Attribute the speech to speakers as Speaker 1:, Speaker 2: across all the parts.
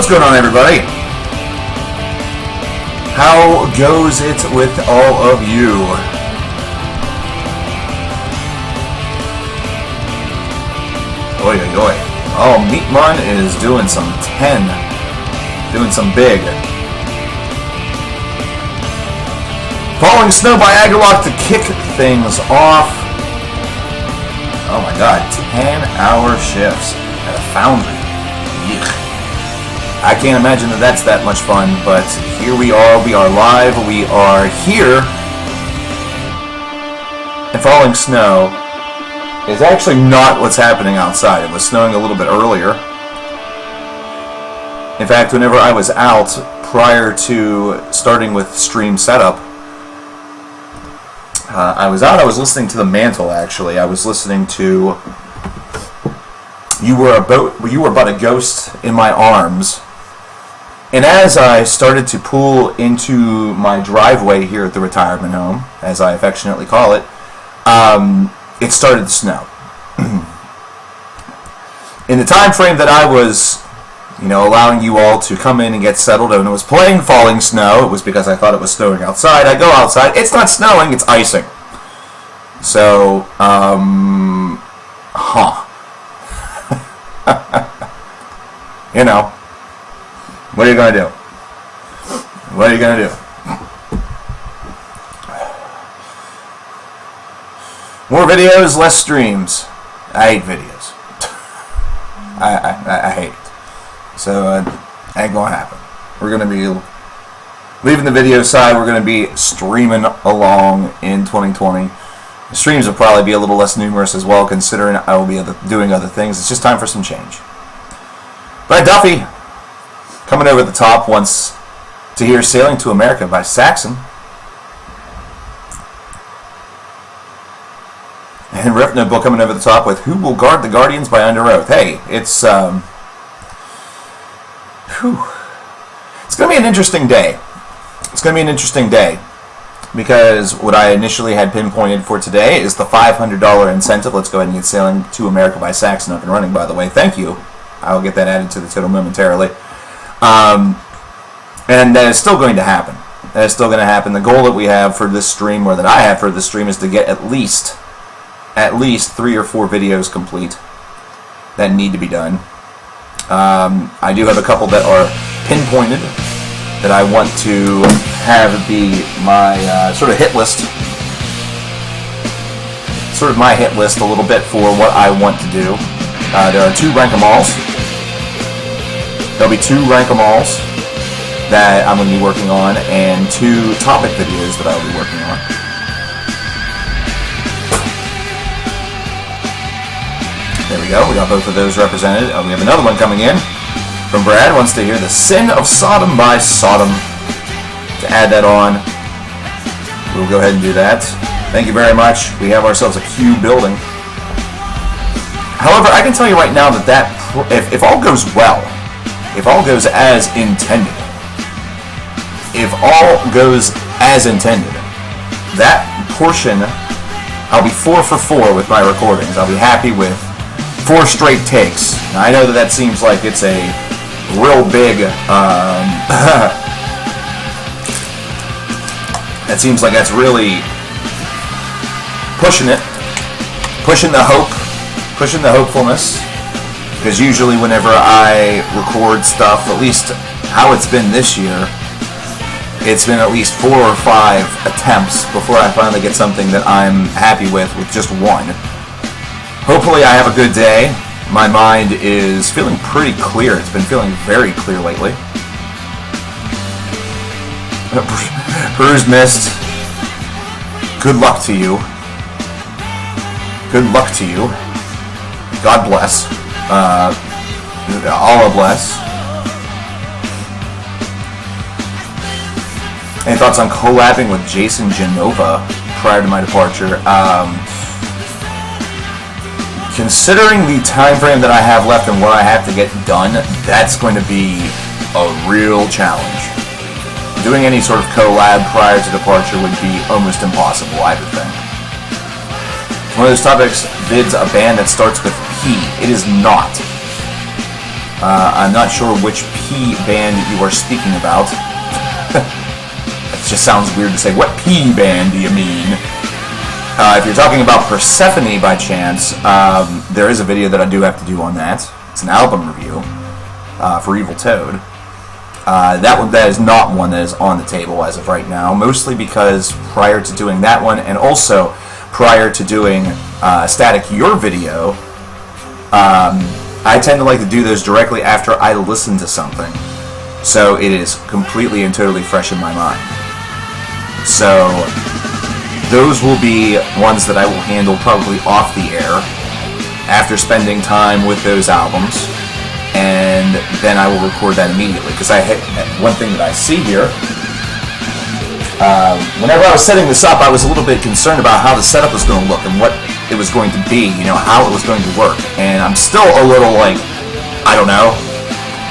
Speaker 1: What's going on, everybody? How goes it with all of you? Oi, oi, oi. Oh, Meatman is doing some 10. Doing some big. Falling Snow by Agarlock to kick things off. Oh my god, 10-hour shifts at a foundry. Yuck. I can't imagine that that's that much fun, but here we are live, we are here. And falling snow is actually not what's happening outside. It was snowing a little bit earlier. In fact, whenever I was out prior to starting with stream setup, I was listening to the Mantle, actually. I was listening to You Were But a Ghost in My Arms. And as I started to pull into my driveway here at the retirement home, as I affectionately call it, it started to snow. In the time frame that I was, allowing you all to come in and get settled, and it was playing Falling Snow, it was because I thought it was snowing outside. I go outside, it's not snowing, it's icing. So, what are you going to do? What are you going to do? More videos, less streams. I hate videos. I hate it. So, ain't going to happen. We're going to be leaving the video side. We're going to be streaming along in 2020. The streams will probably be a little less numerous as well, considering I will be doing other things. It's just time for some change. But Duffy, coming over the top, wants to hear Sailing to America by Saxon. And Rip Notebook coming over the top with Who Will Guard the Guardians by Under Oath. Hey, it's going to be an interesting day. It's going to be an interesting day because what I initially had pinpointed for today is the $500 incentive. Let's go ahead and get Sailing to America by Saxon up and running, by the way. Thank you. I will get that added to the title momentarily. And that is still going to happen. That is still going to happen. The goal that we have for this stream, or that I have for this stream, is to get at least 3 or 4 videos complete that need to be done. I do have a couple that are pinpointed that I want to have be my sort of hit list. Sort of my hit list a little bit for what I want to do. There are 2 rank-em-alls. There'll be 2 rank-em-alls that I'm going to be working on, and 2 topic videos that I'll be working on. There we go. We got both of those represented. We have another one coming in from Brad. Wants to hear The Sin of Sodom by Sodom. To add that on, we'll go ahead and do that. Thank you very much. We have ourselves a queue building. However, I can tell you right now that if all goes well, if all goes as intended, that portion, I'll be 4 for 4 with my recordings. I'll be happy with 4 straight takes. Now, I know that seems like it's a real big, that seems like that's really pushing it, pushing the hope, pushing the hopefulness. Because usually whenever I record stuff, at least how it's been this year, it's been at least 4 or 5 attempts before I finally get something that I'm happy with just one. Hopefully I have a good day. My mind is feeling pretty clear. It's been feeling very clear lately. Bruised Mist, good luck to you. Good luck to you. God bless. Allah bless. Any thoughts on collabing with Jason Genova prior to my departure? Considering the time frame that I have left and what I have to get done, that's going to be a real challenge. Doing any sort of collab prior to departure would be almost impossible, I would think. One of those topics, vids a band that starts with P. It is not. I'm not sure which P band you are speaking about. It just sounds weird to say, what P band do you mean? If you're talking about Persephone by chance, there is a video that I do have to do on that. It's an album review for Evil Toad. That is not one that is on the table as of right now, mostly because prior to doing that one, and also prior to doing Static Your video, I tend to like to do those directly after I listen to something, so it is completely and totally fresh in my mind. So those will be ones that I will handle probably off the air after spending time with those albums, and then I will record that immediately, because one thing that I see here, whenever I was setting this up, I was a little bit concerned about how the setup was going to look and what it was going to be, how it was going to work. And I'm still a little like, I don't know,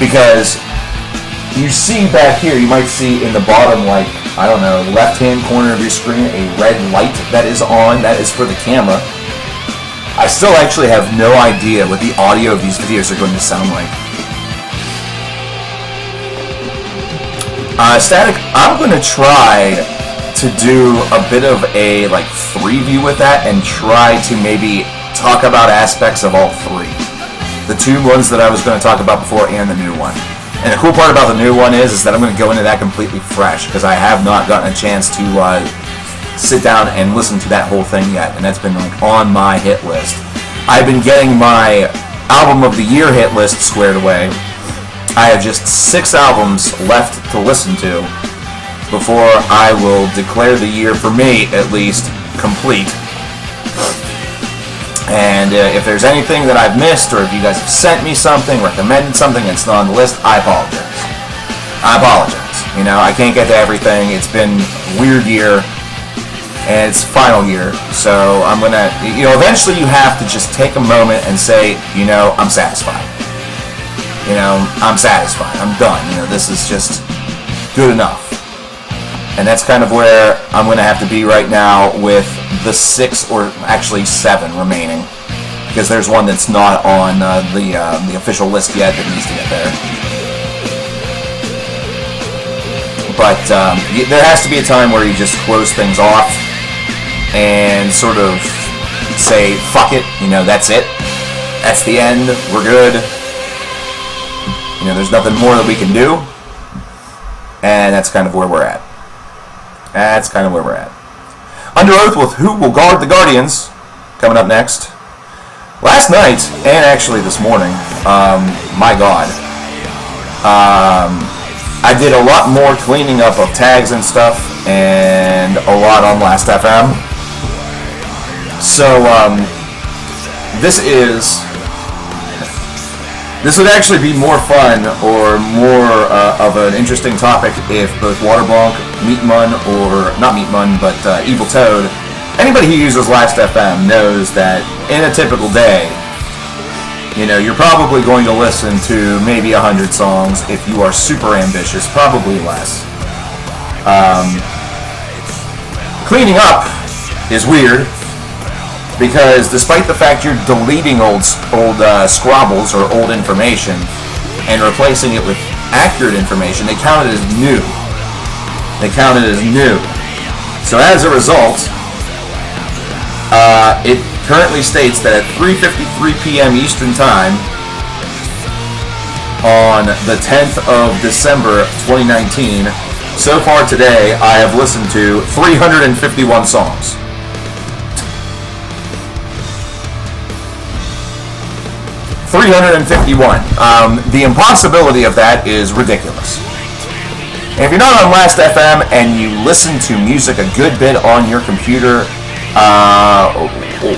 Speaker 1: because you see back here, you might see in the bottom, like, I don't know, left-hand corner of your screen, a red light that is on. That is for the camera. I still actually have no idea what the audio of these videos are going to sound like. Static, I'm going to try to do a bit of a free view with that and try to maybe talk about aspects of all three. The two ones that I was going to talk about before and the new one. And the cool part about the new one is that I'm going to go into that completely fresh, because I have not gotten a chance to sit down and listen to that whole thing yet, and that's been on my hit list. I've been getting my album of the year hit list squared away. I have just 6 albums left to listen to before I will declare the year, for me at least, complete. And if there's anything that I've missed, or if you guys have sent me something, recommended something that's not on the list, I apologize. I can't get to everything. It's been a weird year, and it's final year, so I'm gonna, eventually you have to just take a moment and say, I'm satisfied. I'm satisfied. I'm done. This is just good enough. And that's kind of where I'm going to have to be right now with the 6, or actually 7 remaining, because there's one that's not on the official list yet that needs to get there. But there has to be a time where you just close things off and sort of say, fuck it, that's it. That's the end. We're good. There's nothing more that we can do. And that's kind of where we're at. Under Oath with Who Will Guard the Guardians, coming up next. Last night, and actually this morning, my God, I did a lot more cleaning up of tags and stuff, and a lot on Last.fm. So, this would actually be more fun, or more of an interesting topic, if both Waterblanc, Meatmun, or not Meatmun, but Evil Toad, anybody who uses Last.fm knows that in a typical day, you're probably going to listen to maybe 100 songs if you are super ambitious, probably less. Cleaning up is weird, because despite the fact you're deleting old squabbles or old information and replacing it with accurate information, they count it as new. So as a result, it currently states that at 3:53 p.m. Eastern Time on the 10th of December 2019, so far today I have listened to 351 songs. The impossibility of that is ridiculous. And if you're not on Last.fm and you listen to music a good bit on your computer,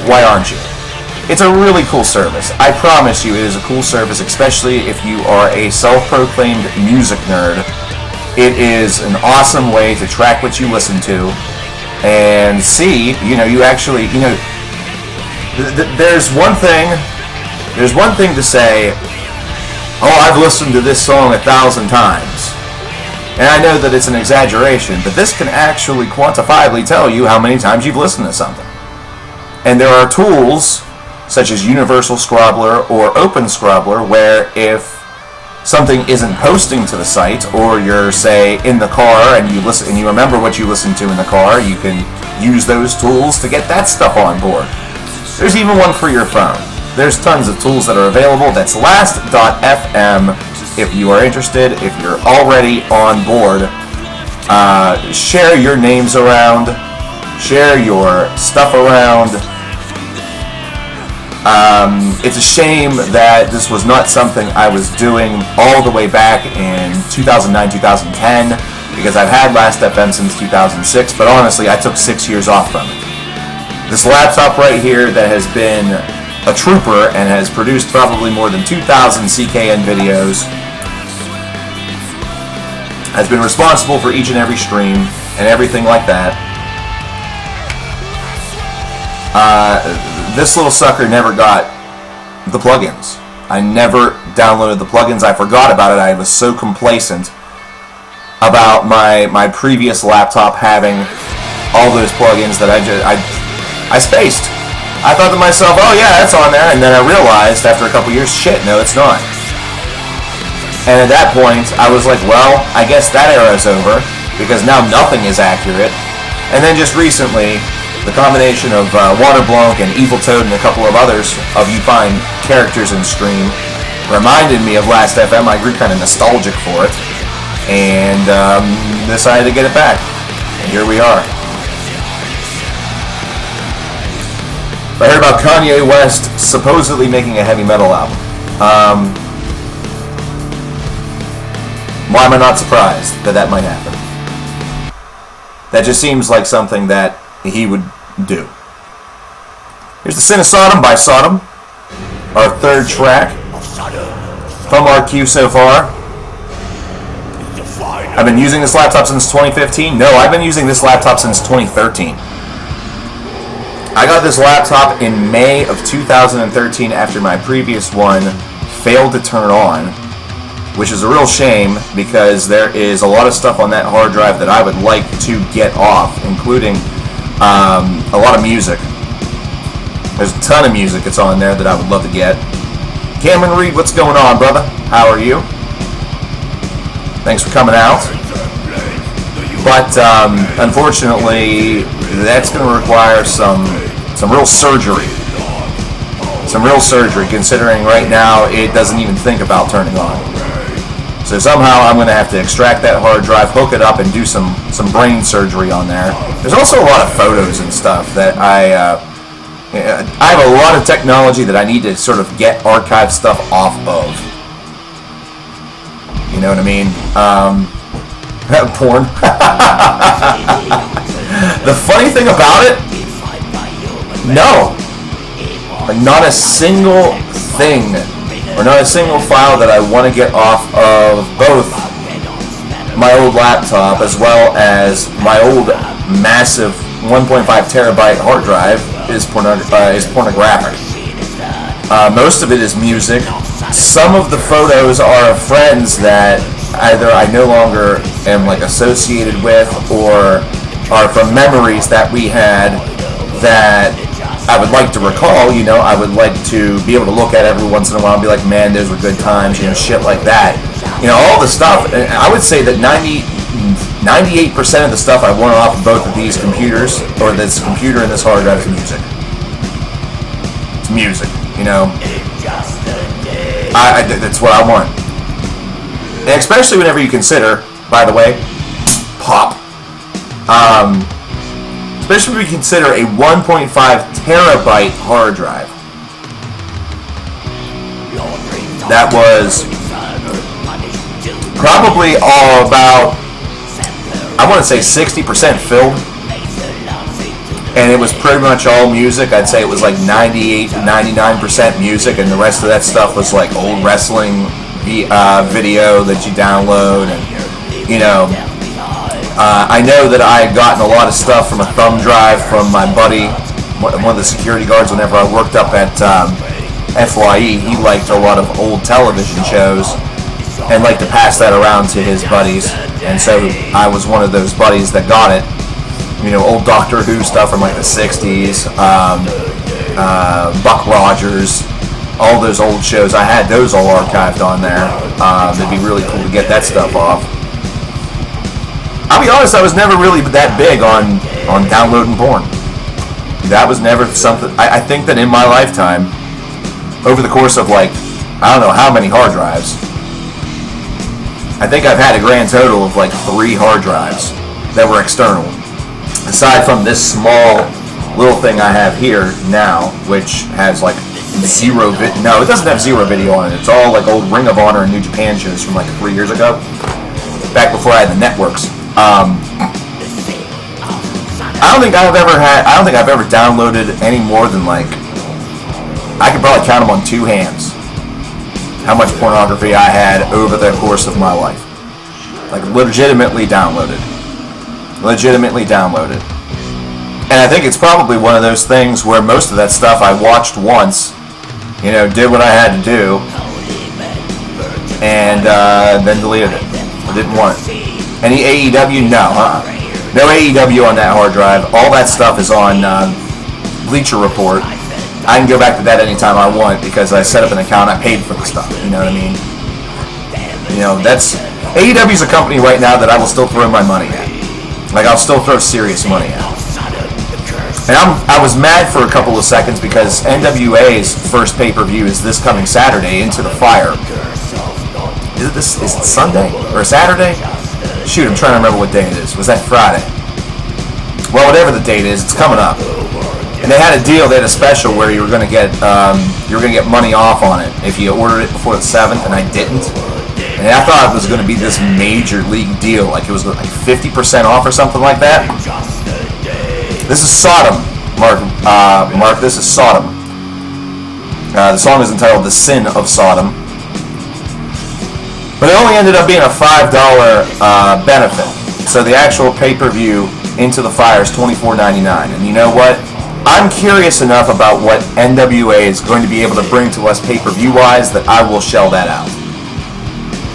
Speaker 1: why aren't you? It's a really cool service. I promise you it is a cool service, especially if you are a self-proclaimed music nerd. It is an awesome way to track what you listen to and see, you actually, there's one thing to say, oh, I've listened to this song 1,000 times. And I know that it's an exaggeration, but this can actually quantifiably tell you how many times you've listened to something. And there are tools, such as Universal Scrobbler or Open Scrobbler, where if something isn't posting to the site, or you're, say, in the car and you listen and you remember what you listened to in the car, you can use those tools to get that stuff on board. There's even one for your phone. There's tons of tools that are available. That's last.fm. If you are interested, if you're already on board, share your names around, share your stuff around. It's a shame that this was not something I was doing all the way back in 2009-2010, because I've had Last.fm since 2006, but honestly, I took 6 years off from it. This laptop right here that has been a trooper and has produced probably more than 2,000 CKN videos has been responsible for each and every stream and everything like that. This little sucker never got the plugins. I never downloaded the plugins. I forgot about it. I was so complacent about my previous laptop having all those plugins that I spaced. I thought to myself, oh yeah, that's on there, and then I realized after a couple years, shit, no, it's not. And at that point, I was like, well, I guess that era is over, because now nothing is accurate. And then just recently, the combination of Waterblonk and Evil Toad and a couple of others of you fine characters in stream reminded me of Last.fm. I grew kind of nostalgic for it, and decided to get it back. And here we are. I heard about Kanye West supposedly making a heavy metal album. Why am I not surprised that that might happen? That just seems like something that he would do. Here's The Sin of Sodom by Sodom, our third track from our queue so far. I've been using this laptop since 2015. No, I've been using this laptop since 2013. I got this laptop in May of 2013 after my previous one failed to turn on, which is a real shame because there is a lot of stuff on that hard drive that I would like to get off, including a lot of music. There's a ton of music that's on there that I would love to get. Cameron Reed, what's going on, brother? How are you? Thanks for coming out. But unfortunately, that's going to require some real surgery. Some real surgery, considering right now it doesn't even think about turning on. So somehow I'm going to have to extract that hard drive, hook it up, and do some brain surgery on there. There's also a lot of photos and stuff that I have a lot of technology that I need to sort of get archived stuff off of. You know what I mean? Porn. The funny thing about it, no. Like, not a single thing, or not a single file that I want to get off of both my old laptop as well as my old massive 1.5 terabyte hard drive is pornographic. Most of it is music. Some of the photos are of friends that either I no longer am like associated with, or are from memories that we had that I would like to recall. You know, I would like to be able to look at every once in a while and be like, man, those were good times, you know, shit like that. You know, all the stuff. And I would say that 98% of the stuff I want off of both of these computers, or this computer and this hard drive, is music. It's music, you know. That's what I want. And especially whenever you consider, by the way, pop. Especially when you consider a 1.5 terabyte hard drive. That was probably all about, I want to say 60% filled. And it was pretty much all music. I'd say it was like 98 to 99% music, and the rest of that stuff was like old wrestling video that you download. And, you know, I know that I had gotten a lot of stuff from a thumb drive from my buddy, one of the security guards whenever I worked up at FYE. He liked a lot of old television shows and liked to pass that around to his buddies. And so I was one of those buddies that got it. You know, old Doctor Who stuff from like the 60s, Buck Rogers, all those old shows. I had those all archived on there. It'd be really cool to get that stuff off. I'll be honest, I was never really that big on downloading porn. That was never something. I think that in my lifetime, over the course of like, I don't know how many hard drives, I think I've had a grand total of like 3 hard drives that were external. Aside from this small little thing I have here now, which has like zero video. No, it doesn't have zero video on it. It's all like old Ring of Honor and New Japan shows from like 3 years ago, back before I had the networks. I don't think I've ever downloaded any more than like, I could probably count them on 2 hands how much pornography I had over the course of my life. Like legitimately downloaded. And I think it's probably one of those things where most of that stuff I watched once, you know, did what I had to do, and then deleted it. I didn't want it. Any AEW? No, no AEW on that hard drive. All that stuff is on Bleacher Report. I can go back to that anytime I want because I set up an account. I paid for the stuff. You know what I mean? You know, that's AEW's a company right now that I will still throw my money at. Like I'll still throw serious money at. And I was mad for a couple of seconds because NWA's first pay-per-view is this coming Saturday, Into the Fire. Is it Sunday or Saturday? Shoot, I'm trying to remember what day it is. Was that Friday? Well, whatever the date is, it's coming up. And they had a deal, they had a special where you were going to get money off on it if you ordered it before the 7th, and I didn't. And I thought it was going to be this major league deal, like it was like 50% off or something like that. This is Sodom, Mark. This is Sodom. The song is entitled "The Sin of Sodom." But it only ended up being a $5 benefit. So the actual pay-per-view Into the Fire is $24.99. And you know what? I'm curious enough about what NWA is going to be able to bring to us pay-per-view wise that I will shell that out.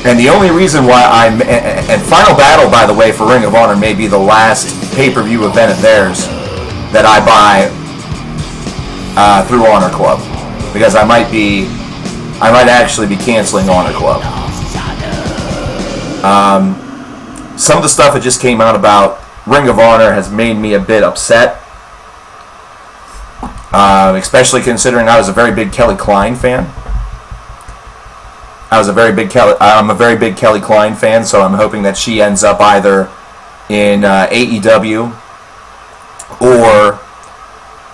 Speaker 1: And the only reason why and Final Battle, by the way, for Ring of Honor may be the last pay-per-view event of theirs that I buy through Honor Club. Because I might actually be canceling Honor Club. Some of the stuff that just came out about Ring of Honor has made me a bit upset, especially considering I was a very big Kelly Klein fan. I'm a very big Kelly Klein fan, so I'm hoping that she ends up either in AEW or,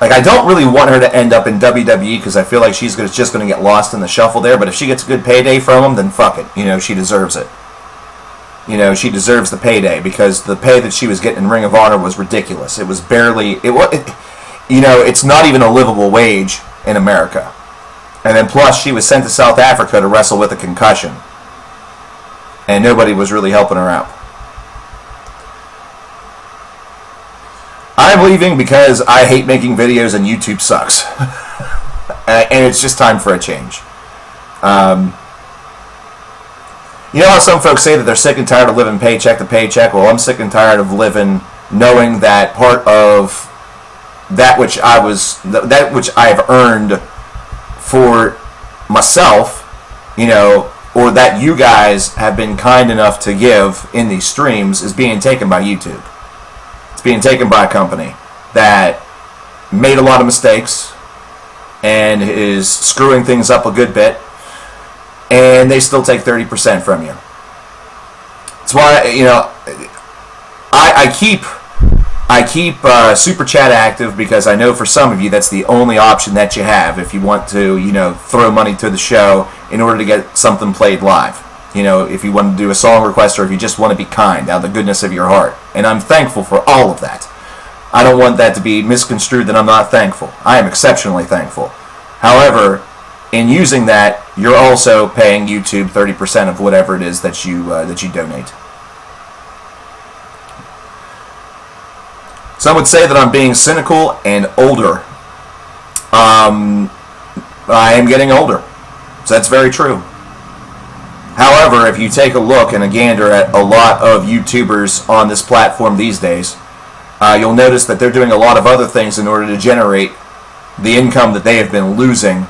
Speaker 1: like, I don't really want her to end up in WWE because I feel like she's just going to get lost in the shuffle there. But if she gets a good payday from them, then fuck it. You know, she deserves it. You know, she deserves the payday because the pay that she was getting in Ring of Honor was ridiculous. It was barely, you know, it's not even a livable wage in America. And then plus she was sent to South Africa to wrestle with a concussion. And nobody was really helping her out. I'm leaving because I hate making videos and YouTube sucks. And it's just time for a change. You know how some folks say that they're sick and tired of living paycheck to paycheck? Well, I'm sick and tired of living knowing that part of that which I've earned for myself, you know, or that you guys have been kind enough to give in these streams is being taken by YouTube. It's being taken by a company that made a lot of mistakes and is screwing things up a good bit. And they still take 30% from you. That's why, you know, I keep Super Chat active because I know for some of you that's the only option that you have if you want to, you know, throw money to the show in order to get something played live. You know, if you want to do a song request or if you just want to be kind out of the goodness of your heart. And I'm thankful for all of that. I don't want that to be misconstrued that I'm not thankful. I am exceptionally thankful. However, in using that, you're also paying YouTube 30% of whatever it is that you donate. Some would say that I'm being cynical and older. I am getting older. So that's very true. However, if you take a look and a gander at a lot of YouTubers on this platform these days, you'll notice that they're doing a lot of other things in order to generate the income that they have been losing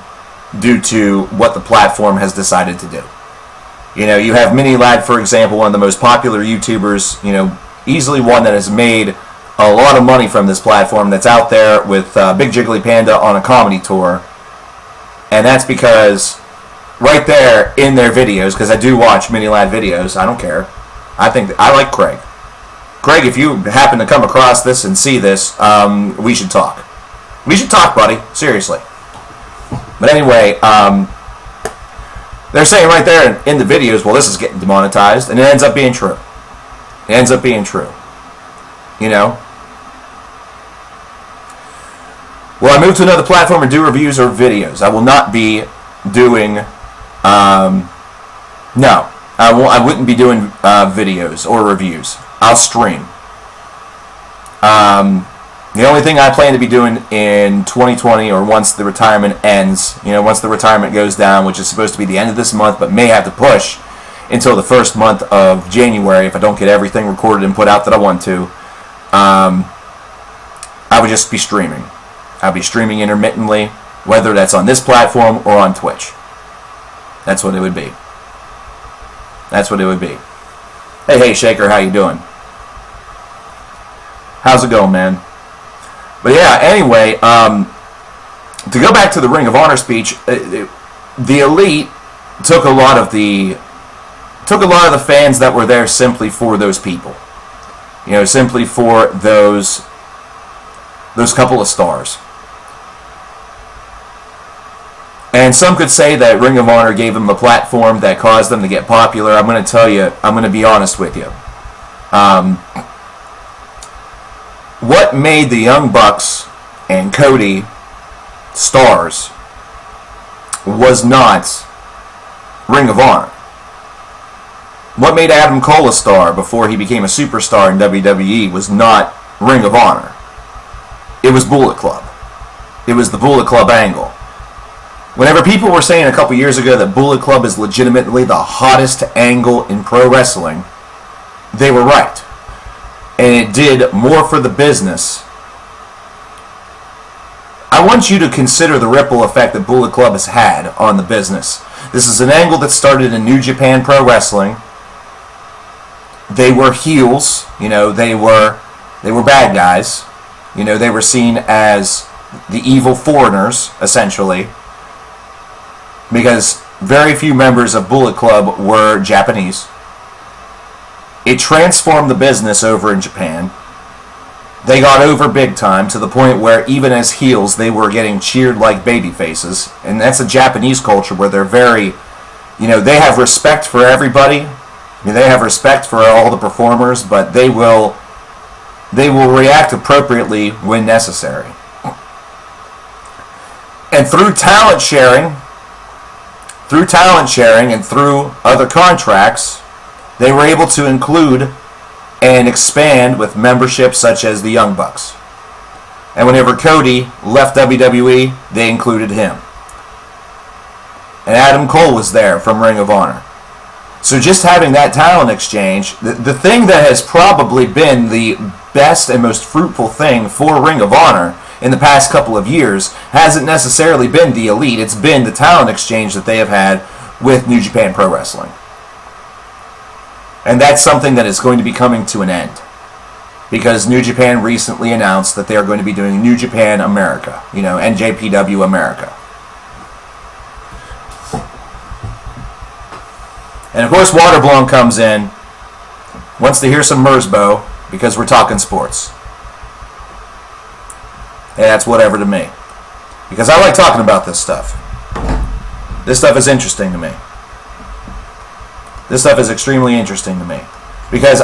Speaker 1: due to what the platform has decided to do. You know, you have Mini Lad, for example, one of the most popular YouTubers, you know, easily one that has made a lot of money from this platform, that's out there with Big Jiggly Panda on a comedy tour. And that's because right there in their videos, because I do watch Mini Lad videos, I don't care. I like Craig. Craig, if you happen to come across this and see this, we should talk. We should talk, buddy. Seriously. But anyway, they're saying right there in the videos, well, this is getting demonetized, and it ends up being true. It ends up being true. You know? Will I move to another platform and do reviews or videos? I will not be doing... no. I wouldn't be doing videos or reviews. I'll stream. The only thing I plan to be doing in 2020, or once the retirement ends, you know, once the retirement goes down, which is supposed to be the end of this month, but may have to push until the first month of January if I don't get everything recorded and put out that I want to, I would just be streaming. I'll be streaming intermittently, whether that's on this platform or on Twitch. That's what it would be. That's what it would be. Hey, Shaker, how you doing? How's it going, man? But yeah, anyway, to go back to the Ring of Honor speech, the Elite took a lot of the fans that were there simply for those people. You know, simply for those couple of stars. And some could say that Ring of Honor gave them a platform that caused them to get popular. I'm going to tell you, I'm going to be honest with you. What made the Young Bucks and Cody stars was not Ring of Honor. What made Adam Cole a star before he became a superstar in WWE was not Ring of Honor. It was Bullet Club. It was the Bullet Club angle. Whenever people were saying a couple years ago that Bullet Club is legitimately the hottest angle in pro wrestling, they were right. And it did more for the business. I want you to consider the ripple effect that Bullet Club has had on the business. This is an angle that started in New Japan Pro Wrestling. They were heels, you know, they were bad guys. You know, they were seen as the evil foreigners, essentially, because very few members of Bullet Club were Japanese. It transformed the business over in Japan. They got over big time to the point where even as heels they were getting cheered like baby faces. And that's a Japanese culture where they're very, you know, they have respect for everybody. I mean, they have respect for all the performers, but they will react appropriately when necessary. And through talent sharing and through other contracts, they were able to include and expand with memberships such as the Young Bucks. And whenever Cody left WWE, they included him. And Adam Cole was there from Ring of Honor. So just having that talent exchange, the thing that has probably been the best and most fruitful thing for Ring of Honor in the past couple of years hasn't necessarily been the Elite. It's been the talent exchange that they have had with New Japan Pro Wrestling. And that's something that is going to be coming to an end, because New Japan recently announced that they are going to be doing New Japan America, you know, NJPW America. And of course Waterblown comes in, wants to hear some Mersbo, because we're talking sports. And that's whatever to me, because I like talking about this stuff. This stuff is interesting to me. This stuff is extremely interesting to me, because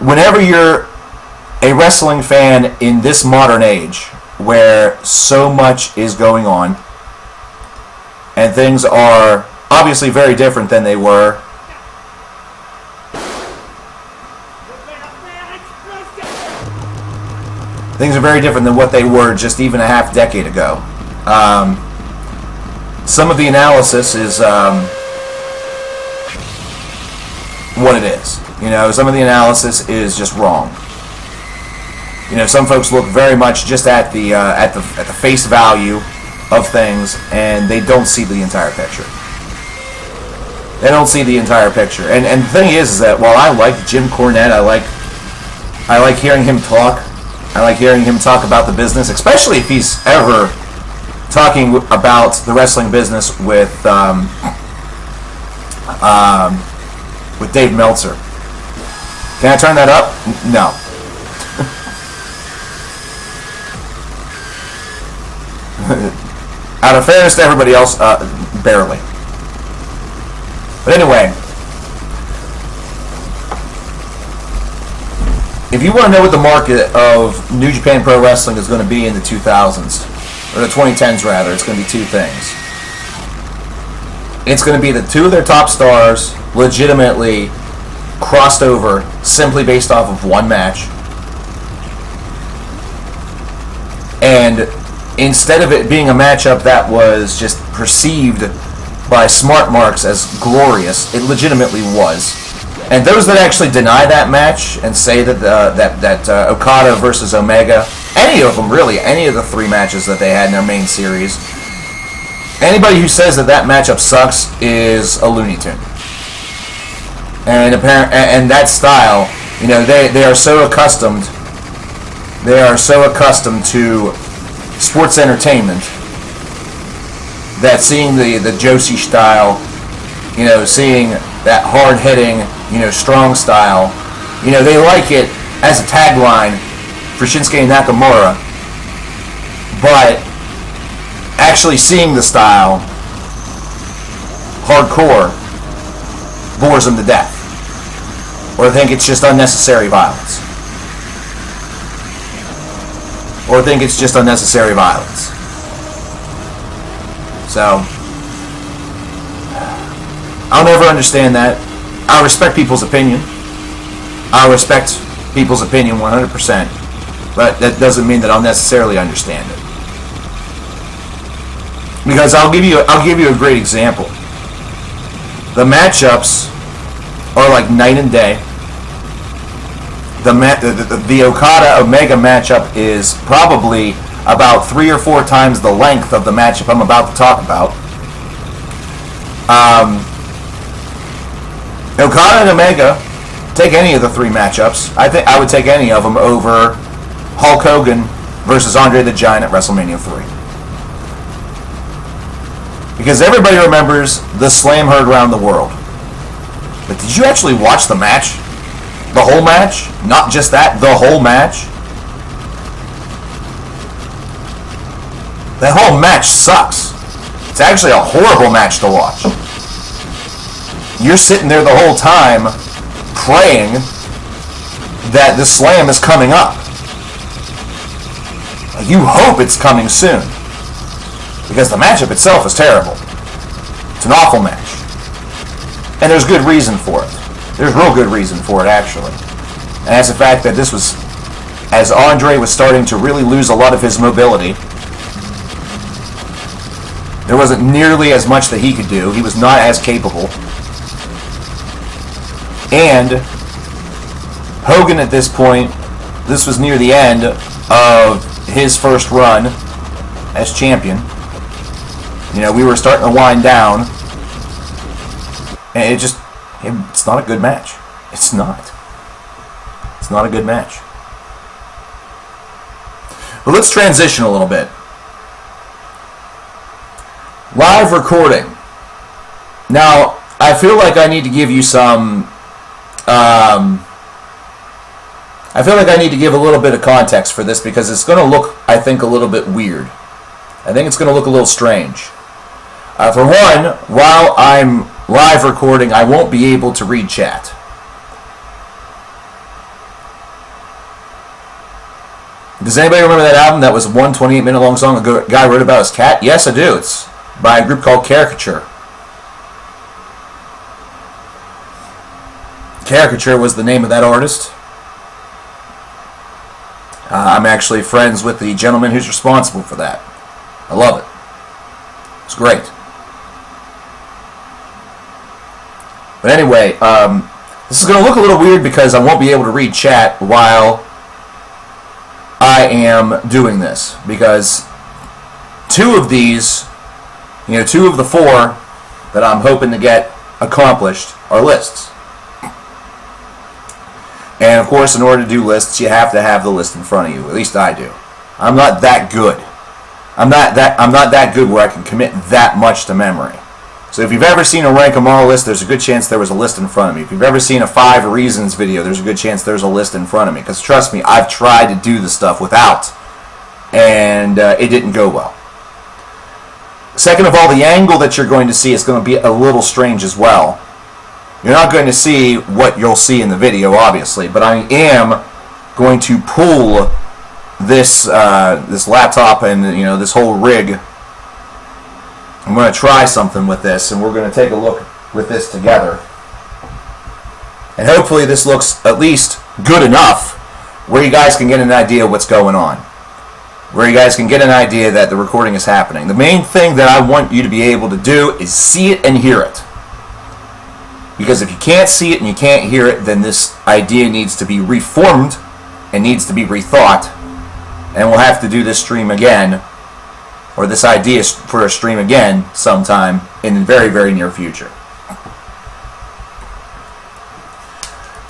Speaker 1: whenever you're a wrestling fan in this modern age where so much is going on and things are obviously very different than they were things are very different than what they were just even a half decade ago. Some of the analysis is what it is. You know, some of the analysis is just wrong. You know, some folks look very much just at the face value of things, and they don't see the entire picture. They don't see the entire picture. And the thing is that while I like Jim Cornette, I like hearing him talk. I like hearing him talk about the business, especially if he's ever talking about the wrestling business with Dave Meltzer. Can I turn that up? No. Out of fairness to everybody else, barely. But anyway, if you want to know what the market of New Japan Pro Wrestling is going to be in the 2000s, or the 2010s rather, it's going to be two things. It's going to be the two of their top stars legitimately crossed over simply based off of one match. And instead of it being a matchup that was just perceived by smart marks as glorious, it legitimately was. And those that actually deny that match and say that Okada versus Omega, any of them really, any of the three matches that they had in their main series, anybody who says that matchup sucks is a Looney Tune. And that style, you know, they are so accustomed to sports entertainment that seeing the Joshi style, you know, seeing that hard-hitting, you know, strong style, you know, they like it as a tagline for Shinsuke Nakamura, but actually seeing the style hardcore bores them to death, or think it's just unnecessary violence. So, I'll never understand that. I respect people's opinion. 100%. But that doesn't mean that I'll necessarily understand it. Because I'll give you a great example. The matchups are like night and day. The Okada Omega matchup is probably about 3 or 4 times the length of the matchup I'm about to talk about. Okada and Omega, take any of the 3 matchups. I think I would take any of them over Hulk Hogan versus Andre the Giant at WrestleMania 3. Because everybody remembers the slam heard around the world. But did you actually watch the match? The whole match? Not just that, the whole match? That whole match sucks. It's actually a horrible match to watch. You're sitting there the whole time praying that the slam is coming up. You hope it's coming soon. Because the matchup itself is terrible. It's an awful match. And there's good reason for it. There's real good reason for it, actually. And that's the fact that this was, as Andre was starting to really lose a lot of his mobility, there wasn't nearly as much that he could do. He was not as capable. And Hogan at this point, this was near the end of his first run as champion. You know, we were starting to wind down. And it's not a good match. It's not. It's not a good match. But let's transition a little bit. Live recording. Now, I feel like I need to give you some... I feel like I need to give a little bit of context for this because it's going to look, I think, a little bit weird. I think it's going to look a little strange. For one, while I'm live recording, I won't be able to read chat. Does anybody remember that album that was a 128-minute long song a guy wrote about his cat? Yes, I do. It's by a group called Caricature. Caricature was the name of that artist. I'm actually friends with the gentleman who's responsible for that. I love it. It's great. But anyway, this is going to look a little weird because I won't be able to read chat while I am doing this. Because two of these, two of the four that I'm hoping to get accomplished are lists. And of course, in order to do lists, you have to have the list in front of you. At least I do. I'm not that good. I'm not that good where I can commit that much to memory. So if you've ever seen a rank 'em all list, there's a good chance there was a list in front of me. If you've ever seen a 5 reasons video, there's a good chance there's a list in front of me. Because trust me, I've tried to do the stuff without, and it didn't go well. Second of all, the angle that you're going to see is going to be a little strange as well. You're not going to see what you'll see in the video, obviously, but I am going to pull this this laptop and this whole rig. I'm going to try something with this, and we're going to take a look with this together. And hopefully this looks at least good enough where you guys can get an idea of what's going on. Where you guys can get an idea that the recording is happening. The main thing that I want you to be able to do is see it and hear it. Because if you can't see it and you can't hear it, then this idea needs to be reformed and needs to be rethought. And we'll have to do this stream again, or this idea for a stream again sometime in the very, very near future.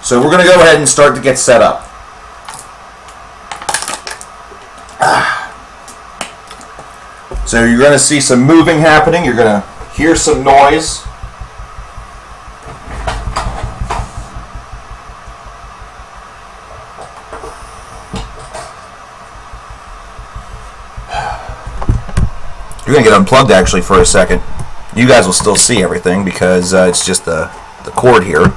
Speaker 1: So we're going to go ahead and start to get set up. So you're going to see some moving happening. You're going to hear some noise. You're going to get unplugged actually for a second. You guys will still see everything because it's just the cord here.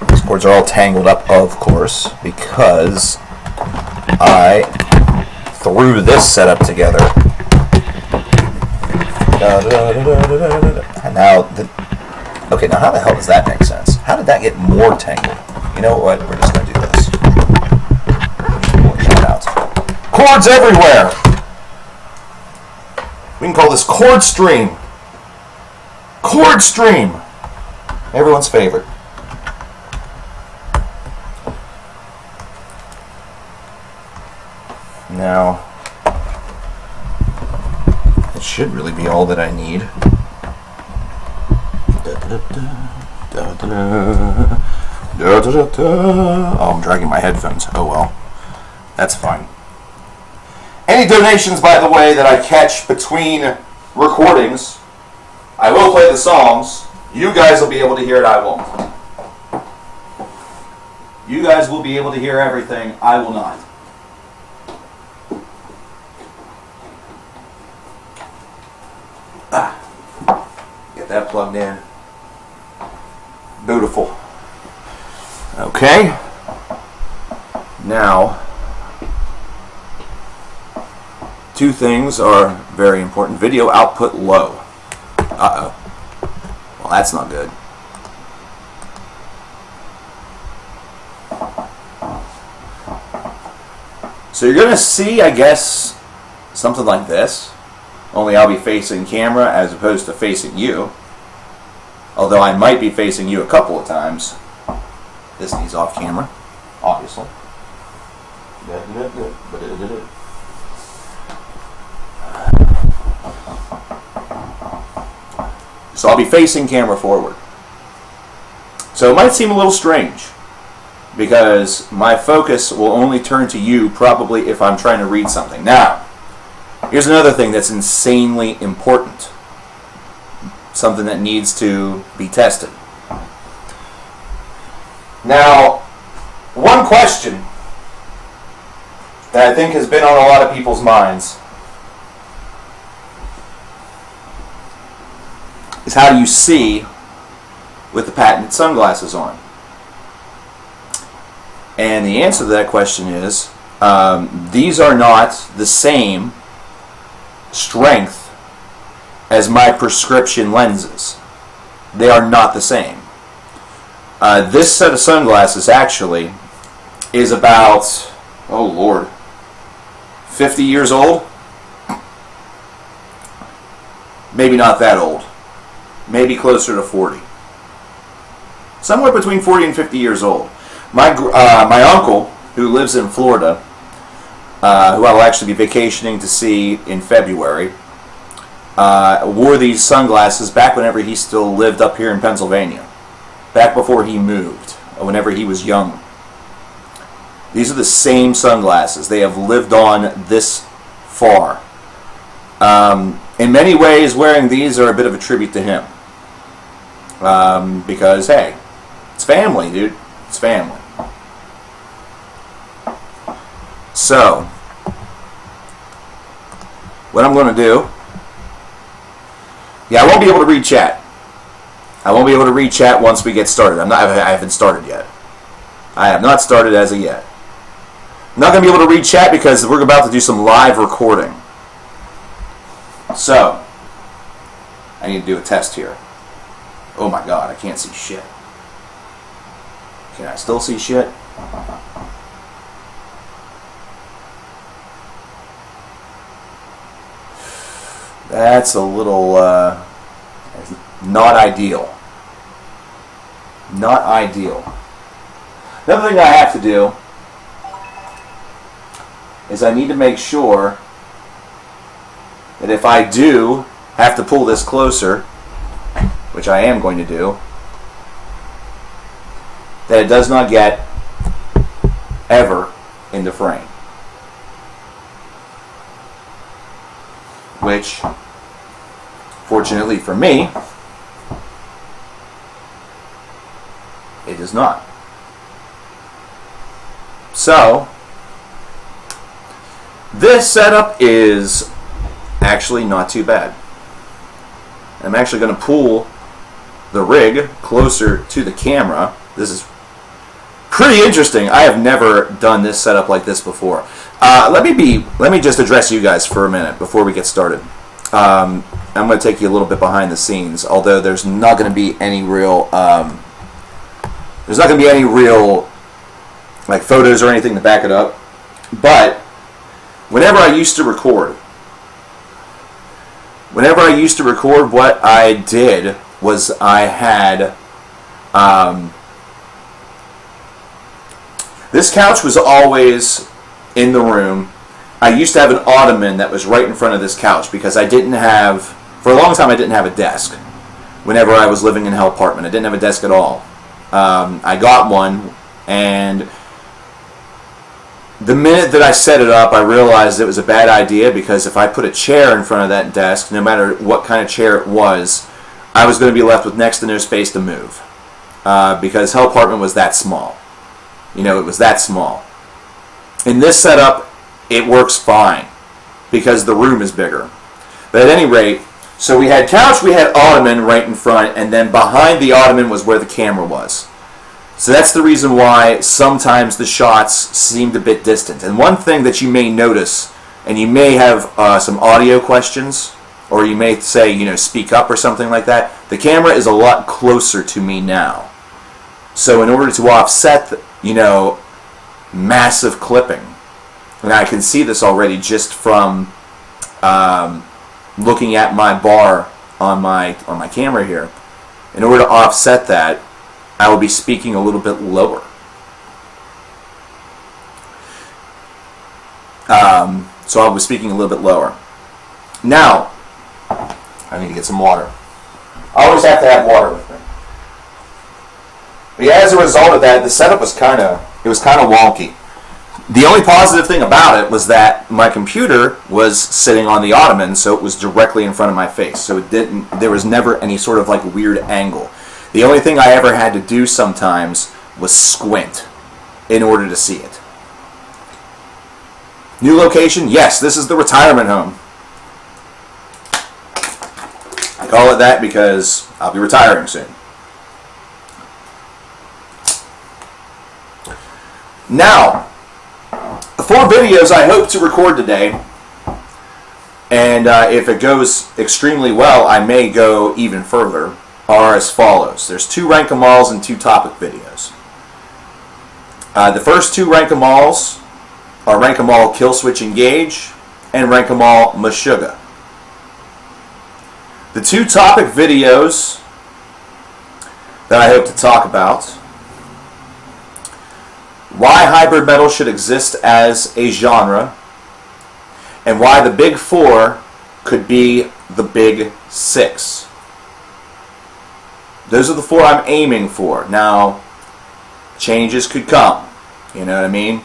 Speaker 1: These cords are all tangled up, of course, because I threw this setup together. Okay, now how the hell does that make sense? How did that get more tangled? You know what? We're just going to do this. Pull it out. Cords everywhere! We can call this cord stream. Cord stream! Everyone's favorite. Now, it should really be all that I need. Oh, I'm dragging my headphones. Oh well. That's fine. Any donations, by the way, that I catch between recordings, I will play the songs. You guys will be able to hear it, I won't. You guys will be able to hear everything, I will not. Get that plugged in. Beautiful. Okay. Now, two things are very important. Video output low. Uh-oh. Well, that's not good. So you're going to see, I guess, something like this. Only I'll be facing camera as opposed to facing you. Although I might be facing you a couple of times. This needs off camera, obviously. So I'll be facing camera forward. So it might seem a little strange, because my focus will only turn to you probably if I'm trying to read something. Now, here's another thing that's insanely important. Something that needs to be tested. Now, one question that I think has been on a lot of people's minds is how do you see with the patented sunglasses on? And the answer to that question is these are not the same strength as my prescription lenses. They are not the same. This set of sunglasses actually is about, oh Lord, 50 years old. maybe not that old. Maybe closer to 40. Somewhere between 40 and 50 years old. My uncle, who lives in Florida, who I will actually be vacationing to see in February, wore these sunglasses back whenever he still lived up here in Pennsylvania. Back before he moved, whenever he was young. These are the same sunglasses. They have lived on this far. In many ways, wearing these are a bit of a tribute to him. Because, hey, it's family, dude. It's family. So, what I'm going to do... Yeah, I won't be able to read chat. I won't be able to read chat once we get started. I haven't started yet. I have not started as of yet. I'm not going to be able to read chat because we're about to do some live recording. So, I need to do a test here. Oh my god, I can't see shit. Can I still see shit? That's a little, not ideal. Not ideal. Another thing I have to do is I need to make sure that if I do have to pull this closer, which I am going to do, that it does not get ever in the frame. Which, fortunately for me, it does not. So, this setup is actually not too bad. I'm actually going to pull the rig closer to the camera. This is pretty interesting. I have never done this setup like this before. Let me just address you guys for a minute before we get started. I'm going to take you a little bit behind the scenes, although there's not going to be any real like photos or anything to back it up. But whenever I used to record, what I did was I had this couch was always in the room. I used to have an ottoman that was right in front of this couch because I didn't have, for a long time I didn't have a desk whenever I was living in Hell Apartment. I didn't have a desk at all. I got one, and the minute that I set it up, I realized it was a bad idea because if I put a chair in front of that desk, no matter what kind of chair it was, I was going to be left with next to no space to move because Hell Apartment was that small. You know, it was that small. In this setup, it works fine because the room is bigger. But at any rate, so we had couch, we had ottoman right in front, and then behind the ottoman was where the camera was. So that's the reason why sometimes the shots seemed a bit distant. And one thing that you may notice, and you may have some audio questions, or you may say, you know, speak up or something like that, the camera is a lot closer to me now. So in order to offset, you know, massive clipping, and I can see this already just from looking at my bar on my camera here. In order to offset that, I will be speaking a little bit lower. So I'll be speaking a little bit lower. Now, I need to get some water. I always have to have water with me. But yeah, as a result of that, the setup was kind of wonky. The only positive thing about it was that my computer was sitting on the ottoman, so it was directly in front of my face. So there was never any sort of like weird angle. The only thing I ever had to do sometimes was squint in order to see it. New location? Yes, this is the retirement home. I call it that because I'll be retiring soon. Now, the 4 videos I hope to record today, and if it goes extremely well, I may go even further, are as follows. There's 2 rank-em-alls and 2 topic videos. The first 2 rank-em-alls are Rank-em-all Kill Switch Engage and Rank-em-all Meshuggah. The two topic videos that I hope to talk about: why hybrid metal should exist as a genre, and why the big four could be the big six. Those are the four I'm aiming for. Now, changes could come. You know what I mean?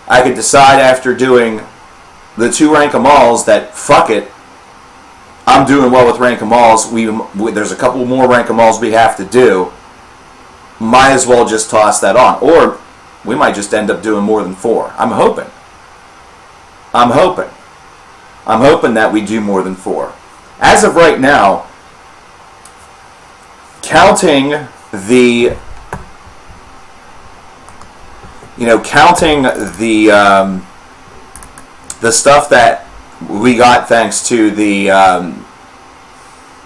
Speaker 1: I could decide after doing the two rank 'em alls that fuck it, I'm doing well with rank 'em alls. There's a couple more rank 'em alls we have to do. Might as well just toss that on. Or we might just end up doing more than four. I'm hoping that we do more than four. As of right now, counting the stuff that we got thanks to the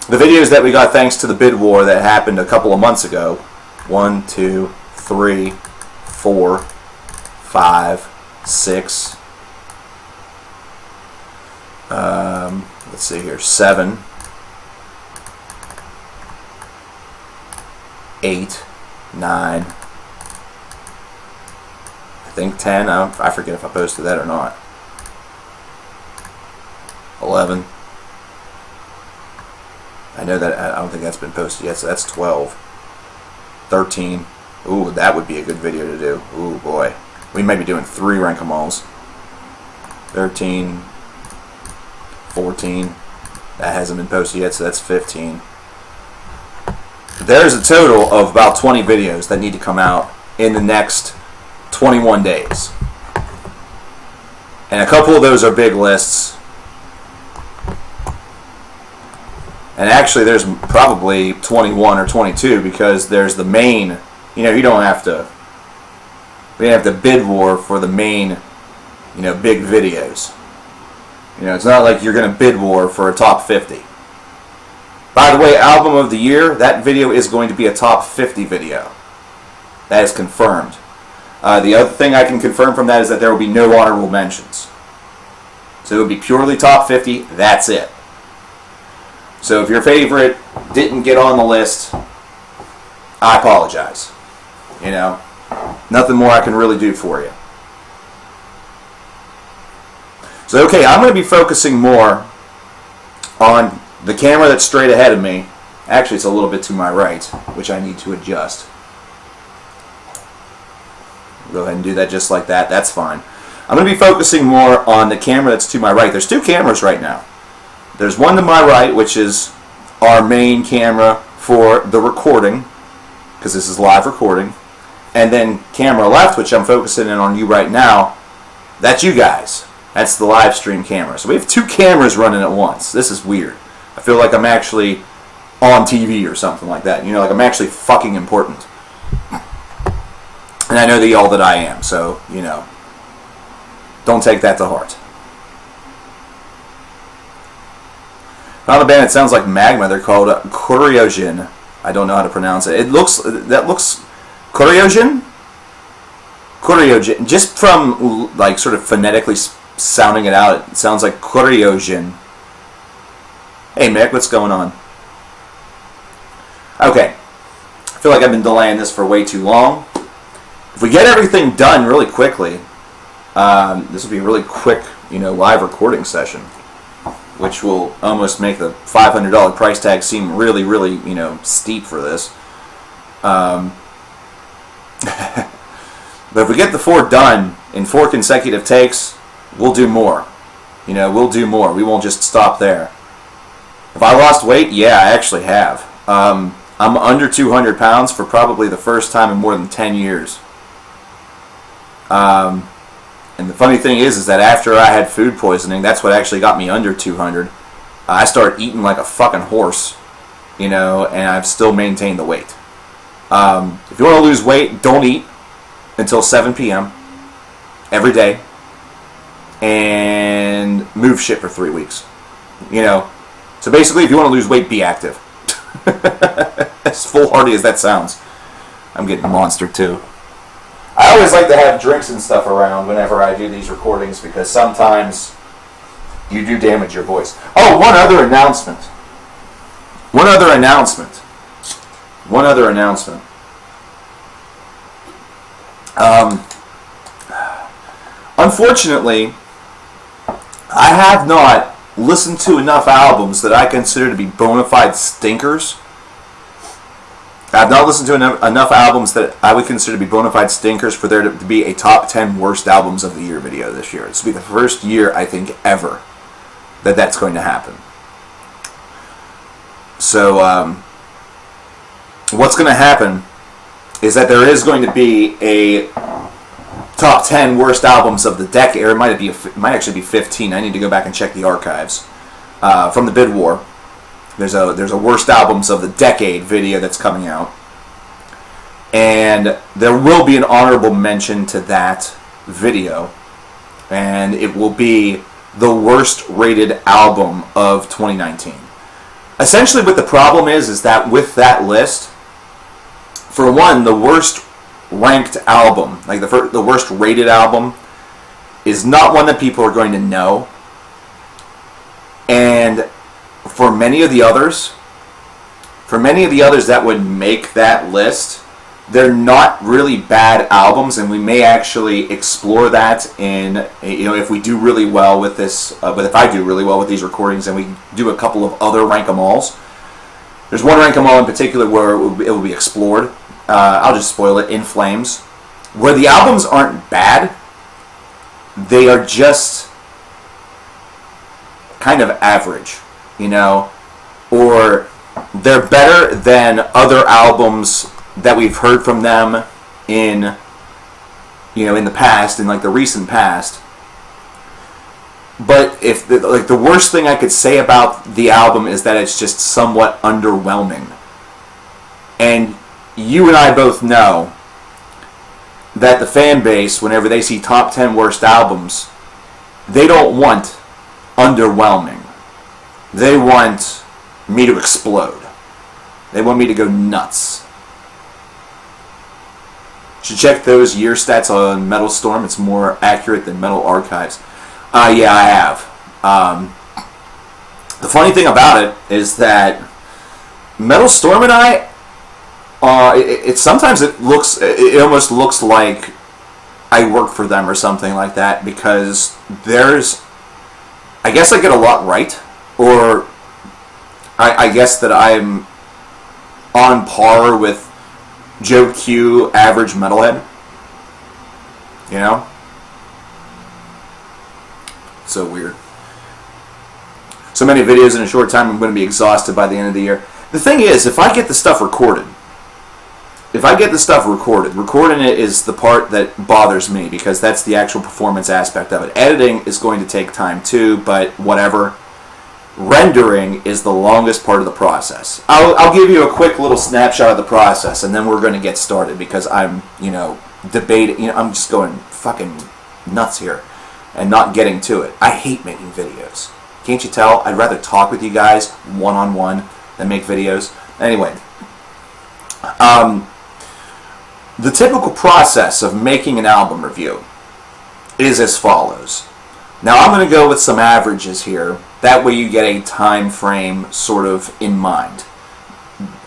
Speaker 1: videos that we got thanks to the bid war that happened a couple of months ago. 1, 2, 3, 4, 5, 6. Let's see here. 7, 8, 9. I think 10. I forget if I posted that or not. 11. I know that I don't think that's been posted yet, so that's 12. 13. Ooh, that would be a good video to do. Ooh, boy. We might be doing 3 rank 'em alls. 13. 14. That hasn't been posted yet, so that's 15. There's a total of about 20 videos that need to come out in the next 21 days. And a couple of those are big lists. And actually there's probably 21 or 22 because there's the main, we don't have to bid war for the main, big videos. It's not like you're going to bid war for a top 50. By the way, album of the year, that video is going to be a top 50 video. That is confirmed. The other thing I can confirm from that is that there will be no honorable mentions. So it will be purely top 50, that's it. So if your favorite didn't get on the list, I apologize. Nothing more I can really do for you. So okay, I'm going to be focusing more on the camera that's straight ahead of me. Actually, it's a little bit to my right, which I need to adjust. Go ahead and do that just like that. That's fine. I'm going to be focusing more on the camera that's to my right. There's 2 cameras right now. There's one to my right, which is our main camera for the recording, because this is live recording. And then camera left, which I'm focusing in on you right now, that's you guys. That's the live stream camera. So we have 2 cameras running at once. This is weird. I feel like I'm actually on TV or something like that. Like I'm actually fucking important. And I know all that I am, so, don't take that to heart. Another band that sounds like magma, they're called Choreogen. I don't know how to pronounce it. That looks Choreogen? Choreogen. Just from, sort of phonetically sounding it out, it sounds like Choreogen. Hey, Mick, what's going on? Okay. I feel like I've been delaying this for way too long. If we get everything done really quickly, this will be a really quick, live recording session, which will almost make the $500 price tag seem really, really, steep for this. But if we get the 4 done in 4 consecutive takes, we'll do more. We'll do more. We won't just stop there. If I lost weight, yeah, I actually have. I'm under 200 pounds for probably the first time in more than 10 years. And the funny thing is that after I had food poisoning, that's what actually got me under 200. I started eating like a fucking horse, and I've still maintained the weight. If you want to lose weight, don't eat until 7 p.m. every day, and move shit for 3 weeks. So basically, if you want to lose weight, be active. As foolhardy as that sounds. I'm getting monster too. I always like to have drinks and stuff around whenever I do these recordings because sometimes you do damage your voice. Oh, one other announcement. One other announcement. Unfortunately, I have not listened to enough albums that I consider to be bona fide stinkers. I have not listened to enough albums that I would consider to be bona fide stinkers for there to be a top 10 worst albums of the year video this year. This will be the first year, I think, ever that that's going to happen. So, what's going to happen is that there is going to be a top 10 worst albums of the decade, or it might actually be 15. I need to go back and check the archives from the bid war. There's a worst albums of the decade video that's coming out, and there will be an honorable mention to that video, and it will be the worst rated album of 2019. Essentially, what the problem is that with that list, for one, the worst ranked album, like the worst rated album, is not one that people are going to know. And for many of the others that would make that list, they're not really bad albums, and we may actually explore that in, if we do really well with this, but if I do really well with these recordings and we do a couple of other Rank 'em Alls. There's one Rank 'em All in particular where it will be explored. I'll just spoil it, In Flames, where the albums aren't bad, they are just kind of average, or they're better than other albums that we've heard from them in the past, in like the recent past. But if the worst thing I could say about the album is that it's just somewhat underwhelming. And you and I both know that the fan base, whenever they see top 10 worst albums, they don't want underwhelming. They want me to explode. They want me to go nuts. You should check those year stats on Metal Storm. It's more accurate than Metal Archives. Yeah, I have. The funny thing about it is that Metal Storm and I, sometimes it almost looks like I work for them or something like that, because I guess I get a lot right, or I guess that I'm on par with Joe Q, average metalhead. So weird. So many videos in a short time, I'm going to be exhausted by the end of the year. The thing is, if I get the stuff recorded, recording it is the part that bothers me, because that's the actual performance aspect of it. Editing is going to take time too, but whatever. Rendering is the longest part of the process. I'll give you a quick little snapshot of the process, and then we're going to get started, because I'm, debating, I'm just going fucking nuts here and not getting to it. I hate making videos. Can't you tell? I'd rather talk with you guys one-on-one than make videos. Anyway, the typical process of making an album review is as follows. Now, I'm going to go with some averages here. That way you get a time frame sort of in mind.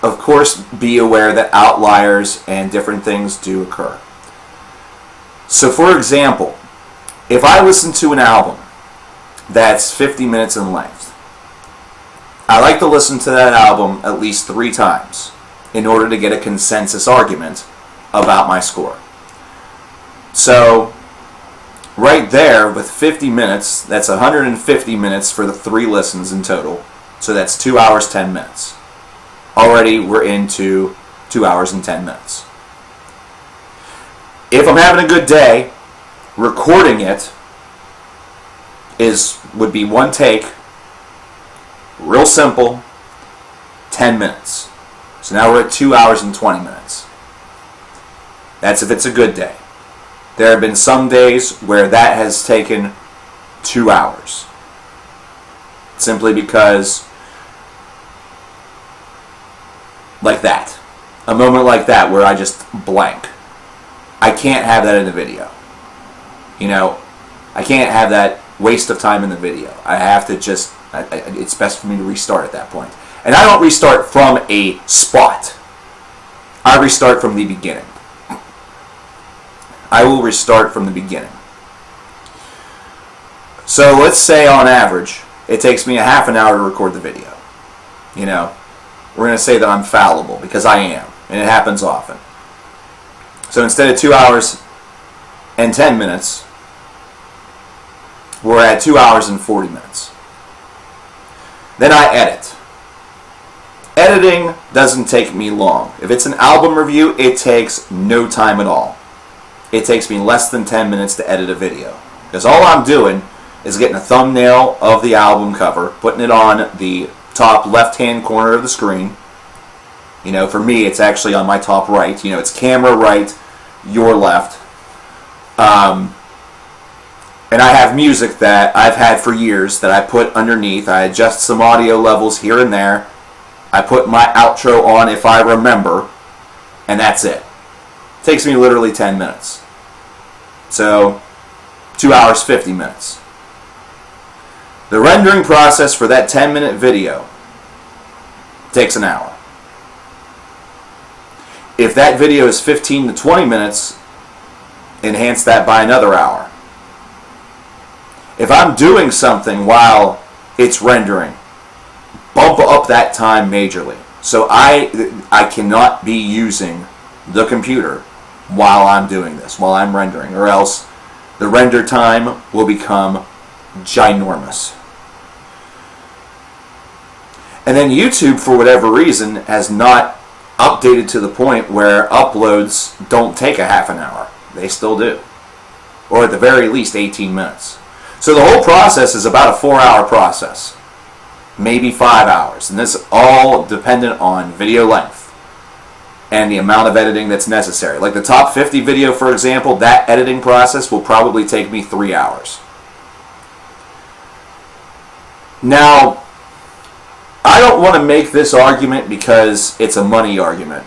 Speaker 1: Of course, be aware that outliers and different things do occur. So, for example, if I listen to an album that's 50 minutes in length, I like to listen to that album at least 3 times in order to get a consensus argument about my score. So, right there, with 50 minutes, that's 150 minutes for the 3 listens in total. So that's 2 hours, 10 minutes. Already we're into 2 hours and 10 minutes. If I'm having a good day, recording it would be one take, real simple, 10 minutes. So now we're at 2 hours and 20 minutes. That's if it's a good day. There have been some days where that has taken 2 hours. Simply because, like that. A moment like that where I just blank. I can't have that in the video. I can't have that waste of time in the video. I have to just, it's best for me to restart at that point. And I don't restart from a spot. I restart from the beginning. I will restart from the beginning. So let's say on average, it takes me a half an hour to record the video. You know, we're going to say that I'm fallible, because I am, and it happens often. So instead of 2 hours and 10 minutes, we're at 2 hours and 40 minutes. Then I edit. Editing doesn't take me long. If it's an album review, it takes no time at all. It takes me less than 10 minutes to edit a video. Because all I'm doing is getting a thumbnail of the album cover, putting it on the top left-hand corner of the screen. You know, for me, it's actually on my top right. You know, it's camera right, your left. And I have music that I've had for years that I put underneath. I adjust some audio levels here and there. I put my outro on if I remember, and that's it. It takes me literally 10 minutes. So, 2 hours, 50 minutes. The rendering process for that 10-minute video takes an hour. If that video is 15 to 20 minutes, enhance that by another hour. If I'm doing something while it's rendering, bump up that time majorly. So I cannot be using the computer while I'm doing this, while I'm rendering, or else the render time will become ginormous. And then YouTube, for whatever reason, has not updated to the point where uploads don't take a half an hour. They still do. Or at the very least 18 minutes. So the whole process is about a 4-hour process. Maybe 5 hours. And this is all dependent on video length and the amount of editing that's necessary. Like the top 50 video, for example, that editing process will probably take me 3 hours. Now, I don't want to make this argument because it's a money argument.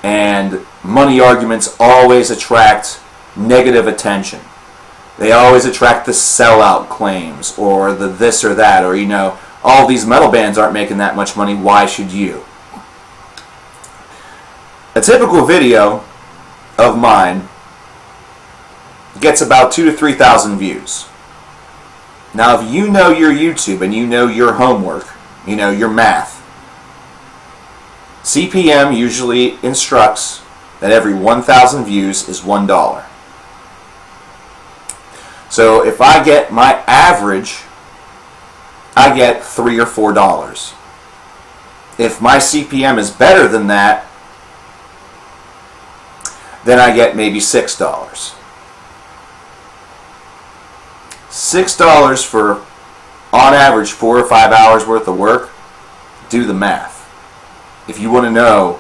Speaker 1: And money arguments always attract negative attention. They always attract the sellout claims, or the this or that, or, you know, all these metal bands aren't making that much money, why should you? A typical video of mine gets about 2,000 to 3,000 views. Now, if you know your YouTube and you know your homework, you know your math, CPM usually instructs that every 1,000 views is $1. So if I get my average, I get $3 or $4. If my CPM is better than that, then I get maybe $6. $6 for, on average, 4 or 5 hours worth of work. Do the math. If you want to know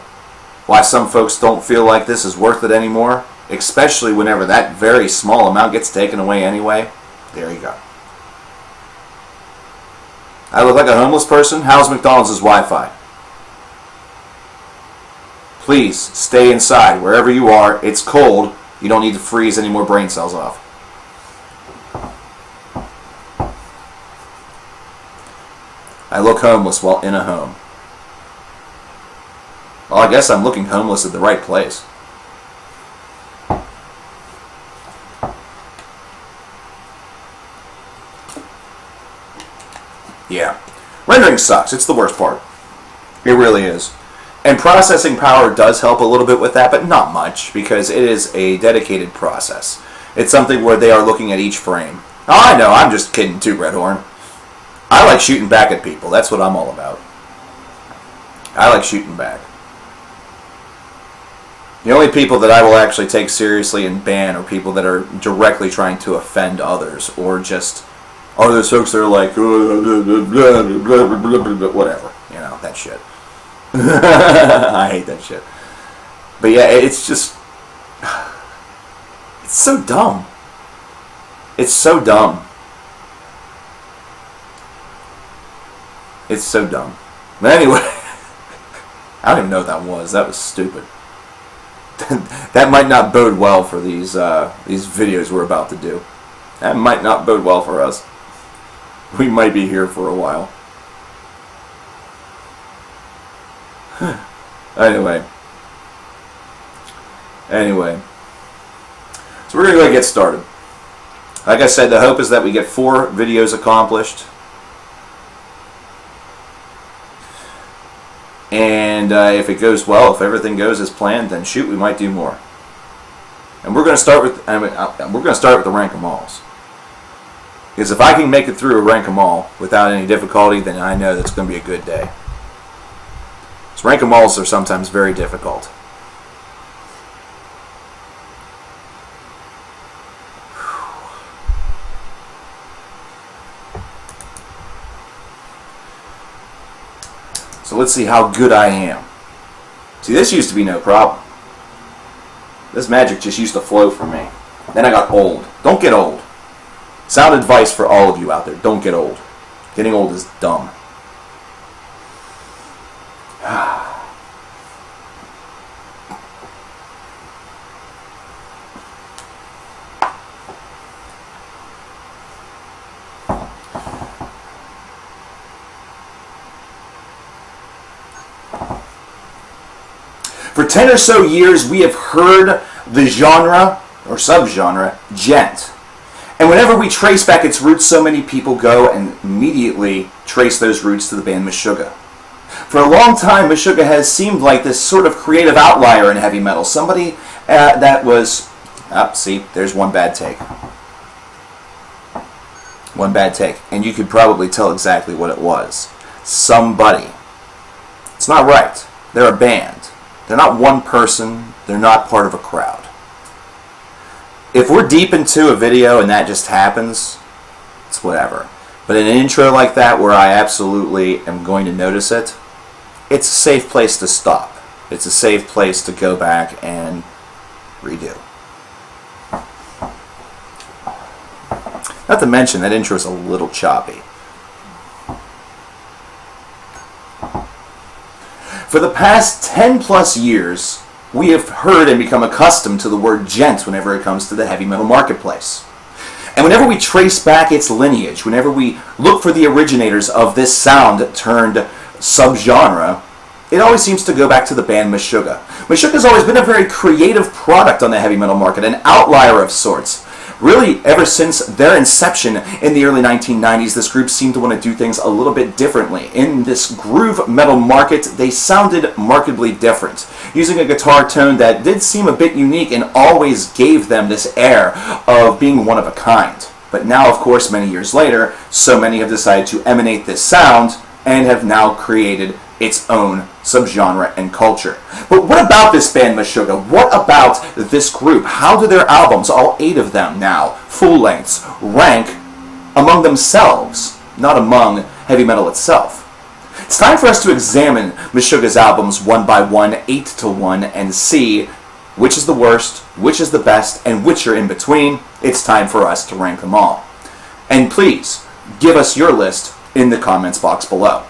Speaker 1: why some folks don't feel like this is worth it anymore, especially whenever that very small amount gets taken away anyway, there you go. I look like a homeless person? How's McDonald's Wi-Fi? Please stay inside wherever you are. It's cold. You don't need to freeze any more brain cells off. I look homeless while in a home. Well, I guess I'm looking homeless at the right place. Yeah. Rendering sucks. It's the worst part. It really is. And processing power does help a little bit with that, but not much, because it is a dedicated process. It's something where they are looking at each frame. Oh, I know, I'm just kidding too, Redhorn. I like shooting back at people. That's what I'm all about. I like shooting back. The only people that I will actually take seriously and ban are people that are directly trying to offend others, or just are those folks that are like, whatever, you know, that shit. I hate that shit. But yeah, it's just, it's so dumb. It's so dumb. It's so dumb. But anyway, I don't even know what that was. That was stupid. That might not bode well for these videos we're about to do. That might not bode well for us. We might be here for a while. Anyway. So we're going to go ahead and get started. Like I said, the hope is that we get 4 videos accomplished. And if it goes well, if everything goes as planned, then shoot, we might do more. And we're going to start with the rank 'em alls. Because if I can make it through a rank 'em all without any difficulty, then I know that's going to be a good day. Because rank 'em alls are sometimes very difficult. So let's see how good I am. See, this used to be no problem. This magic just used to flow from me. Then I got old. Don't get old. Sound advice for all of you out there. Don't get old. Getting old is dumb. For 10 or so years, we have heard the genre, or subgenre, gent. And whenever we trace back its roots, so many people go and immediately trace those roots to the band Meshuggah. For a long time, Meshuggah has seemed like this sort of creative outlier in heavy metal. Somebody that was... see, there's one bad take. One bad take. And you could probably tell exactly what it was. Somebody. It's not right. They're a band. They're not one person. They're not part of a crowd. If we're deep into a video and that just happens, it's whatever. But in an intro like that where I absolutely am going to notice it, it's a safe place to stop. It's a safe place to go back and redo. Not to mention that intro is a little choppy. For the past 10 plus years, we have heard and become accustomed to the word gent whenever it comes to the heavy metal marketplace. And whenever we trace back its lineage, whenever we look for the originators of this sound turned subgenre, it always seems to go back to the band Meshuggah. Meshuggah has always been a very creative product on the heavy metal market, an outlier of sorts. Really, ever since their inception in the early 1990s, this group seemed to want to do things a little bit differently. In this groove metal market, they sounded markedly different, using a guitar tone that did seem a bit unique and always gave them this air of being one of a kind. But now, of course, many years later, so many have decided to emanate this sound and have now created its own subgenre and culture. But what about this band Meshuggah? What about this group? How do their albums, all 8 of them now, full lengths, rank among themselves, not among heavy metal itself? It's time for us to examine Meshuggah's albums one by one, 8 to 1, and see which is the worst, which is the best, and which are in between. It's time for us to rank them all. And please, give us your list in the comments box below.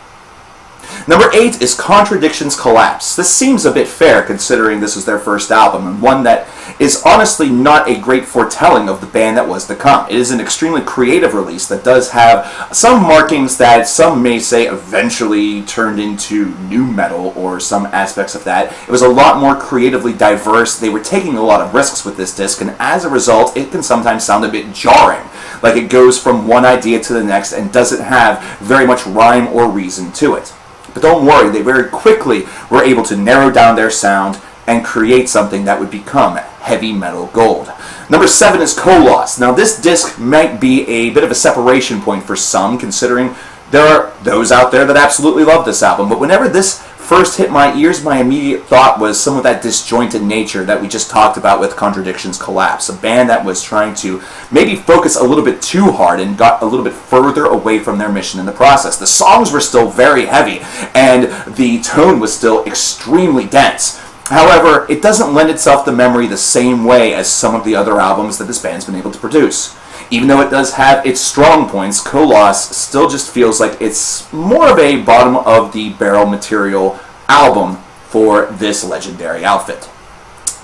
Speaker 1: Number 8 is Contradictions Collapse. This seems a bit fair considering this was their first album, and one that is honestly not a great foretelling of the band that was to come. It is an extremely creative release that does have some markings that some may say eventually turned into nu metal or some aspects of that. It was a lot more creatively diverse. They were taking a lot of risks with this disc, and as a result, it can sometimes sound a bit jarring. Like it goes from one idea to the next and doesn't have very much rhyme or reason to it. But don't worry, they very quickly were able to narrow down their sound and create something that would become heavy metal gold. Number 7 is Koloss. Now this disc might be a bit of a separation point for some, considering there are those out there that absolutely love this album. But whenever this first hit my ears, my immediate thought was some of that disjointed nature that we just talked about with Contradictions Collapse. A band that was trying to maybe focus a little bit too hard and got a little bit further away from their mission in the process. The songs were still very heavy and the tone was still extremely dense. However, it doesn't lend itself to memory the same way as some of the other albums that this band's been able to produce. Even though it does have its strong points, Koloss still just feels like it's more of a bottom-of-the-barrel material album for this legendary outfit.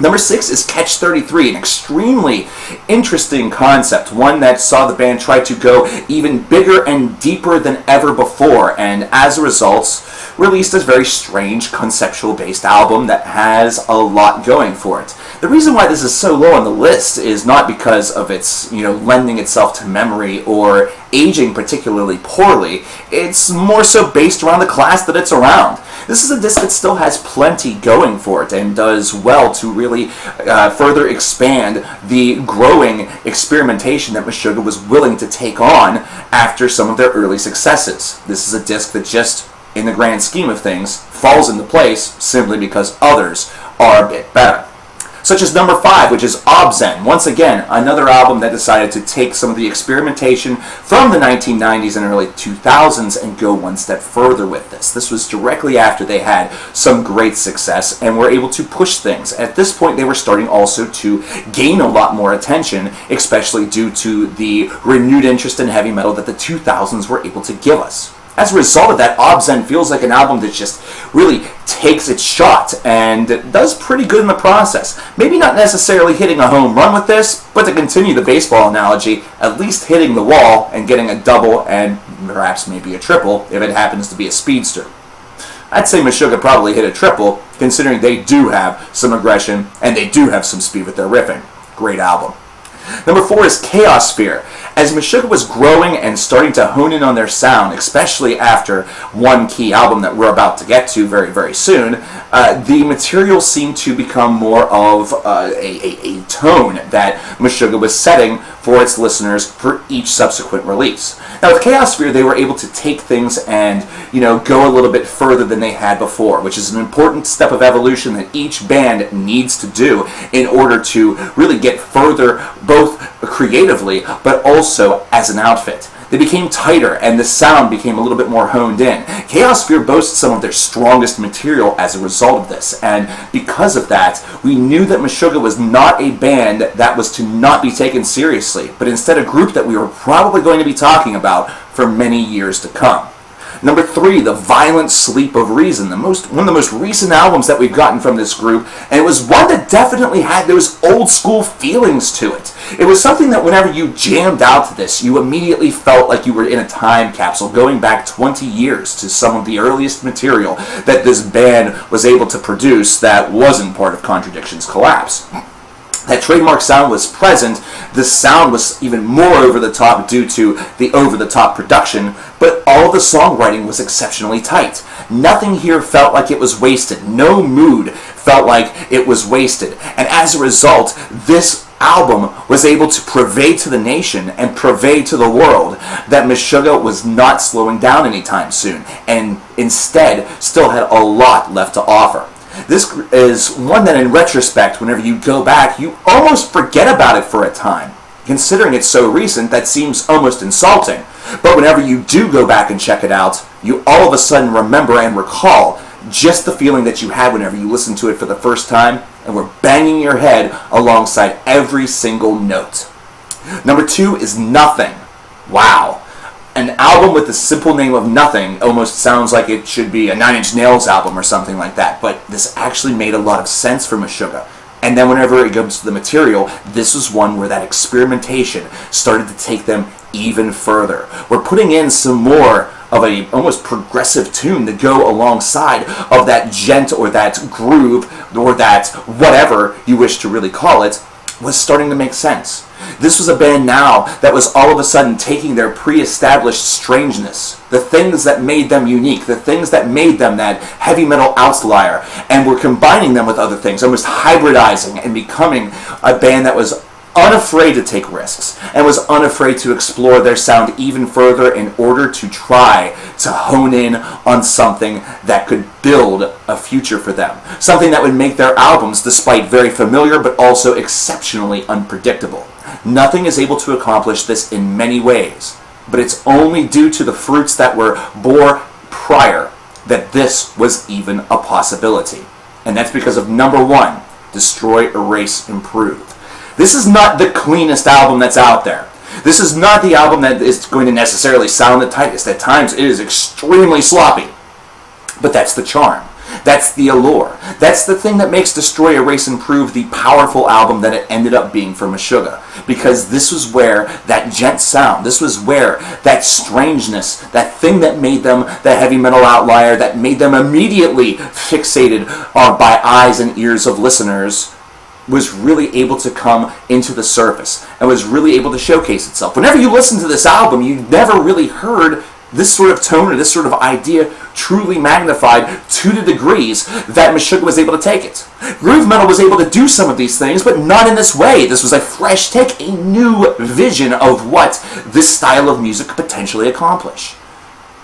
Speaker 1: Number 6 is Catch 33, an extremely interesting concept, one that saw the band try to go even bigger and deeper than ever before, and as a result, released a very strange conceptual-based album that has a lot going for it. The reason why this is so low on the list is not because of its, lending itself to memory or aging particularly poorly. It's more so based around the class that it's around. This is a disc that still has plenty going for it and does well to really further expand the growing experimentation that Meshuggah was willing to take on after some of their early successes. This is a disc that just, in the grand scheme of things, falls into place simply because others are a bit better. Such as number 5, which is Obzen. Once again, another album that decided to take some of the experimentation from the 1990s and early 2000s and go one step further with this. This was directly after they had some great success and were able to push things. At this point, they were starting also to gain a lot more attention, especially due to the renewed interest in heavy metal that the 2000s were able to give us. As a result of that, Obzen feels like an album that just really takes its shot and does pretty good in the process. Maybe not necessarily hitting a home run with this, but to continue the baseball analogy, at least hitting the wall and getting a double and perhaps maybe a triple if it happens to be a speedster. I'd say Meshuggah probably hit a triple, considering they do have some aggression and they do have some speed with their riffing. Great album. Number 4 is Chaosphere. As Meshuggah was growing and starting to hone in on their sound, especially after one key album that we're about to get to very, very soon, the material seemed to become more of a tone that Meshuggah was setting for its listeners for each subsequent release. Now with Chaosphere, they were able to take things and, go a little bit further than they had before, which is an important step of evolution that each band needs to do in order to really get further, both creatively, but also as an outfit. They became tighter, and the sound became a little bit more honed in. Chaosphere boasts some of their strongest material as a result of this, and because of that, we knew that Meshuggah was not a band that was to not be taken seriously, but instead a group that we were probably going to be talking about for many years to come. Number 3, The Violent Sleep of Reason, one of the most recent albums that we've gotten from this group, and it was one that definitely had those old school feelings to it. It was something that whenever you jammed out to this, you immediately felt like you were in a time capsule going back 20 years to some of the earliest material that this band was able to produce that wasn't part of Contradiction's collapse. That trademark sound was present. The sound was even more over the top due to the over-the-top production, but all of the songwriting was exceptionally tight. Nothing here felt like it was wasted. No mood felt like it was wasted. And as a result, this album was able to pervade to the nation and pervade to the world that Meshuggah was not slowing down anytime soon, and instead still had a lot left to offer. This is one that in retrospect, whenever you go back, you almost forget about it for a time. Considering it's so recent, that seems almost insulting. But whenever you do go back and check it out, you all of a sudden remember and recall just the feeling that you had whenever you listened to it for the first time and were banging your head alongside every single note. Number 2 is Nothing. Wow. An album with the simple name of Nothing almost sounds like it should be a 9 Inch Nails album or something like that, but this actually made a lot of sense for Meshuggah. And then whenever it comes to the material, this was one where that experimentation started to take them even further. We're putting in some more of a almost progressive tune to go alongside of that gent or that groove or that whatever you wish to really call it was starting to make sense. This was a band now that was all of a sudden taking their pre-established strangeness, the things that made them unique, the things that made them that heavy metal outlier, and were combining them with other things, almost hybridizing and becoming a band that was unafraid to take risks and was unafraid to explore their sound even further in order to try to hone in on something that could build a future for them. Something that would make their albums, despite very familiar but also exceptionally unpredictable. Nothing is able to accomplish this in many ways, but it's only due to the fruits that were bore prior that this was even a possibility. And that's because of number 1, Destroy, Erase, Improve. This is not the cleanest album that's out there. This is not the album that is going to necessarily sound the tightest. At times it is extremely sloppy. But that's the charm. That's the allure. That's the thing that makes Destroy, Erase, Improve the powerful album that it ended up being for Meshuggah. Because this was where that gent sound, this was where that strangeness, that thing that made them the heavy metal outlier, that made them immediately fixated by eyes and ears of listeners, was really able to come into the surface and was really able to showcase itself. Whenever you listen to this album, you never really heard this sort of tone or this sort of idea truly magnified to the degrees that Meshuggah was able to take it. Groove metal was able to do some of these things, but not in this way. This was a fresh take, a new vision of what this style of music could potentially accomplish.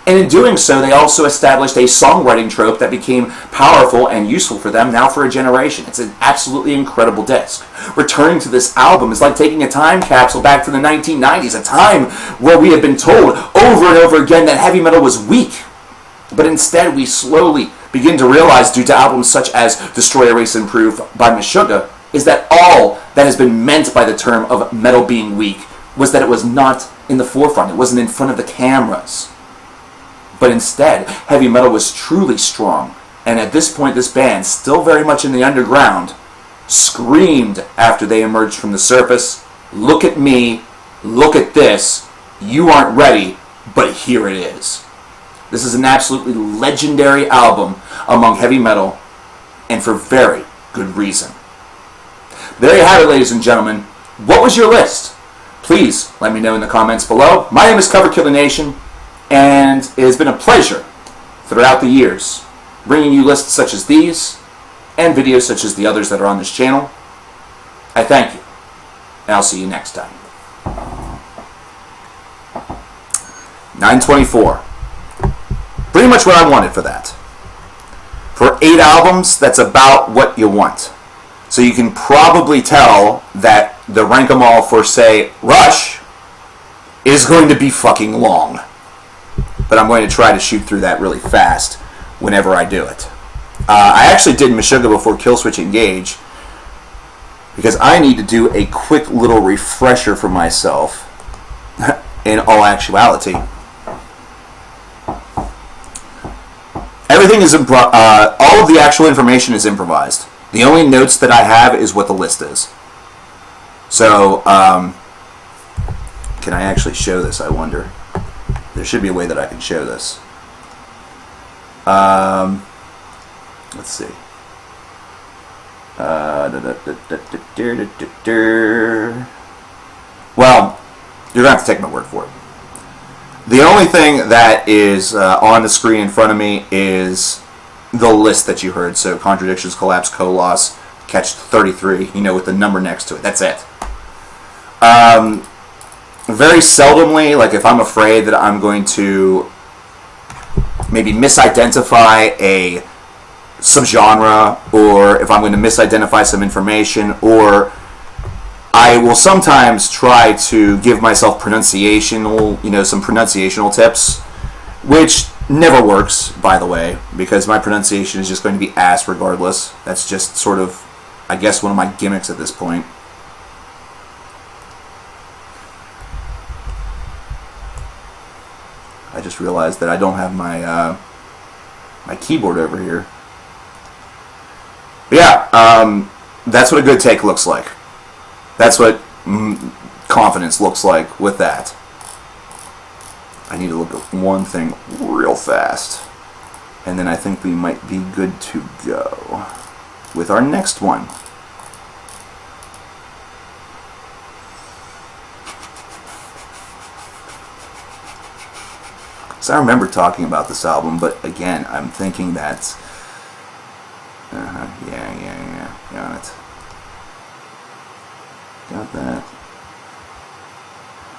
Speaker 1: And in doing so, they also established a songwriting trope that became powerful and useful for them now for a generation. It's an absolutely incredible disc. Returning to this album is like taking a time capsule back to the 1990s, a time where we have been told over and over again that heavy metal was weak. But instead, we slowly begin to realize, due to albums such as Destroy, Erase, Improve by Meshuggah, is that all that has been meant by the term of metal being weak was that it was not in the forefront. It wasn't in front of the cameras. But instead, heavy metal was truly strong. And at this point, this band, still very much in the underground, screamed after they emerged from the surface, "Look at me, look at this, you aren't ready, but here it is." This is an absolutely legendary album among heavy metal, and for very good reason. There you have it, ladies and gentlemen. What was your list? Please let me know in the comments below. My name is coverkillernation. And it has been a pleasure throughout the years bringing you lists such as these and videos such as the others that are on this channel. I thank you, and I'll see you next time. 924. Pretty much what I wanted for that. For 8 albums, that's about what you want. So you can probably tell that the rank 'em all for, say, Rush is going to be fucking long. But I'm going to try to shoot through that really fast whenever I do it. I actually did Meshuggah before Killswitch Engage because I need to do a quick little refresher for myself in all actuality. Everything is all of the actual information is improvised. The only notes that I have is what the list is. So, can I actually show this, I wonder? There should be a way that I can show this. Let's see. Well, you're going to have to take my word for it. The only thing that is on the screen in front of me is the list that you heard. So Contradictions, Collapse, Colos, Catch 33, with the number next to it. That's it. Very seldomly, like if I'm afraid that I'm going to maybe misidentify a subgenre, or if I'm going to misidentify some information, or I will sometimes try to give myself some pronunciational tips, which never works, by the way, because my pronunciation is just going to be ass regardless. That's just sort of, I guess, one of my gimmicks at this point. I just realized that I don't have my my keyboard over here. But yeah, that's what a good take looks like. That's what confidence looks like with that. I need to look at one thing real fast, and then I think we might be good to go with our next one. So I remember talking about this album, but again, I'm thinking that, yeah, got it. Got that.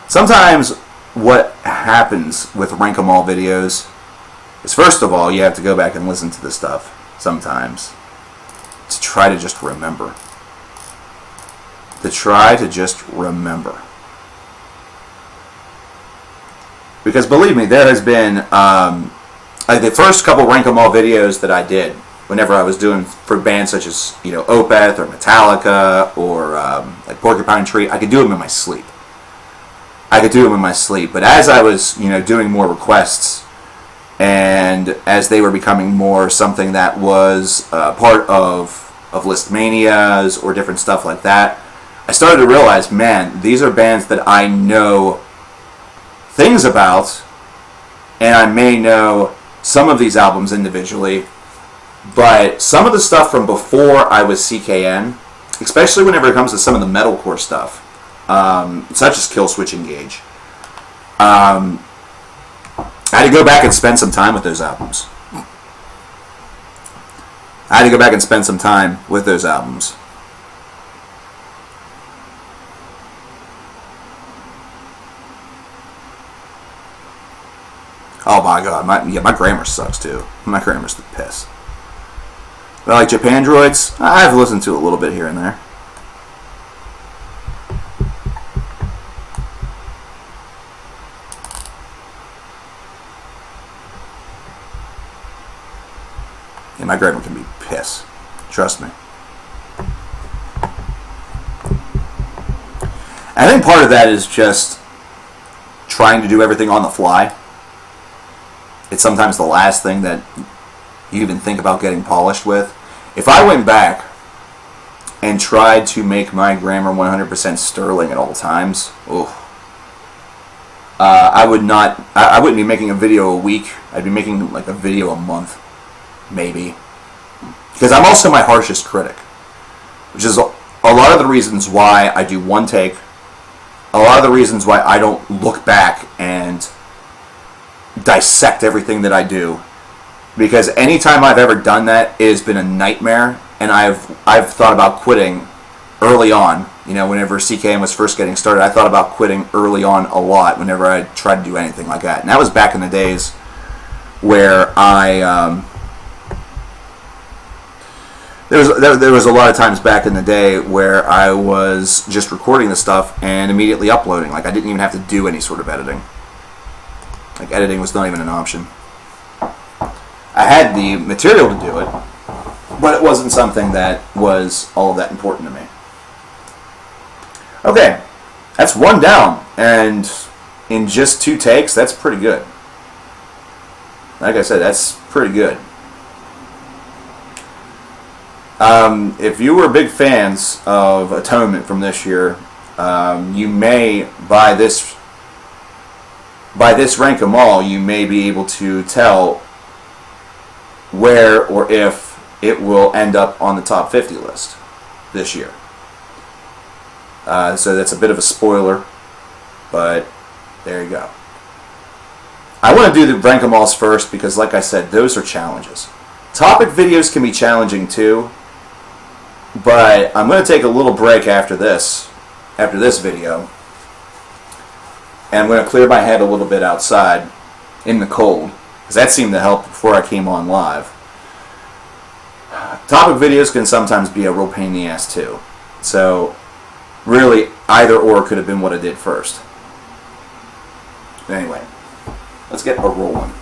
Speaker 1: Sometimes what happens with Rank 'em All videos is, first of all, you have to go back and listen to the stuff sometimes to try to just remember. Because believe me, there has been like the first couple Rank 'em All videos that I did, whenever I was doing for bands such as Opeth or Metallica or like Porcupine Tree, I could do them in my sleep. But as I was doing more requests and and as they were becoming more something that was part of Listmanias or different stuff like that, I started to realize, man, these are bands that I know things about, and I may know some of these albums individually, but some of the stuff from before I was CKN, especially whenever it comes to some of the metalcore stuff, such as Killswitch Engage, I had to go back and spend some time with those albums. Oh my god, my grammar sucks too. My grammar's the piss. But like Japan Droids, I've listened to a little bit here and there. Yeah, my grammar can be piss. Trust me. I think part of that is just trying to do everything on the fly. It's sometimes the last thing that you even think about getting polished with. If I went back and tried to make my grammar 100% sterling at all times, I wouldn't be making a video a week. I'd be making like a video a month, maybe. Because I'm also my harshest critic, which is a lot of the reasons why I do one take, a lot of the reasons why I don't look back and dissect everything that I do, because anytime I've ever done that, it has been a nightmare, and I've thought about quitting early on. You know, whenever CKM was first getting started, I thought about quitting early on a lot whenever I tried to do anything like that. And that was back in the days where there was a lot of times back in the day where I was just recording the stuff and immediately uploading. Like, I didn't even have to do any sort of editing. Like, editing was not even an option. I had the material to do it, but it wasn't something that was all that important to me. Okay, that's one down, and in just 2 takes, that's pretty good. Like I said, that's pretty good. If you were big fans of Atonement from this year, you may, by this rank 'em all, you may be able to tell where or if it will end up on the top 50 list this year. So that's a bit of a spoiler, but there you go. I want to do the rank 'em alls first because, like I said, those are challenges. Topic videos can be challenging too, but I'm going to take a little break after this video, and I'm going to clear my head a little bit outside in the cold, because that seemed to help before I came on live. Topic videos can sometimes be a real pain in the ass too, so really either or could have been what I did first. Anyway, let's get a rolling.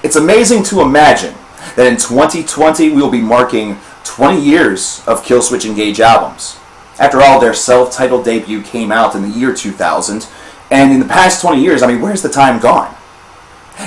Speaker 1: It's amazing to imagine that in 2020 we will be marking 20 years of Killswitch Engage albums. After all, their self-titled debut came out in the year 2000, and in the past 20 years, I mean, where's the time gone?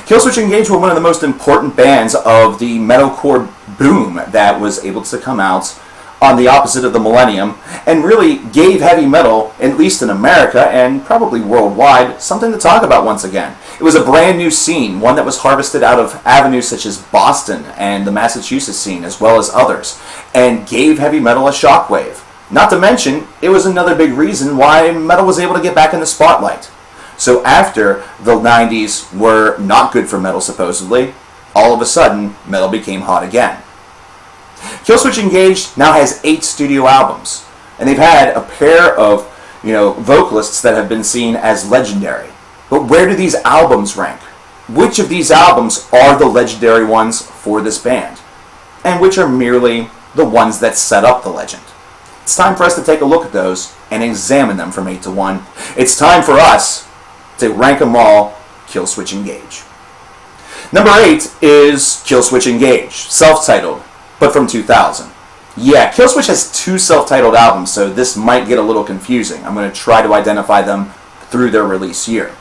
Speaker 1: Killswitch Engage were one of the most important bands of the metalcore boom that was able to come out on the opposite of the millennium, and really gave heavy metal, at least in America and probably worldwide, something to talk about once again. It was a brand new scene, one that was harvested out of avenues such as Boston and the Massachusetts scene, as well as others, and gave heavy metal a shockwave. Not to mention, it was another big reason why metal was able to get back in the spotlight. So after the 90s were not good for metal, supposedly, all of a sudden, metal became hot again. Killswitch Engage now has 8 studio albums, and they've had a pair of, vocalists that have been seen as legendary. But where do these albums rank? Which of these albums are the legendary ones for this band? And which are merely the ones that set up the legend? It's time for us to take a look at those and examine them from 8 to 1. It's time for us to rank them all, Killswitch Engage. Number 8 is Killswitch Engage, self-titled, but from 2000. Yeah, Killswitch has 2 self-titled albums, so this might get a little confusing. I'm going to try to identify them through their release year.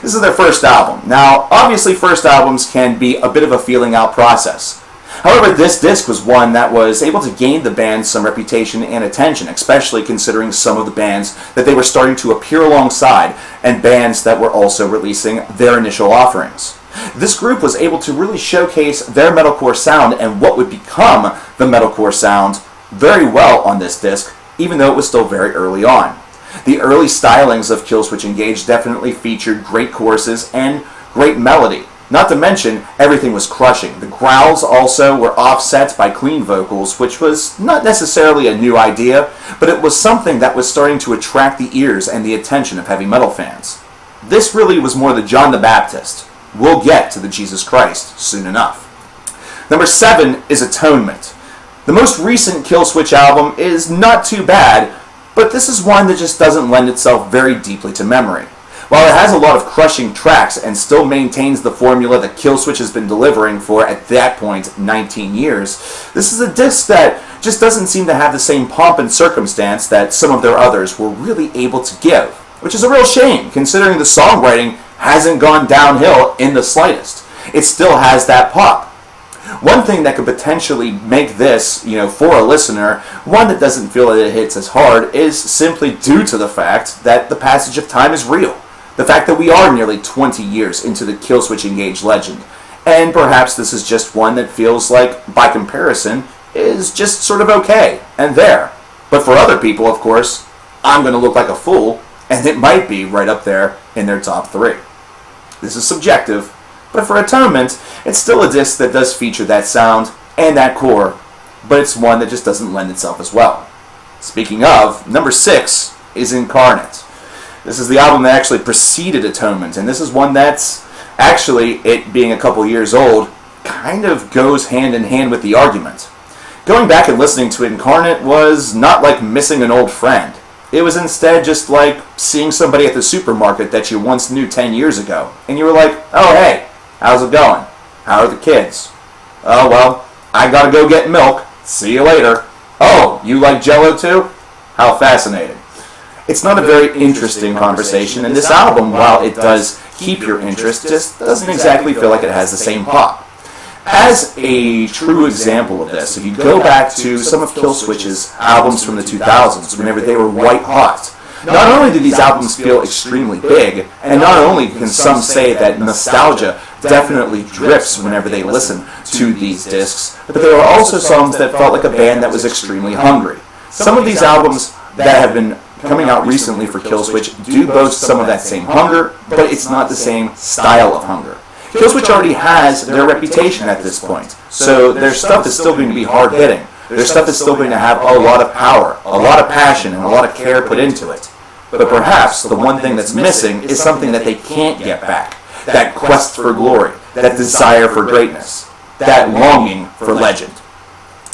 Speaker 1: This is their first album. Now, obviously first albums can be a bit of a feeling out process. However, this disc was one that was able to gain the band some reputation and attention, especially considering some of the bands that they were starting to appear alongside and bands that were also releasing their initial offerings. This group was able to really showcase their metalcore sound and what would become the metalcore sound very well on this disc, even though it was still very early on. The early stylings of Killswitch Engage definitely featured great choruses and great melody. Not to mention, everything was crushing. The growls also were offset by clean vocals, which was not necessarily a new idea, but it was something that was starting to attract the ears and the attention of heavy metal fans. This really was more the John the Baptist. We'll get to the Jesus Christ soon enough. Number 7 is Atonement. The most recent Killswitch album is not too bad, but this is one that just doesn't lend itself very deeply to memory. While it has a lot of crushing tracks and still maintains the formula that Killswitch has been delivering for, at that point, 19 years, this is a disc that just doesn't seem to have the same pomp and circumstance that some of their others were really able to give, which is a real shame, considering the songwriting hasn't gone downhill in the slightest. It still has that pop. One thing that could potentially make this, for a listener, one that doesn't feel that it hits as hard, is simply due to the fact that the passage of time is real. The fact that we are nearly 20 years into the Killswitch Engage legend. And perhaps this is just one that feels like, by comparison, is just sort of okay, and there. But for other people, of course, I'm going to look like a fool, and it might be right up there in their top 3. This is subjective, but for Atonement, it's still a disc that does feature that sound and that core, but it's one that just doesn't lend itself as well. Speaking of, number 6 is Incarnate. This is the album that actually preceded Atonement, and this is one that's, actually, it being a couple years old, kind of goes hand in hand with the argument. Going back and listening to Incarnate was not like missing an old friend. It was instead just like seeing somebody at the supermarket that you once knew 10 years ago, and you were like, oh hey, how's it going? How are the kids? Oh well, I gotta go get milk. See you later. Oh, you like Jell-O too? How fascinating. It's not a very interesting conversation, and this album, while it does keep your interest, just doesn't exactly feel like it has the same pop. As a true example of this, if you go back to some of Killswitch's albums from the 2000s, whenever they were white hot, not only do these albums feel extremely big, and not only can some say that nostalgia definitely drips whenever they listen to these discs, but there are also songs that felt like a band that was extremely hungry. Some of these albums that have been coming out recently for Killswitch do boast some of that same hunger, but it's not the same style of hunger. Killswitch already has their reputation at this point, so their stuff is still going to be hard-hitting. Their stuff is still going to have a lot of power, a lot of passion, and a lot of care put into it. But perhaps the one thing that's missing is something that they can't get back. That quest for glory, that desire for greatness, that longing for legend.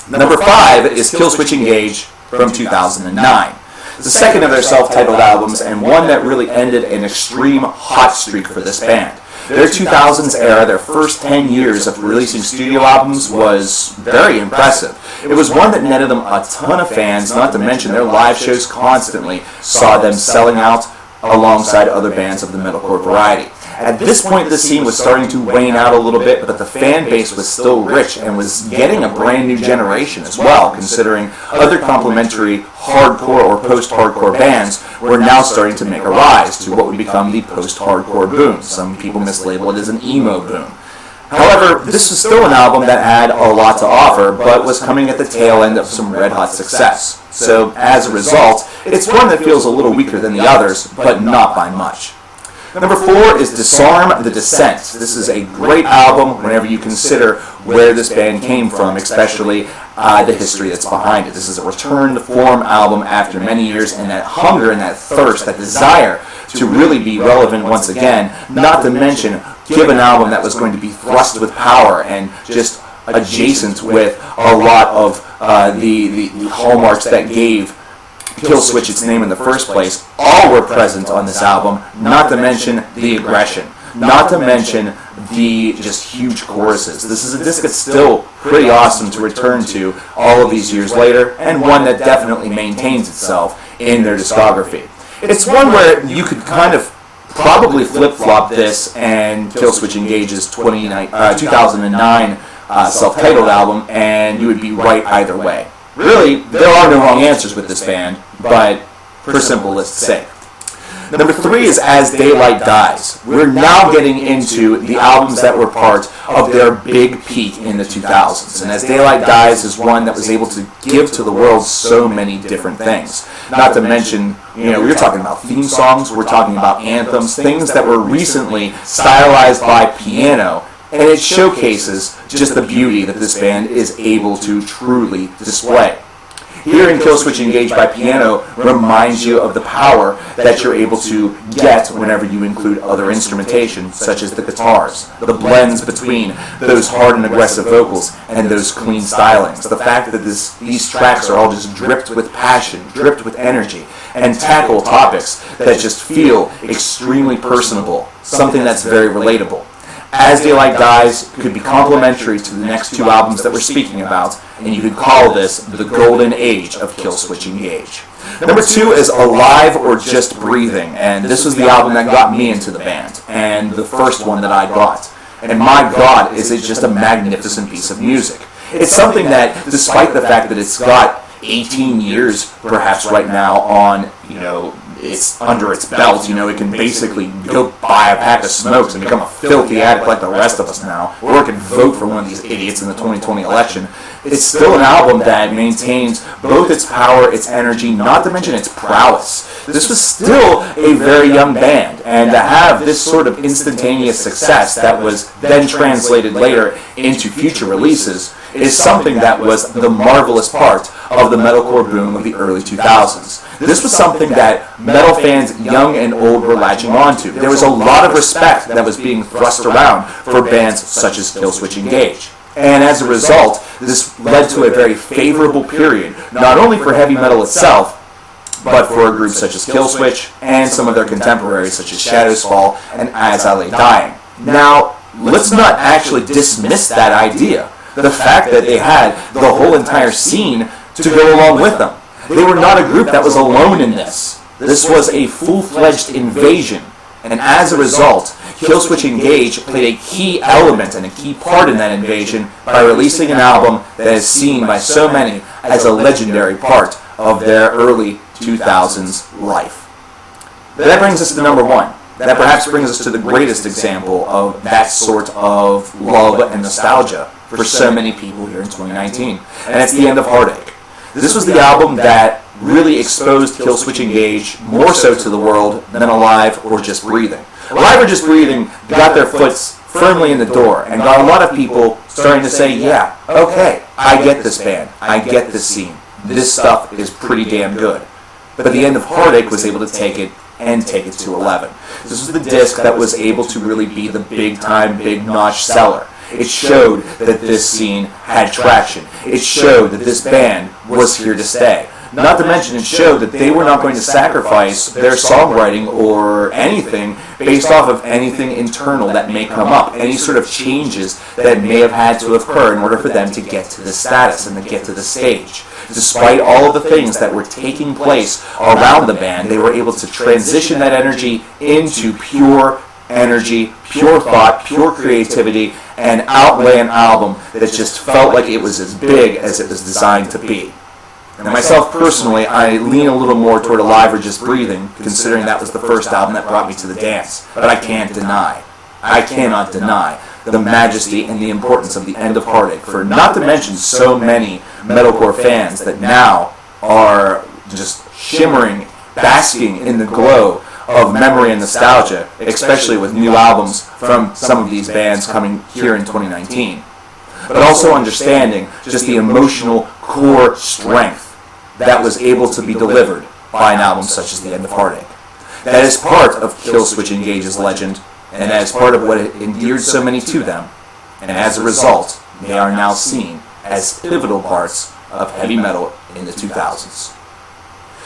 Speaker 1: Number 5 is Killswitch Engage from 2009. The second of their self-titled albums, and one that really ended an extreme hot streak for this band. Their 2000s era, their first 10 years of releasing studio albums, was very impressive. It was one that netted them a ton of fans, not to mention their live shows constantly saw them selling out alongside other bands of the metalcore variety. At this point, the scene was starting to wane out a little bit, but the fan base was still rich and was getting a brand new generation as well, considering other complementary hardcore or post-hardcore bands were now starting to make a rise to what would become the post-hardcore boom. Some people mislabel it as an emo boom. However, this was still an album that had a lot to offer, but was coming at the tail end of some red-hot success. So, as a result, it's one that feels a little weaker than the others, but not by much. Number 4 is Disarm the Descent. This is a great album whenever you consider where this band came from, especially the history that's behind it. This is a return to form album after many years, and that hunger and that thirst, that desire to really be relevant once again, not to mention give an album that was going to be thrust with power and just adjacent with a lot of the hallmarks that gave Killswitch its name in the first place, all were present on this album, not to mention the aggression. not to mention the just huge choruses. This is a disc that's still pretty awesome to return to all of these years later, and one that definitely maintains itself in their discography. It's one where you could kind of probably flip-flop this and Killswitch Engage's 2009 self-titled album, and you would be right either way. Really, there are no wrong answers with this band, but for simplest sake. Number 3 is As Daylight Dies. We're now getting into the albums that were part of their big peak in the 2000s. And As Daylight Dies is one that was able to give to the world so many different things. Not to mention, we're talking about theme songs, we're talking about anthems, things that were recently stylized by piano. And it showcases just the beauty that this band is able to truly display. Hearing Killswitch Engage by piano reminds you of the power that you're able to get whenever you include other instrumentation, such as the guitars, the blends between those hard and aggressive vocals and those clean stylings. The fact that these tracks are all just dripped with passion, dripped with energy, and tackle topics that just feel extremely personable, something that's very relatable. As Daylight Dies could be complementary to the next 2 albums that we're speaking about, and you could call this the golden age of Killswitch Engage. Number 2 is Alive or Just Breathing, and this was the album that got me into the band, and the first one that I got. And my God, is it just a magnificent piece of music. It's something that, despite the fact that it's got 18 years, perhaps right now, on, it's under its belt, it can basically go buy a pack of smokes and become a filthy addict like the rest of us now, or it can vote for one of these idiots in the 2020 election. It's still an album that maintains both its power, its energy, not to mention its prowess. This was still a very young band, and to have this sort of instantaneous success that was then translated later into future releases is something that was the marvelous part of the metalcore boom of the early 2000s. This was something that metal fans, young and old, were latching onto. There was a lot of respect that was being thrust around for bands such as Killswitch Engage. And as a result, this led to a very favorable period, not only for heavy metal itself, but for a group such as Killswitch and some of their contemporaries such as Shadows Fall and As I Lay Dying. Now, let's not actually dismiss that idea. The fact that they had the whole entire scene to go along with them. They were not a group that was alone in this. This was a full-fledged invasion. And as a result, Killswitch Engage played a key element and a key part in that invasion by releasing an album that is seen by so many as a legendary part of their early 2000s life. That brings us to number 1. That perhaps brings us to the greatest example of that sort of love and nostalgia for so many people here in 2019. And it's The End of Heartache. This was the album that really exposed Killswitch Engage more so to the world than Alive or Just Breathing. Alive or Just Breathing got their foot firmly in the door and got a lot of people starting to say, yeah, okay, I get this band, I get this scene. This stuff is pretty damn good. But The End of Heartache was able to take it to 11. This was the disc that was able to really be the big-time, big-notch seller. It showed that this scene had traction. It showed that this band was here to stay. Not to mention, it showed that they were not going to sacrifice their songwriting or anything based off of anything internal that may come up, any sort of changes that may have had to occur in order for them to get to the status and to get to the stage. Despite all of the things that were taking place around the band, they were able to transition that energy into pure energy, pure thought, pure creativity, and outlay an album that just felt like it was as big as it was designed to be. And myself personally, I lean a little more toward Alive or Just Breathing, considering that was the first album that brought me to the dance. But I cannot deny the majesty and the importance of The End of Heartache, for not to mention so many metalcore fans that now are just shimmering, basking in the glow of memory and nostalgia, especially with new albums from some of these bands coming here in 2019. But also understanding just the emotional core strength that was able to be delivered by an album such as The End of Heartache. That is part of Killswitch Engage's legend, and that is part of what endeared so many to them, and as a result, they are now seen as pivotal parts of heavy metal in the 2000s.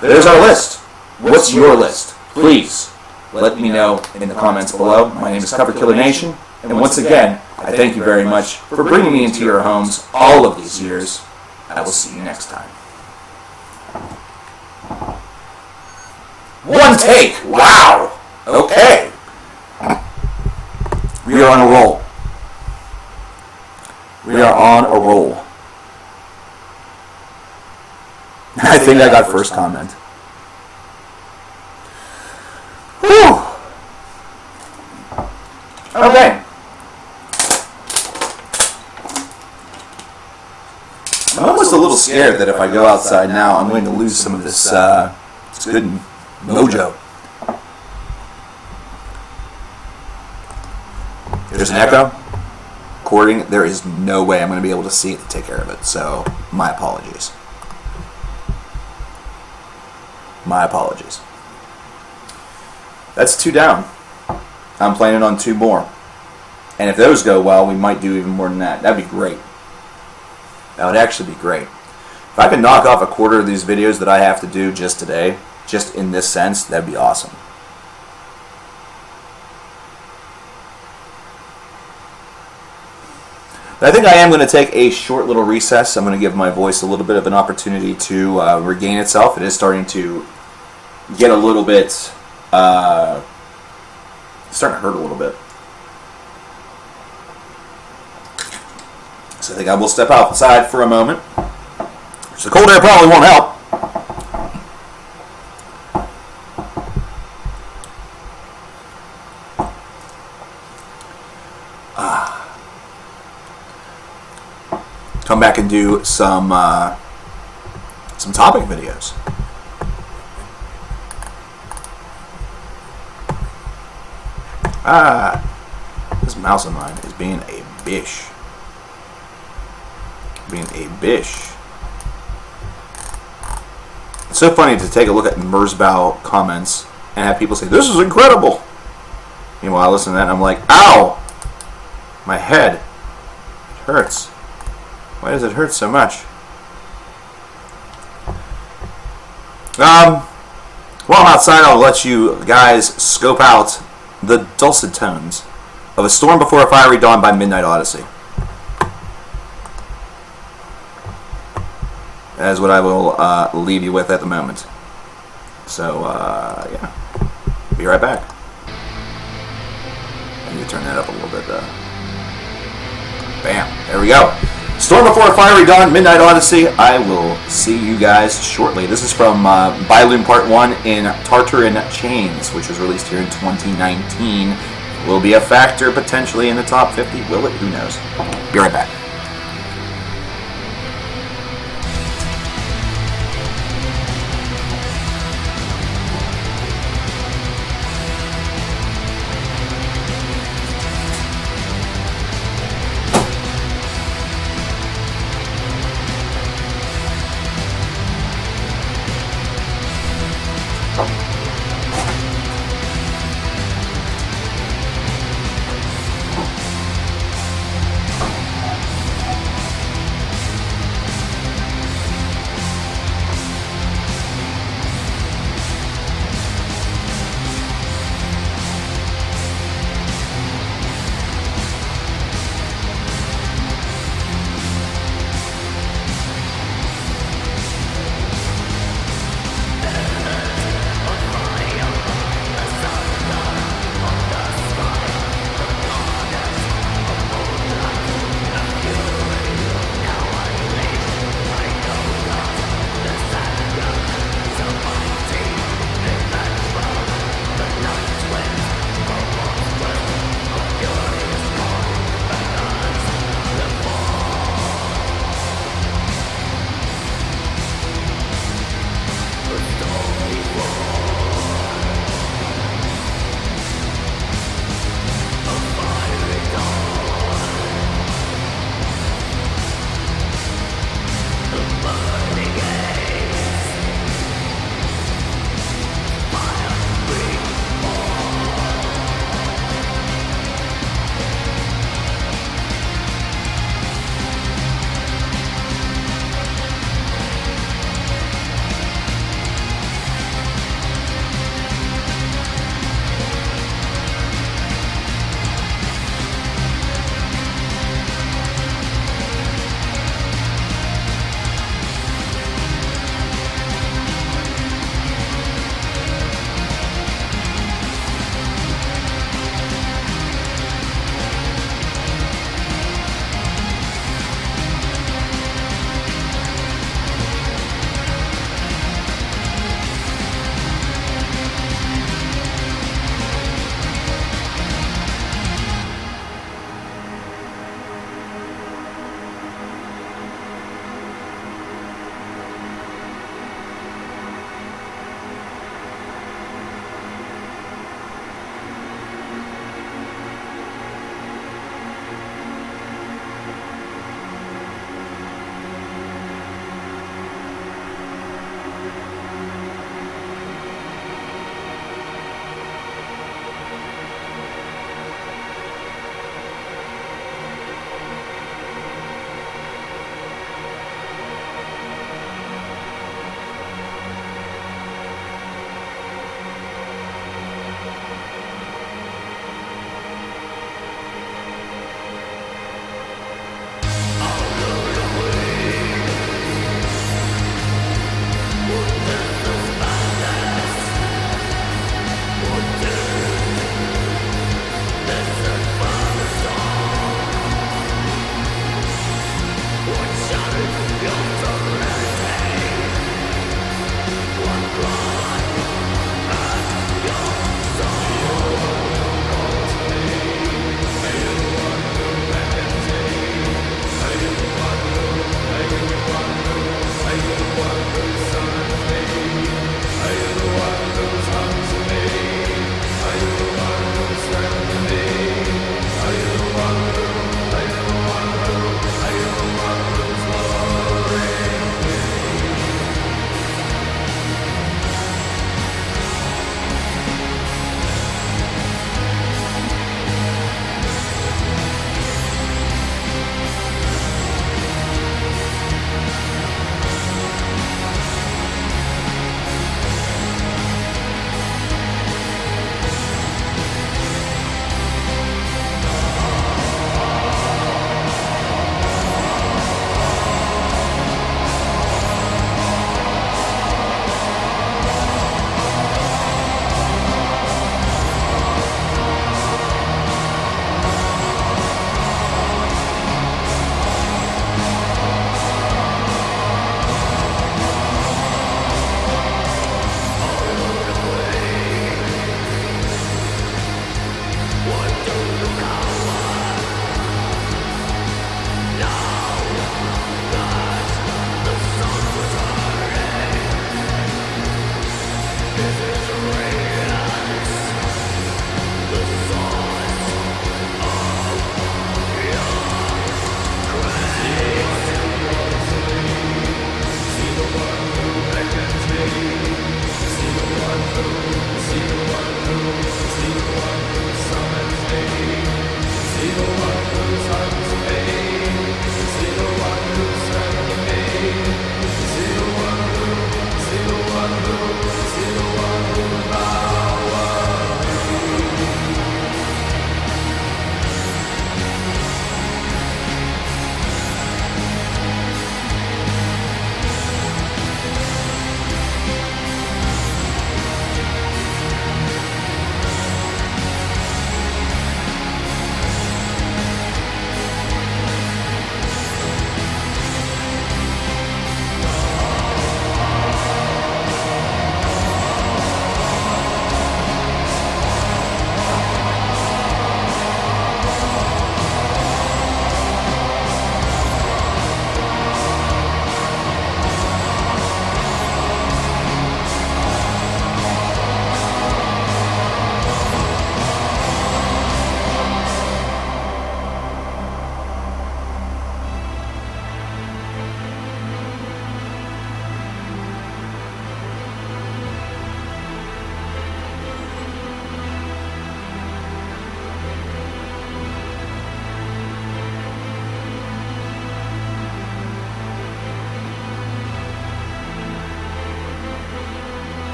Speaker 1: There's our list. What's your list? Please let me know in the comments below. My name is coverkillernation, and once again, I thank you very much for bringing me into your homes all of these years. I will see you next time. One take! Wow! Okay. We are on a roll. We are on a roll. I think I got first comment. Whew. Okay. I'm almost a little scared that if I go outside now, I'm going to lose some of this good mojo. There's an echo. Recording. There is no way I'm going to be able to see it to take care of it. So, my apologies. My apologies. That's 2 down. I'm planning on 2 more. And if those go well, we might do even more than that. That'd be great. That would actually be great. If I could knock off a quarter of these videos that I have to do just today, just in this sense, that'd be awesome. But I think I am going to take a short little recess. I'm going to give my voice a little bit of an opportunity to regain itself. It is starting to get a little bit, starting to hurt a little bit. So I think I will step outside for a moment. So the cold air probably won't help. Come back and do some topic videos. This mouse of mine is being a bish. It's so funny to take a look at Merzbow comments and have people say, "This is incredible." Meanwhile, I listen to that and I'm like, "Ow! My head. It hurts. Why does it hurt so much?" While I'm outside, I'll let you guys scope out the dulcet tones of A Storm Before a Fiery Dawn by Midnight Odyssey. That is what I will leave you with at the moment. So, yeah. Be right back. I need to turn that up a little bit. Bam. There we go. Storm Before a Fiery Dawn, Midnight Odyssey. I will see you guys shortly. This is from Bailoon Part 1 in Tartar Chains, which was released here in 2019. Will be a factor potentially in the top 50. Will it? Who knows? Be right back.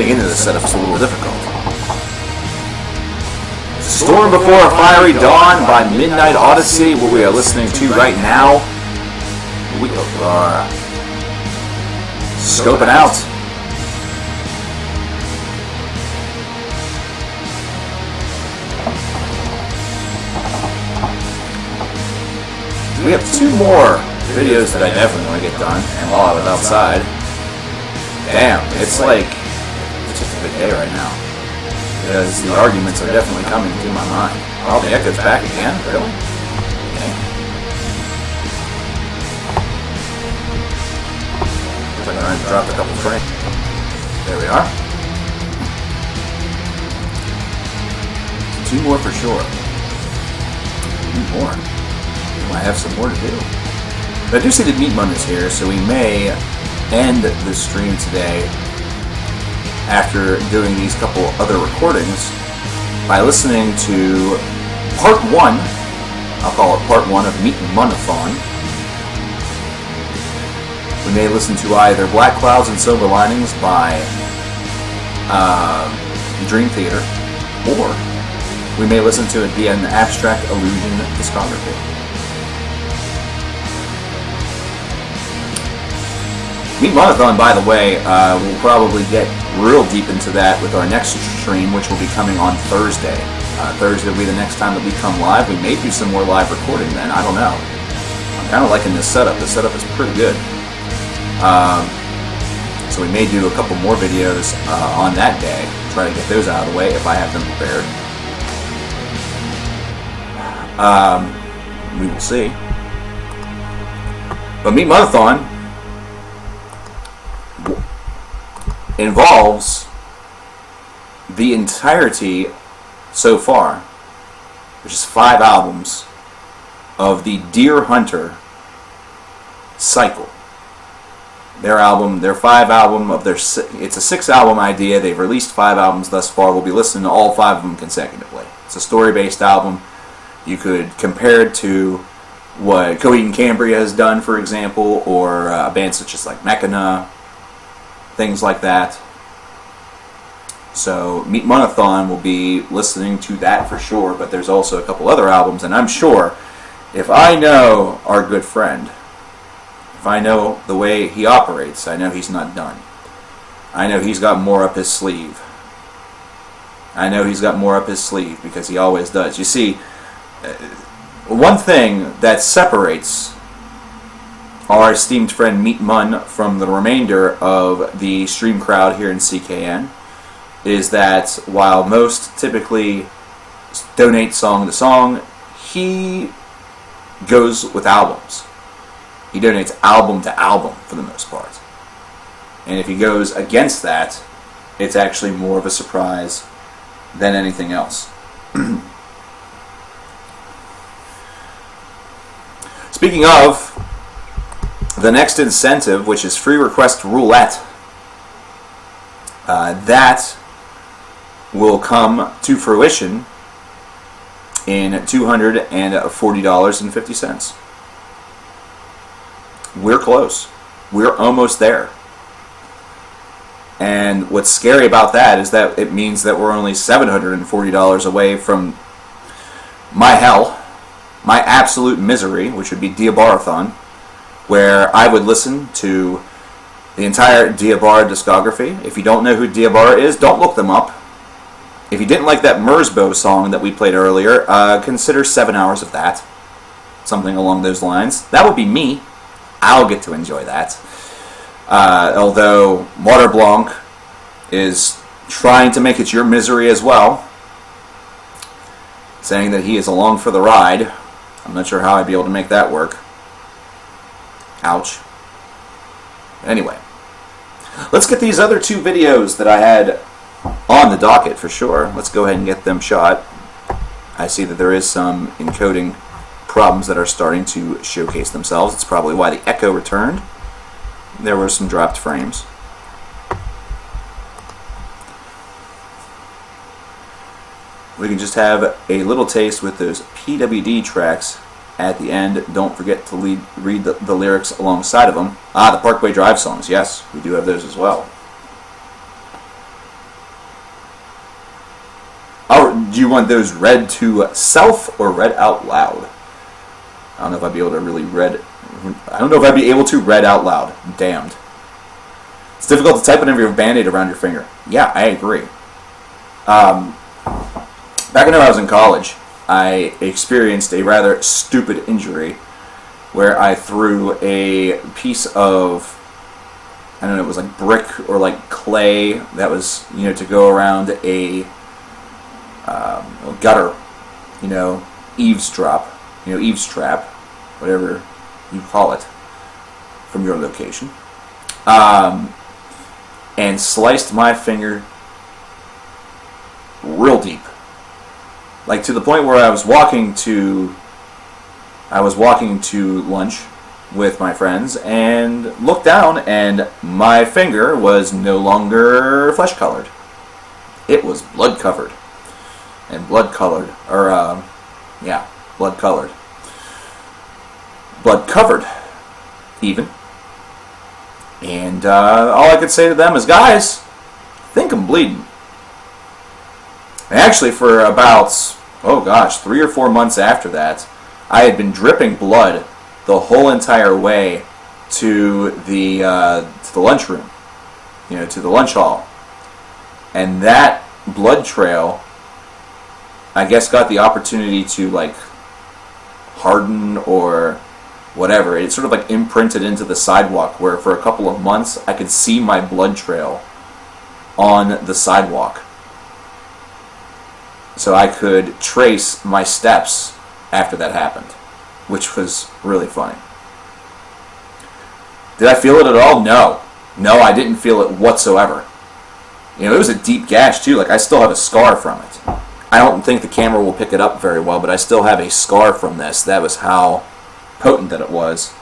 Speaker 1: getting into the setup is a little difficult. Storm Before a Fiery Dawn by Midnight Odyssey, what we are listening to right now. We are scoping out. We have 2 more videos that I definitely want to get done, and while I was outside. Damn, it's just a good day right now. Because the arguments are definitely coming to my mind. Oh, the echo's back again? Really? Okay. Looks like I dropped a couple frames. There we are. 2 more for sure. 2 more. I have some more to do. But I do see that Meat Mun is here, so we may end the stream today after doing these couple other recordings by listening to part 1, I'll call it part 1 of Meat Munathon. We may listen to either Black Clouds and Silver Linings by Dream Theater, or we may listen to it via an Abstract Illusion discography. Meat Munathon, by the way, we'll probably get real deep into that with our next stream, which will be coming on Thursday. Thursday will be the next time that we come live. We may do some more live recording then. I don't know. I'm kind of liking this setup. The setup is pretty good. So we may do a couple more videos on that day. Try to get those out of the way if I have them prepared. We will see. But Meat Munathon involves the entirety so far, which is 5 albums of the Deer Hunter cycle. Their 5 album of their, it's a 6 album idea. They've released 5 albums thus far. We'll be listening to all 5 of them consecutively. It's a story-based album. You could compare it to what Coheed and Cambria has done, for example, or bands such as like Mechana, things like that. So Meat Munathon will be listening to that for sure, but there's also a couple other albums, and I'm sure if I know our good friend, if I know the way he operates, I know he's not done. I know he's got more up his sleeve. I know he's got more up his sleeve because he always does. You see, one thing that separates our esteemed friend Meat Mun from the remainder of the stream crowd here in CKN is that while most typically donate song to song, he goes with albums. He donates album to album for the most part. And if he goes against that, it's actually more of a surprise than anything else. Speaking of the next incentive, which is free request roulette, that will come to fruition in $240.50. We're close. We're almost there. And what's scary about that is that it means that we're only $740 away from my hell, my absolute misery, which would be Diabarathon, where I would listen to the entire Diabara discography. If you don't know who Diabara is, don't look them up. If you didn't like that Merzbow song that we played earlier, consider 7 hours of that. Something along those lines. That would be me. I'll get to enjoy that. Although Water Blanc is trying to make it your misery as well, saying that he is along for the ride. I'm not sure how I'd be able to make that work. Ouch. Anyway, let's get these other 2 videos that I had on the docket for sure. Let's go ahead and get them shot. I see that there is some encoding problems that are starting to showcase themselves. It's probably why the echo returned. There were some dropped frames. We can just have a little taste with those PWD tracks at the end. Don't forget to read the lyrics alongside of them. The Parkway Drive songs. Yes, we do have those as well. Do you want those read to self or read out loud? I don't know if I'd be able to really read. I don't know if I'd be able to read out loud. I'm damned. It's difficult to type whenever you have a Band-Aid around your finger. Yeah, I agree. Back when I was in college, I experienced a rather stupid injury where I threw a piece of, I don't know, it was like brick or like clay that was, to go around a gutter, eavesdrop, eavestrap, whatever you call it from your location, and sliced my finger real deep, like to the point where I was walking to lunch with my friends and looked down, and my finger was no longer flesh colored. It was blood covered. And blood colored, or blood colored. Blood covered, even. And all I could say to them is, guys, I think I'm bleeding. And actually, for about, 3 or 4 months after that, I had been dripping blood the whole entire way to the lunchroom, to the lunch hall. And that blood trail, I guess, got the opportunity to harden or whatever. It sort of imprinted into the sidewalk, where for a couple of months I could see my blood trail on the sidewalk. So I could trace my steps after that happened, which was really funny. Did I feel it at all? No. No, I didn't feel it whatsoever. It was a deep gash too. I still have a scar from it. I don't think the camera will pick it up very well, but I still have a scar from this. That was how potent that it was.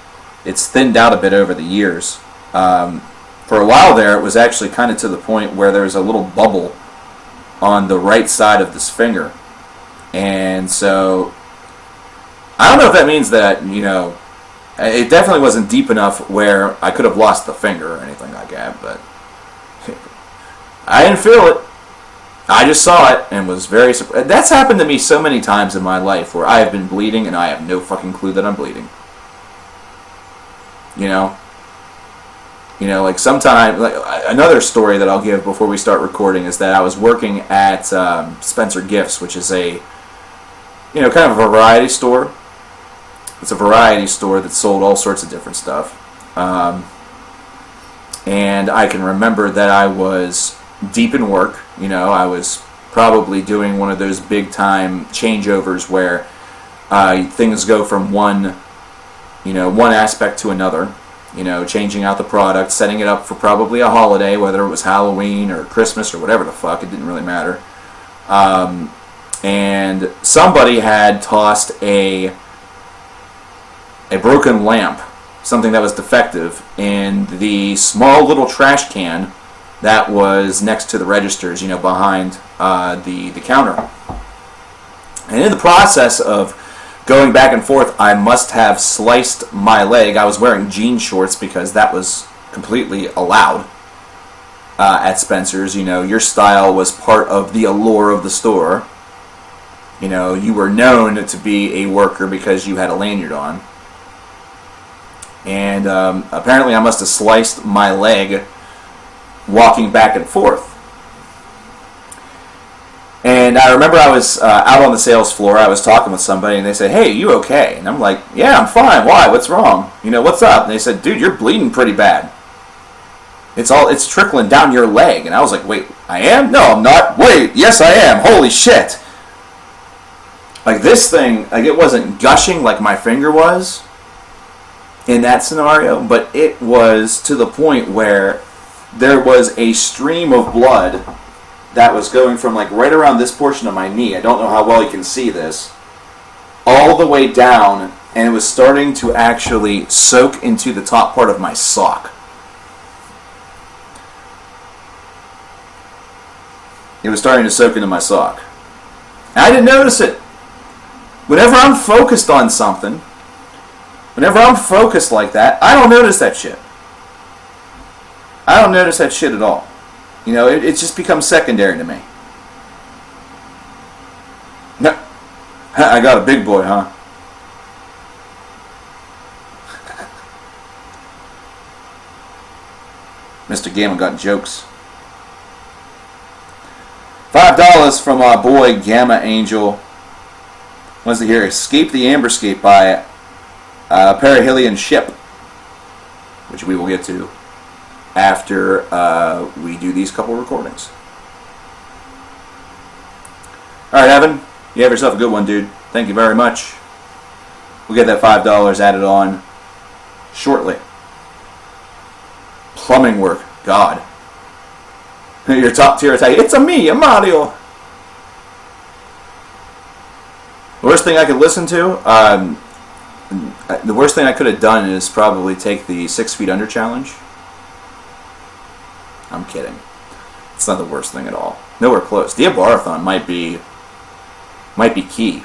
Speaker 1: It's thinned out a bit over the years. For a while there, it was actually kind of to the point where there was a little bubble on the right side of this finger. And so, I don't know if that means that, it definitely wasn't deep enough where I could have lost the finger or anything like that, but I didn't feel it. I just saw it and was very surprised. That's happened to me so many times in my life where I have been bleeding and I have no fucking clue that I'm bleeding. Sometimes, another story that I'll give before we start recording is that I was working at Spencer Gifts, which is a, kind of a variety store. It's a variety store that sold all sorts of different stuff. And I can remember that I was deep in work. I was probably doing one of those big time changeovers where things go from one aspect to another. Changing out the product, setting it up for probably a holiday, whether it was Halloween or Christmas or whatever the fuck, it didn't really matter. And somebody had tossed a broken lamp, something that was defective, in the small little trash can that was next to the registers, behind the counter. And in the process of going back and forth, I must have sliced my leg. I was wearing jean shorts because that was completely allowed at Spencer's. Your style was part of the allure of the store. You were known to be a worker because you had a lanyard on. And apparently I must have sliced my leg walking back and forth. And I remember I was out on the sales floor. I was talking with somebody, and they said, "Hey, you okay?" And I'm like, "Yeah, I'm fine. Why? What's wrong? What's up?" And they said, "Dude, you're bleeding pretty bad. It's trickling down your leg." And I was like, "Wait, I am? No, I'm not. Wait, yes, I am. Holy shit!" This thing, it wasn't gushing like my finger was in that scenario, but it was to the point where there was a stream of blood that was going from right around this portion of my knee. I don't know how well you can see this, all the way down, and it was starting to actually soak into the top part of my sock. It was starting to soak into my sock. And I didn't notice it. Whenever I'm focused on something, whenever I'm focused like that, I don't notice that shit. I don't notice that shit at all. It just becomes secondary to me. I got a big boy, huh? Mr. Gamma got jokes. $5 from our boy Gamma Angel. Wants to hear Escape the Amberscape by Perihelion Ship, which we will get to after we do these couple recordings. Alright, Evan, you have yourself a good one, dude. Thank you very much. We'll get that $5 added on shortly. Plumbing work. God. Your top tier attack. It's a me, a Mario. The worst thing I could listen to, the worst thing I could have done is probably take the 6 feet under challenge. I'm kidding. It's not the worst thing at all. Nowhere close. Diabarathon might be key.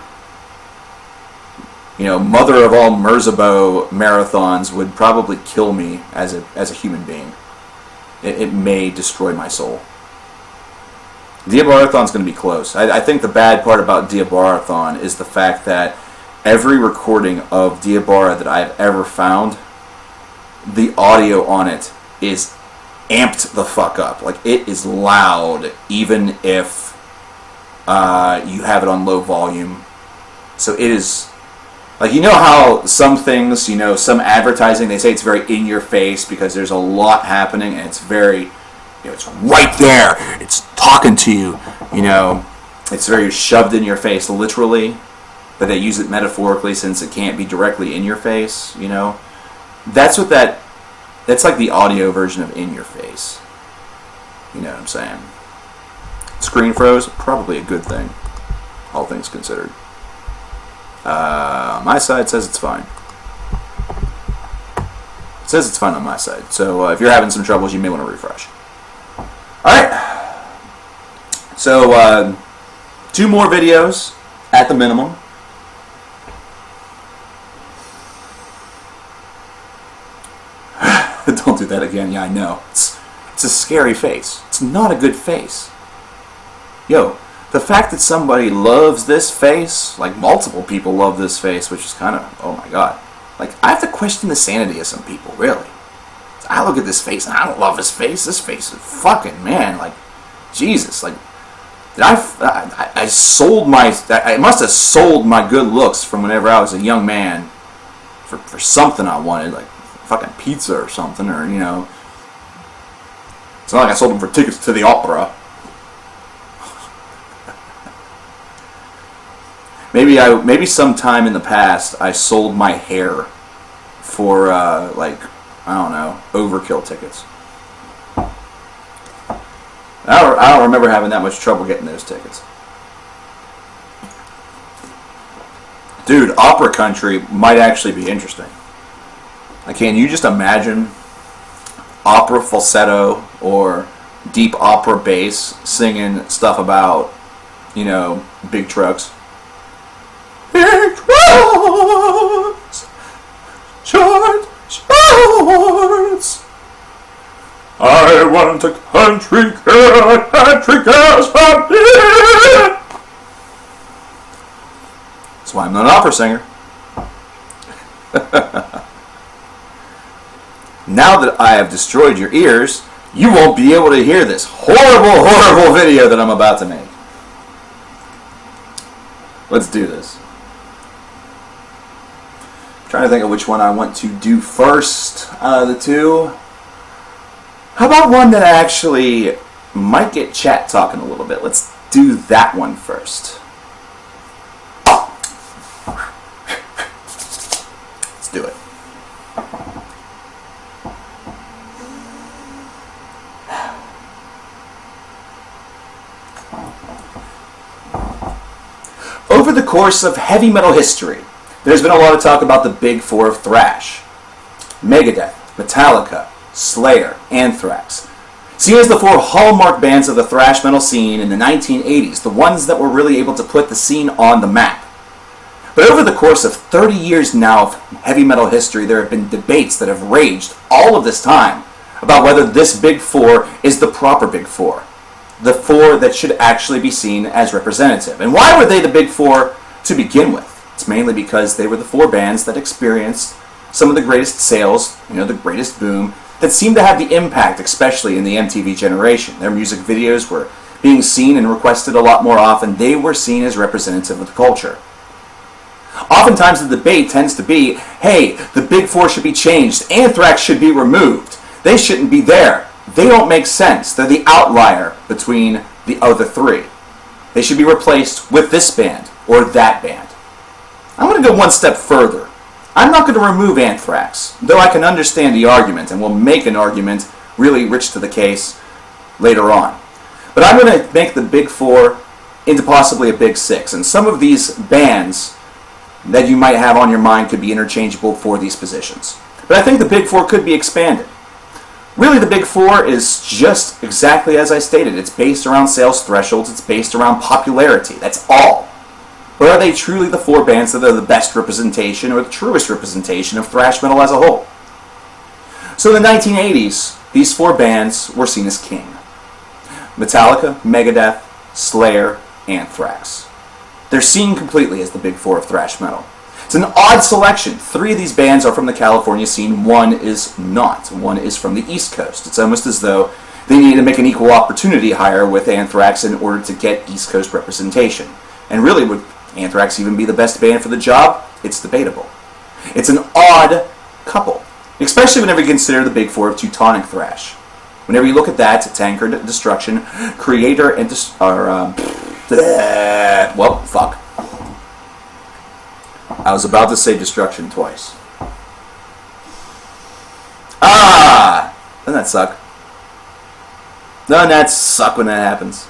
Speaker 1: You know, mother of all Merzabo marathons would probably kill me as a human being. It may destroy my soul. Diabarathon's going to be close. I think the bad part about Diabarathon is the fact that every recording of Diabara that I've ever found, the audio on it is amped the fuck up. Like, it is loud, even if you have it on low volume. So it is, like, you know how some things, you know, some advertising, they say it's very in your face because there's a lot happening and it's very, you know, it's right there, it's talking to you, you know, it's very shoved in your face literally, but they use it metaphorically since it can't be directly in your face, you know. That's what that's like the audio version of in your face. You know what I'm saying? Screen froze, probably a good thing, all things considered. My side says it's fine. It says it's fine on my side. So if you're having some troubles, you may want to refresh. Alright. So 2 more videos at the minimum. Don't do that again. Yeah, I know. It's a scary face. It's not a good face. Yo, the fact that somebody loves this face, like multiple people love this face, which is kind of, oh my god. Like, I have to question the sanity of some people, really. I look at this face and I don't love this face. This face is fucking, man, like, Jesus. Like, did I sold my, I must have sold my good looks from whenever I was a young man for something I wanted, like fucking pizza or something, or, you know. It's not like I sold them for tickets to the opera. Maybe sometime in the past I sold my hair for like, I don't know, overkill tickets. I don't remember having that much trouble getting those tickets. Dude, opera country might actually be interesting. Like, can you just imagine opera falsetto or deep opera bass singing stuff about, you know, big trucks? Big trucks, short shorts. I want a country girl from here. That's why I'm not an opera singer. Now that I have destroyed your ears, you won't be able to hear this horrible, horrible video that I'm about to make. Let's do this. I'm trying to think of which one I want to do first out of the two. How about one that actually might get chat talking a little bit? Let's do that one first. Let's do it. Over the course of heavy metal history, there's been a lot of talk about the big four of thrash. Megadeth, Metallica, Slayer, Anthrax. Seen as the 4 hallmark bands of the thrash metal scene in the 1980s, the ones that were really able to put the scene on the map. But over the course of 30 years now of heavy metal history, there have been debates that have raged all of this time about whether this big four is the proper big four. The 4 that should actually be seen as representative. And why were they the big 4 to begin with. It's mainly because they were the four bands that experienced some of the greatest sales, the greatest boom, that seemed to have the impact, especially in the MTV generation. Their music videos were being seen and requested a lot more often. They were seen as representative of the culture. Oftentimes the debate tends to be, hey, the Big Four should be changed. Anthrax should be removed. They shouldn't be there. They don't make sense. They're the outlier between the other three. They should be replaced with this band or that band. I'm going to go one step further. I'm not going to remove Anthrax, though I can understand the argument and will make an argument really rich to the case later on. But I'm going to make the Big Four into possibly a Big Six, and some of these bands that you might have on your mind could be interchangeable for these positions. But I think the Big Four could be expanded. Really, the Big Four is just exactly as I stated. It's based around sales thresholds. It's based around popularity. That's all. But are they truly the four bands that are the best representation or the truest representation of thrash metal as a whole? So in the 1980s, these four bands were seen as king. Metallica, Megadeth, Slayer, Anthrax. They're seen completely as the Big Four of thrash metal. It's an odd selection. Three of these bands are from the California scene. One is not. One is from the East Coast. It's almost as though they needed to make an equal opportunity hire with Anthrax in order to get East Coast representation. And really, would Anthrax even be the best band for the job? It's debatable. It's an odd couple, especially whenever you consider the Big Four of Teutonic thrash. Whenever you look at that, Tankard, Destruction, Creator, and well, fuck. I was about to say Destruction twice. Doesn't that suck? Doesn't that suck when that happens?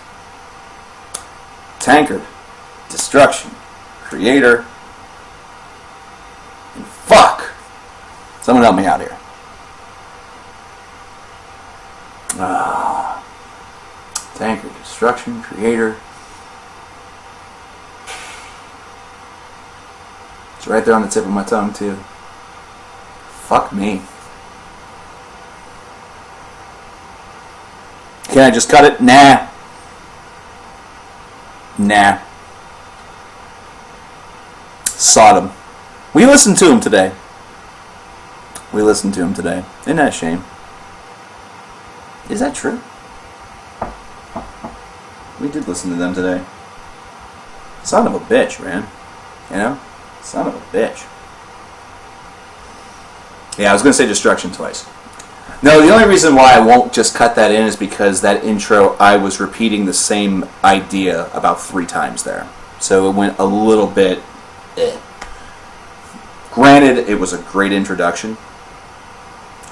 Speaker 1: Tankard, Destruction, Creator, and fuck. Someone help me out here. Tankard, Destruction, Creator. It's right there on the tip of my tongue, too. Fuck me. Can I just cut it? Nah. Sodom. We listened to him today. Isn't that a shame? Is that true? We did listen to them today. Son of a bitch, man. Son of a bitch. Yeah, I was going to say Destruction twice. No, the only reason why I won't just cut that in is because that intro, I was repeating the same idea about 3 times there. So it went a little bit Granted, it was a great introduction.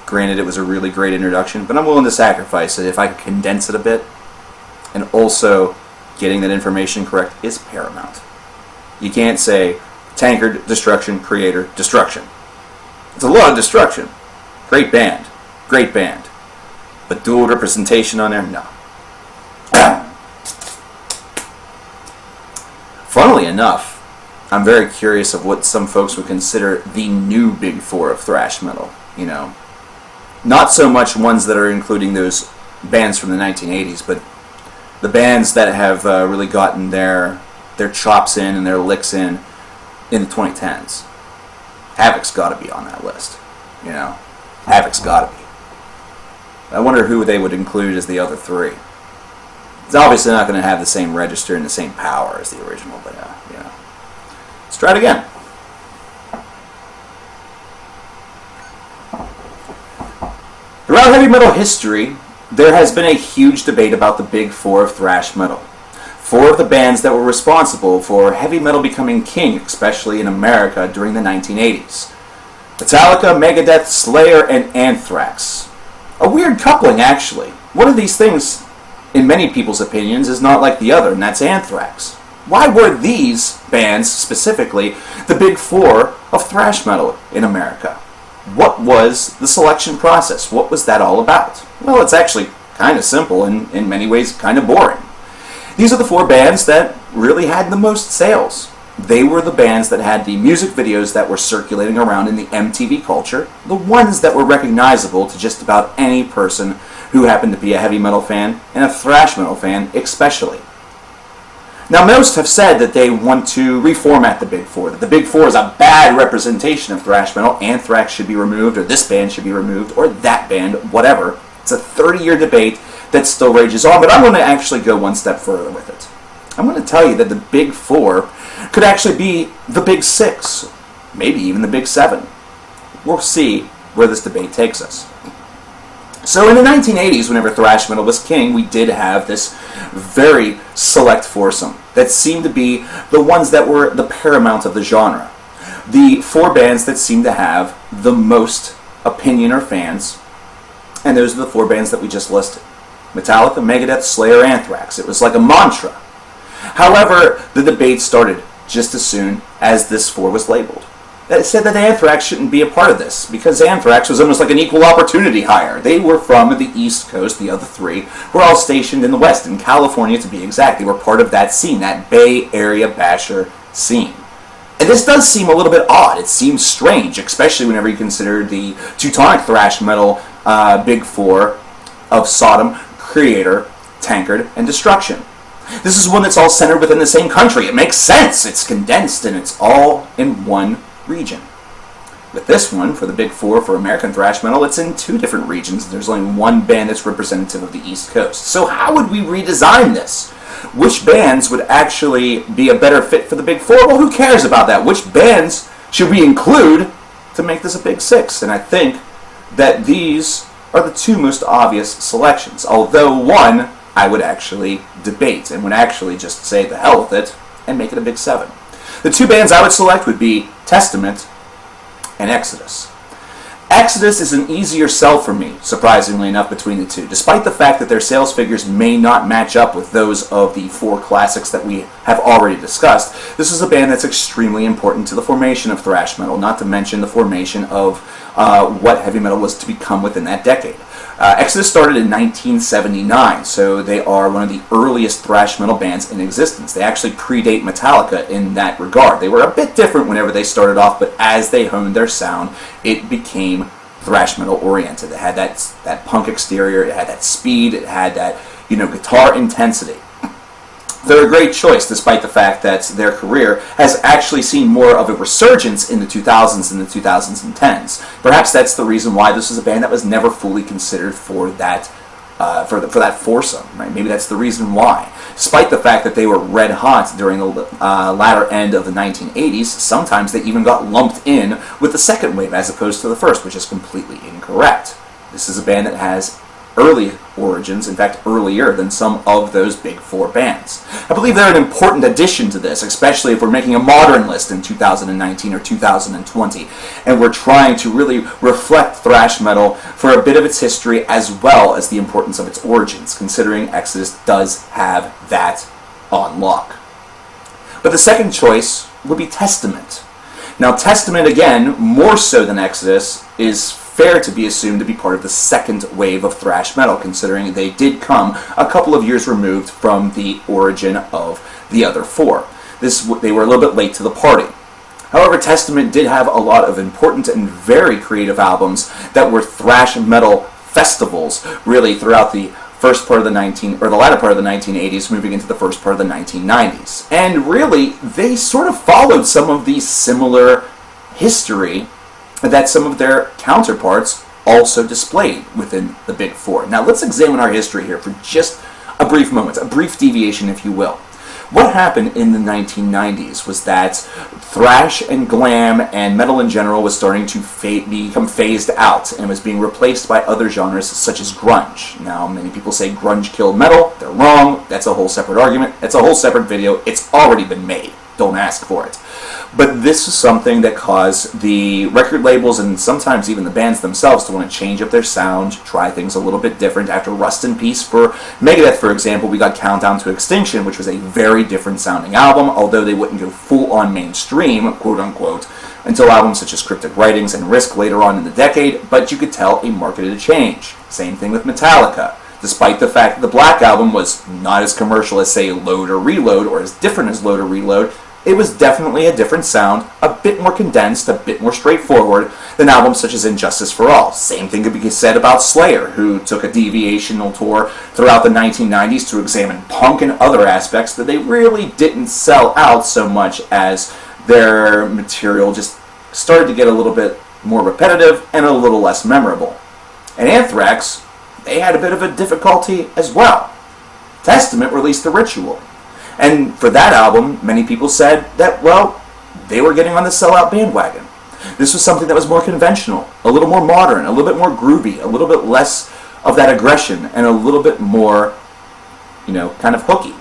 Speaker 1: Granted, it was a really great introduction, but I'm willing to sacrifice it if I could condense it a bit. And also, getting that information correct is paramount. You can't say, Tankard, Destruction, Creator, Destruction. It's a lot of destruction. Great band. But dual representation on there? No. Funnily enough, I'm very curious of what some folks would consider the new Big Four of thrash metal. Not so much ones that are including those bands from the 1980s, but the bands that have really gotten their chops in and their licks in the 2010s. Havoc's got to be on that list. Havoc's got to be. I wonder who they would include as the other 3. It's obviously not going to have the same register and the same power as the original, but let's try it again. Throughout heavy metal history, there has been a huge debate about the Big Four of thrash metal. 4 of the bands that were responsible for heavy metal becoming king, especially in America during the 1980s. Metallica, Megadeth, Slayer, and Anthrax. A weird coupling, actually. One of these things, in many people's opinions, is not like the other, and that's Anthrax. Why were these bands, specifically, the Big Four of thrash metal in America? What was the selection process? What was that all about? Well, it's actually kind of simple and in many ways kind of boring. These are the 4 bands that really had the most sales. They were the bands that had the music videos that were circulating around in the MTV culture, the ones that were recognizable to just about any person who happened to be a heavy metal fan and a thrash metal fan especially. Now, most have said that they want to reformat the Big Four, that the Big Four is a bad representation of thrash metal, Anthrax should be removed, or this band should be removed, or that band, whatever. It's a 30-year debate that still rages on, but I'm going to actually go one step further with it. I'm going to tell you that the Big Four could actually be the Big Six, maybe even the Big Seven. We'll see where this debate takes us. So in the 1980s, whenever thrash metal was king, we did have this very select foursome that seemed to be the ones that were the paramount of the genre. The four bands that seemed to have the most opinion or fans, and those are the four bands that we just listed. Metallica, Megadeth, Slayer, Anthrax. It was like a mantra. However, the debate started just as soon as this four was labeled. It said that Anthrax shouldn't be a part of this, because Anthrax was almost like an equal opportunity hire. They were from the East Coast, the other three were all stationed in the West, in California to be exact. They were part of that scene, that Bay Area basher scene. And this does seem a little bit odd. It seems strange, especially whenever you consider the Teutonic thrash metal Big Four of Sodom, Creator, Tankard, and Destruction. This is one that's all centered within the same country. It makes sense. It's condensed, and it's all in one region. With this one, for the Big Four for American thrash metal, it's in two different regions. There's only one band that's representative of the East Coast. So how would we redesign this? Which bands would actually be a better fit for the Big Four? Well, who cares about that? Which bands should we include to make this a Big Six? And I think that these are the two most obvious selections. Although one, I would actually debate and would actually just say the hell with it and make it a Big Seven. The two bands I would select would be Testament and Exodus. Exodus is an easier sell for me, surprisingly enough, between the two. Despite the fact that their sales figures may not match up with those of the four classics that we have already discussed, this is a band that's extremely important to the formation of thrash metal, not to mention the formation of what heavy metal was to become within that decade. Exodus started in 1979, so they are one of the earliest thrash metal bands in existence. They actually predate Metallica in that regard. They were a bit different whenever they started off, but as they honed their sound, it became thrash metal oriented. It had that punk exterior, it had that speed, it had that guitar intensity. They're a great choice, despite the fact that their career has actually seen more of a resurgence in the 2000s and the 2010s. Perhaps that's the reason why this is a band that was never fully considered for that for that foursome. Right? Maybe that's the reason why. Despite the fact that they were red hot during the latter end of the 1980s, sometimes they even got lumped in with the second wave as opposed to the first, which is completely incorrect. This is a band that has early origins, in fact earlier than some of those Big Four bands. I believe they're an important addition to this, especially if we're making a modern list in 2019 or 2020, and we're trying to really reflect thrash metal for a bit of its history as well as the importance of its origins, considering Exodus does have that on lock. But the second choice would be Testament. Now, Testament, again, more so than Exodus, is fair to be assumed to be part of the second wave of thrash metal, considering they did come a couple of years removed from the origin of the other four. They were a little bit late to the party. However, Testament did have a lot of important and very creative albums that were thrash metal festivals, really throughout the first part of the latter part of the 1980s, moving into the first part of the 1990s. And really, they sort of followed some of the similar history that some of their counterparts also displayed within the Big Four. Now let's examine our history here for just a brief moment, a brief deviation if you will. What happened in the 1990s was that thrash and glam and metal in general was starting to become phased out and was being replaced by other genres such as grunge. Now many people say grunge killed metal. They're wrong. That's a whole separate argument. It's a whole separate video. It's already been made. Don't ask for it. But this is something that caused the record labels and sometimes even the bands themselves to want to change up their sound, try things a little bit different. After Rust in Peace for Megadeth, for example, we got Countdown to Extinction, which was a very different sounding album, although they wouldn't go full-on mainstream, quote-unquote, until albums such as Cryptic Writings and Risk later on in the decade, but you could tell a marketed change. Same thing with Metallica. Despite the fact that the Black Album was not as commercial as, say, Load or Reload, or as different as Load or Reload, It was definitely a different sound, a bit more condensed, a bit more straightforward than albums such as Injustice for All. Same thing could be said about Slayer, who took a deviational tour throughout the 1990s to examine punk and other aspects that they really didn't sell out so much as their material just started to get a little bit more repetitive and a little less memorable. And Anthrax, they had a bit of a difficulty as well. Testament released The Ritual. And for that album, many people said that, well, they were getting on the sellout bandwagon. This was something that was more conventional, a little more modern, a little bit more groovy, a little bit less of that aggression, and a little bit more, kind of hooky.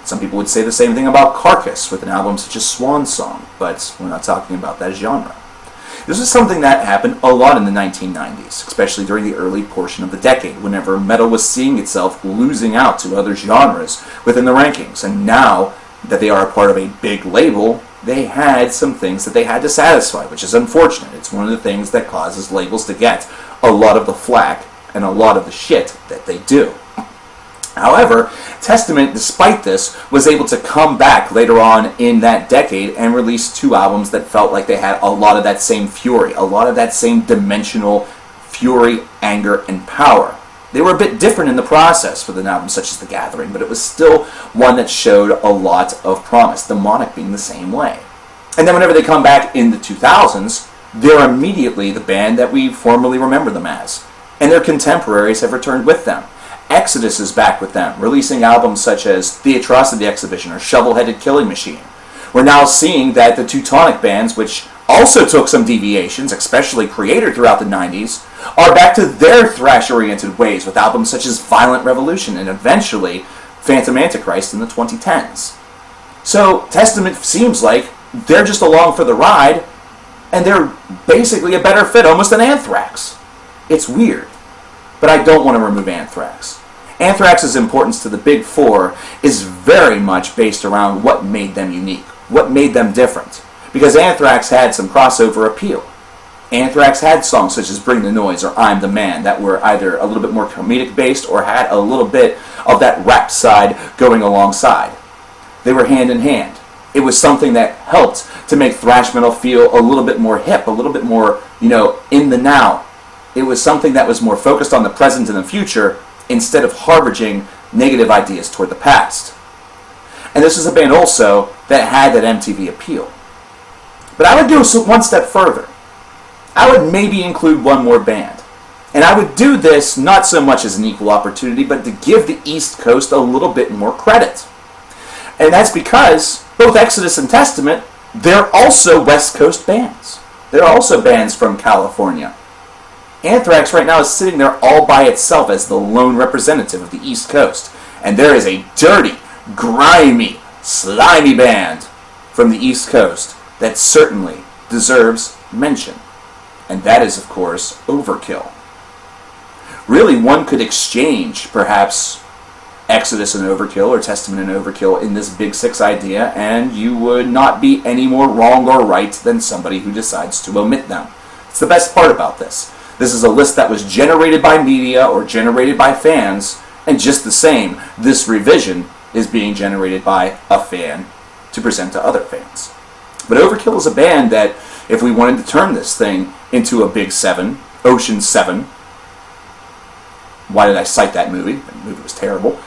Speaker 1: Some people would say the same thing about Carcass with an album such as Swan Song, but we're not talking about that genre. This was something that happened a lot in the 1990s, especially during the early portion of the decade, whenever metal was seeing itself losing out to other genres within the rankings. And now that they are a part of a big label, they had some things that they had to satisfy, which is unfortunate. It's one of the things that causes labels to get a lot of the flack and a lot of the shit that they do. However, Testament, despite this, was able to come back later on in that decade and release two albums that felt like they had a lot of that same fury, a lot of that same dimensional fury, anger, and power. They were a bit different in the process with an album such as The Gathering, but it was still one that showed a lot of promise, Demonic being the same way. And then whenever they come back in the 2000s, they're immediately the band that we formerly remember them as. And their contemporaries have returned with them. Exodus is back with them, releasing albums such as The Atrocity Exhibition or Shovel-Headed Killing Machine. We're now seeing that the Teutonic bands, which also took some deviations, especially Creator throughout the 90s, are back to their thrash-oriented ways with albums such as Violent Revolution and eventually Phantom Antichrist in the 2010s. So Testament seems like they're just along for the ride, and they're basically a better fit almost than Anthrax. It's weird, but I don't want to remove Anthrax. Anthrax's importance to the Big Four is very much based around what made them unique, what made them different. Because Anthrax had some crossover appeal. Anthrax had songs such as Bring the Noise or I'm the Man that were either a little bit more comedic based or had a little bit of that rap side going alongside. They were hand in hand. It was something that helped to make thrash metal feel a little bit more hip, a little bit more, in the now. It was something that was more focused on the present and the future instead of harboring negative ideas toward the past. And this is a band also that had that MTV appeal. But I would go one step further. I would maybe include one more band. And I would do this not so much as an equal opportunity, but to give the East Coast a little bit more credit. And that's because both Exodus and Testament, they're also West Coast bands. They're also bands from California. Anthrax right now is sitting there all by itself as the lone representative of the East Coast. And there is a dirty, grimy, slimy band from the East Coast that certainly deserves mention. And that is, of course, Overkill. Really, one could exchange, perhaps, Exodus and Overkill or Testament and Overkill in this Big Six idea, and you would not be any more wrong or right than somebody who decides to omit them. It's the best part about this. This is a list that was generated by media or generated by fans, and just the same, this revision is being generated by a fan to present to other fans. But Overkill is a band that, if we wanted to turn this thing into a Big Seven, Ocean 7, why did I cite that movie? That movie was terrible.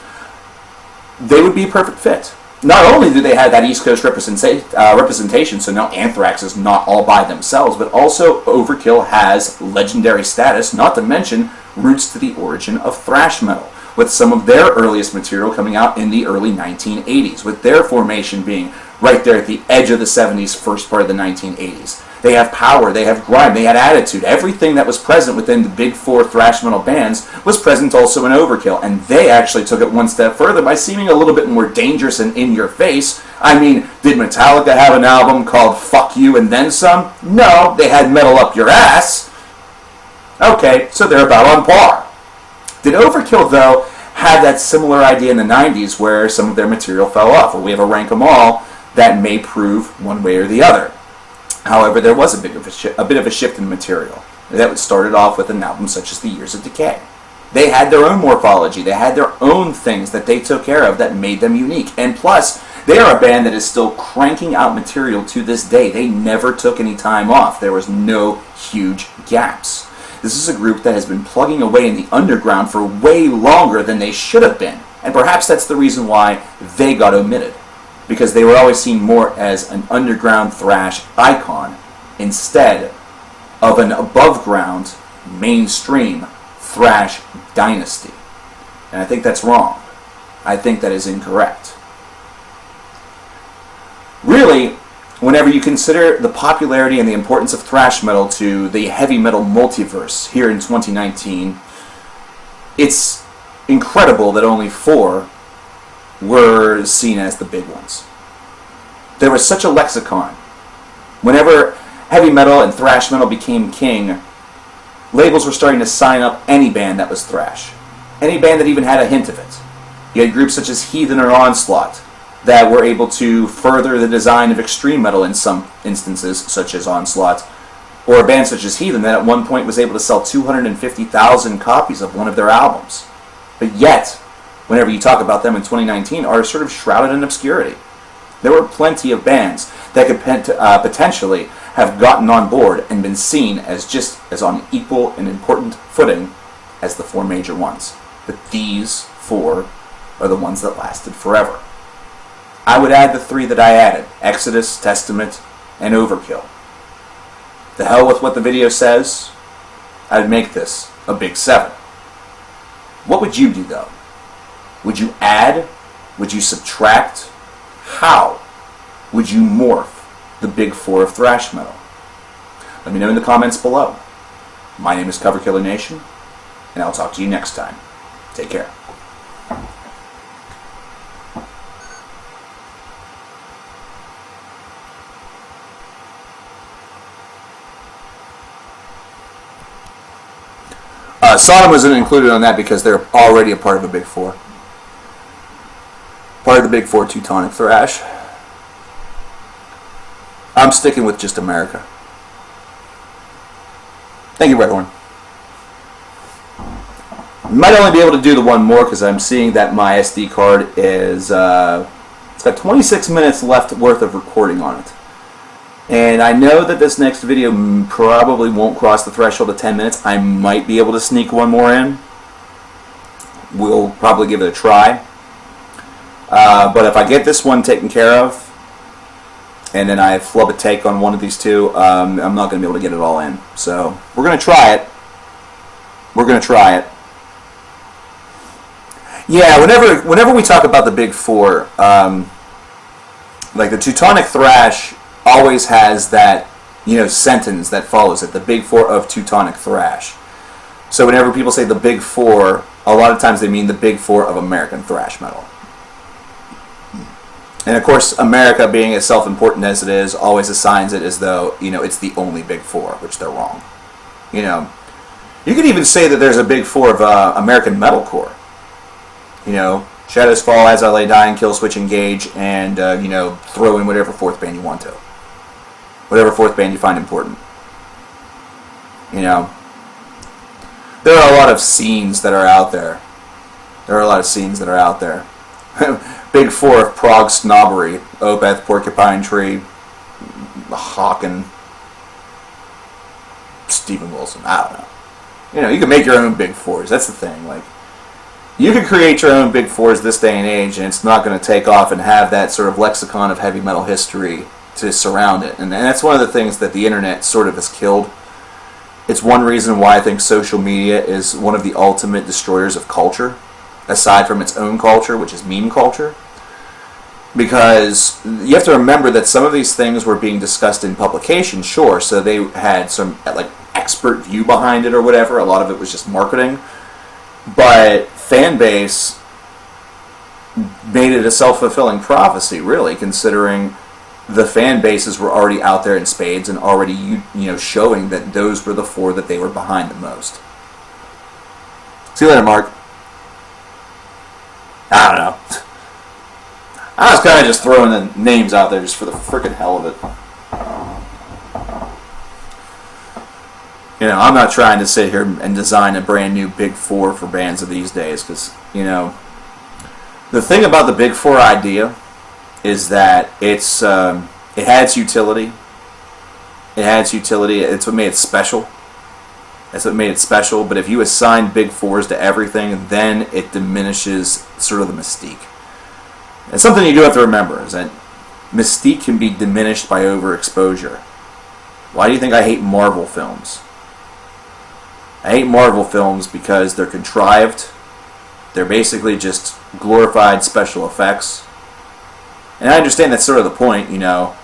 Speaker 1: They would be a perfect fit. Not only do they have that East Coast representation, so now Anthrax is not all by themselves, but also Overkill has legendary status, not to mention roots to the origin of thrash metal, with some of their earliest material coming out in the early 1980s, with their formation being right there at the edge of the 70s, first part of the 1980s. They have power, they have grime, they had attitude. Everything that was present within the Big Four thrash metal bands was present also in Overkill, and they actually took it one step further by seeming a little bit more dangerous and in your face. I mean, did Metallica have an album called Fuck You and Then Some? No, they had Metal Up Your Ass. Okay, so they're about on par. Did Overkill, though, have that similar idea in the 90s where some of their material fell off? Well, we have a rank 'em all that may prove one way or the other. However, there was a bit of a shift in material. That started off with an album such as The Years of Decay. They had their own morphology. They had their own things that they took care of that made them unique. And plus, They are a band that is still cranking out material to this day. They never took any time off. There was no huge gaps. This is a group that has been plugging away in the underground for way longer than they should have been. And perhaps that's the reason why they got omitted. Because they were always seen more as an underground thrash icon instead of an above-ground, mainstream thrash dynasty. And I think that's wrong. I think that is incorrect. Really, whenever you consider the popularity and the importance of thrash metal to the heavy metal multiverse here in 2019, it's incredible that only 4 were seen as the big ones. There was such a lexicon. Whenever heavy metal and thrash metal became king, labels were starting to sign up any band that was thrash. Any band that even had a hint of it. You had groups such as Heathen or Onslaught that were able to further the design of extreme metal in some instances, such as Onslaught, or a band such as Heathen that at one point was able to sell 250,000 copies of one of their albums. But yet, whenever you talk about them in 2019, are sort of shrouded in obscurity. There were plenty of bands that could potentially have gotten on board and been seen as just as on equal and important footing as the 4 major ones. But these 4 are the ones that lasted forever. I would add the 3 that I added: Exodus, Testament, and Overkill. The hell with what the video says. I'd make this a big 7. What would you do though? Would you add? Would you subtract? How would you morph the big 4 of thrash metal? Let me know in the comments below. My name is coverkillernation, and I'll talk to you next time. Take care. Sodom wasn't included on that because they're already a part of the Big 4. Part of the Big 4 Teutonic thrash. I'm sticking with just America. Thank you, Redhorn. Might only be able to do the one more because I'm seeing that my SD card is it's got 26 minutes left worth of recording on it. And I know that this next video probably won't cross the threshold of 10 minutes. I might be able to sneak one more in. We'll probably give it a try. But if I get this one taken care of, and then I flub a take on one of these 2, I'm not going to be able to get it all in. So we're going to try it. We're going to try it. Yeah, whenever we talk about the Big 4, like the Teutonic thrash always has that, sentence that follows it, the Big 4 of Teutonic thrash. So whenever people say the Big 4, a lot of times they mean the Big 4 of American thrash metal. And of course, America, being as self-important as it is, always assigns it as though, it's the only Big 4, which they're wrong. You could even say that there's a Big 4 of American metalcore. Shadows Fall, As I Lay Dying, Killswitch Engage, and, throw in whatever 4th band you want to. Whatever 4th band you find important. There are a lot of scenes that are out there. Big 4 of Prague Snobbery, Opeth, Porcupine Tree, Hawken, Stephen Wilson, I don't know. You can make your own Big 4s, that's the thing. You can create your own Big 4s this day and age, and it's not going to take off and have that sort of lexicon of heavy metal history to surround it. And that's one of the things that the internet sort of has killed. It's one reason why I think social media is one of the ultimate destroyers of culture, aside from its own culture, which is meme culture. Because you have to remember that some of these things were being discussed in publication, sure, so they had some expert view behind it or whatever. A lot of it was just marketing. But fan base made it a self-fulfilling prophecy, really, considering the fan bases were already out there in spades and already, showing that those were the 4 that they were behind the most. See you later, Mark. I don't know. I was kind of just throwing the names out there just for the frickin' hell of it. I'm not trying to sit here and design a brand new Big 4 for bands of these days, because, the thing about the Big 4 idea is that it had its utility. It had its utility. It's what made it special. That's what made it special. But if you assign big fours to everything, then it diminishes sort of the mystique. And something you do have to remember is that mystique can be diminished by overexposure. Why do you think I hate Marvel films? I hate Marvel films because they're contrived. They're basically just glorified special effects. And I understand that's sort of the point, you know.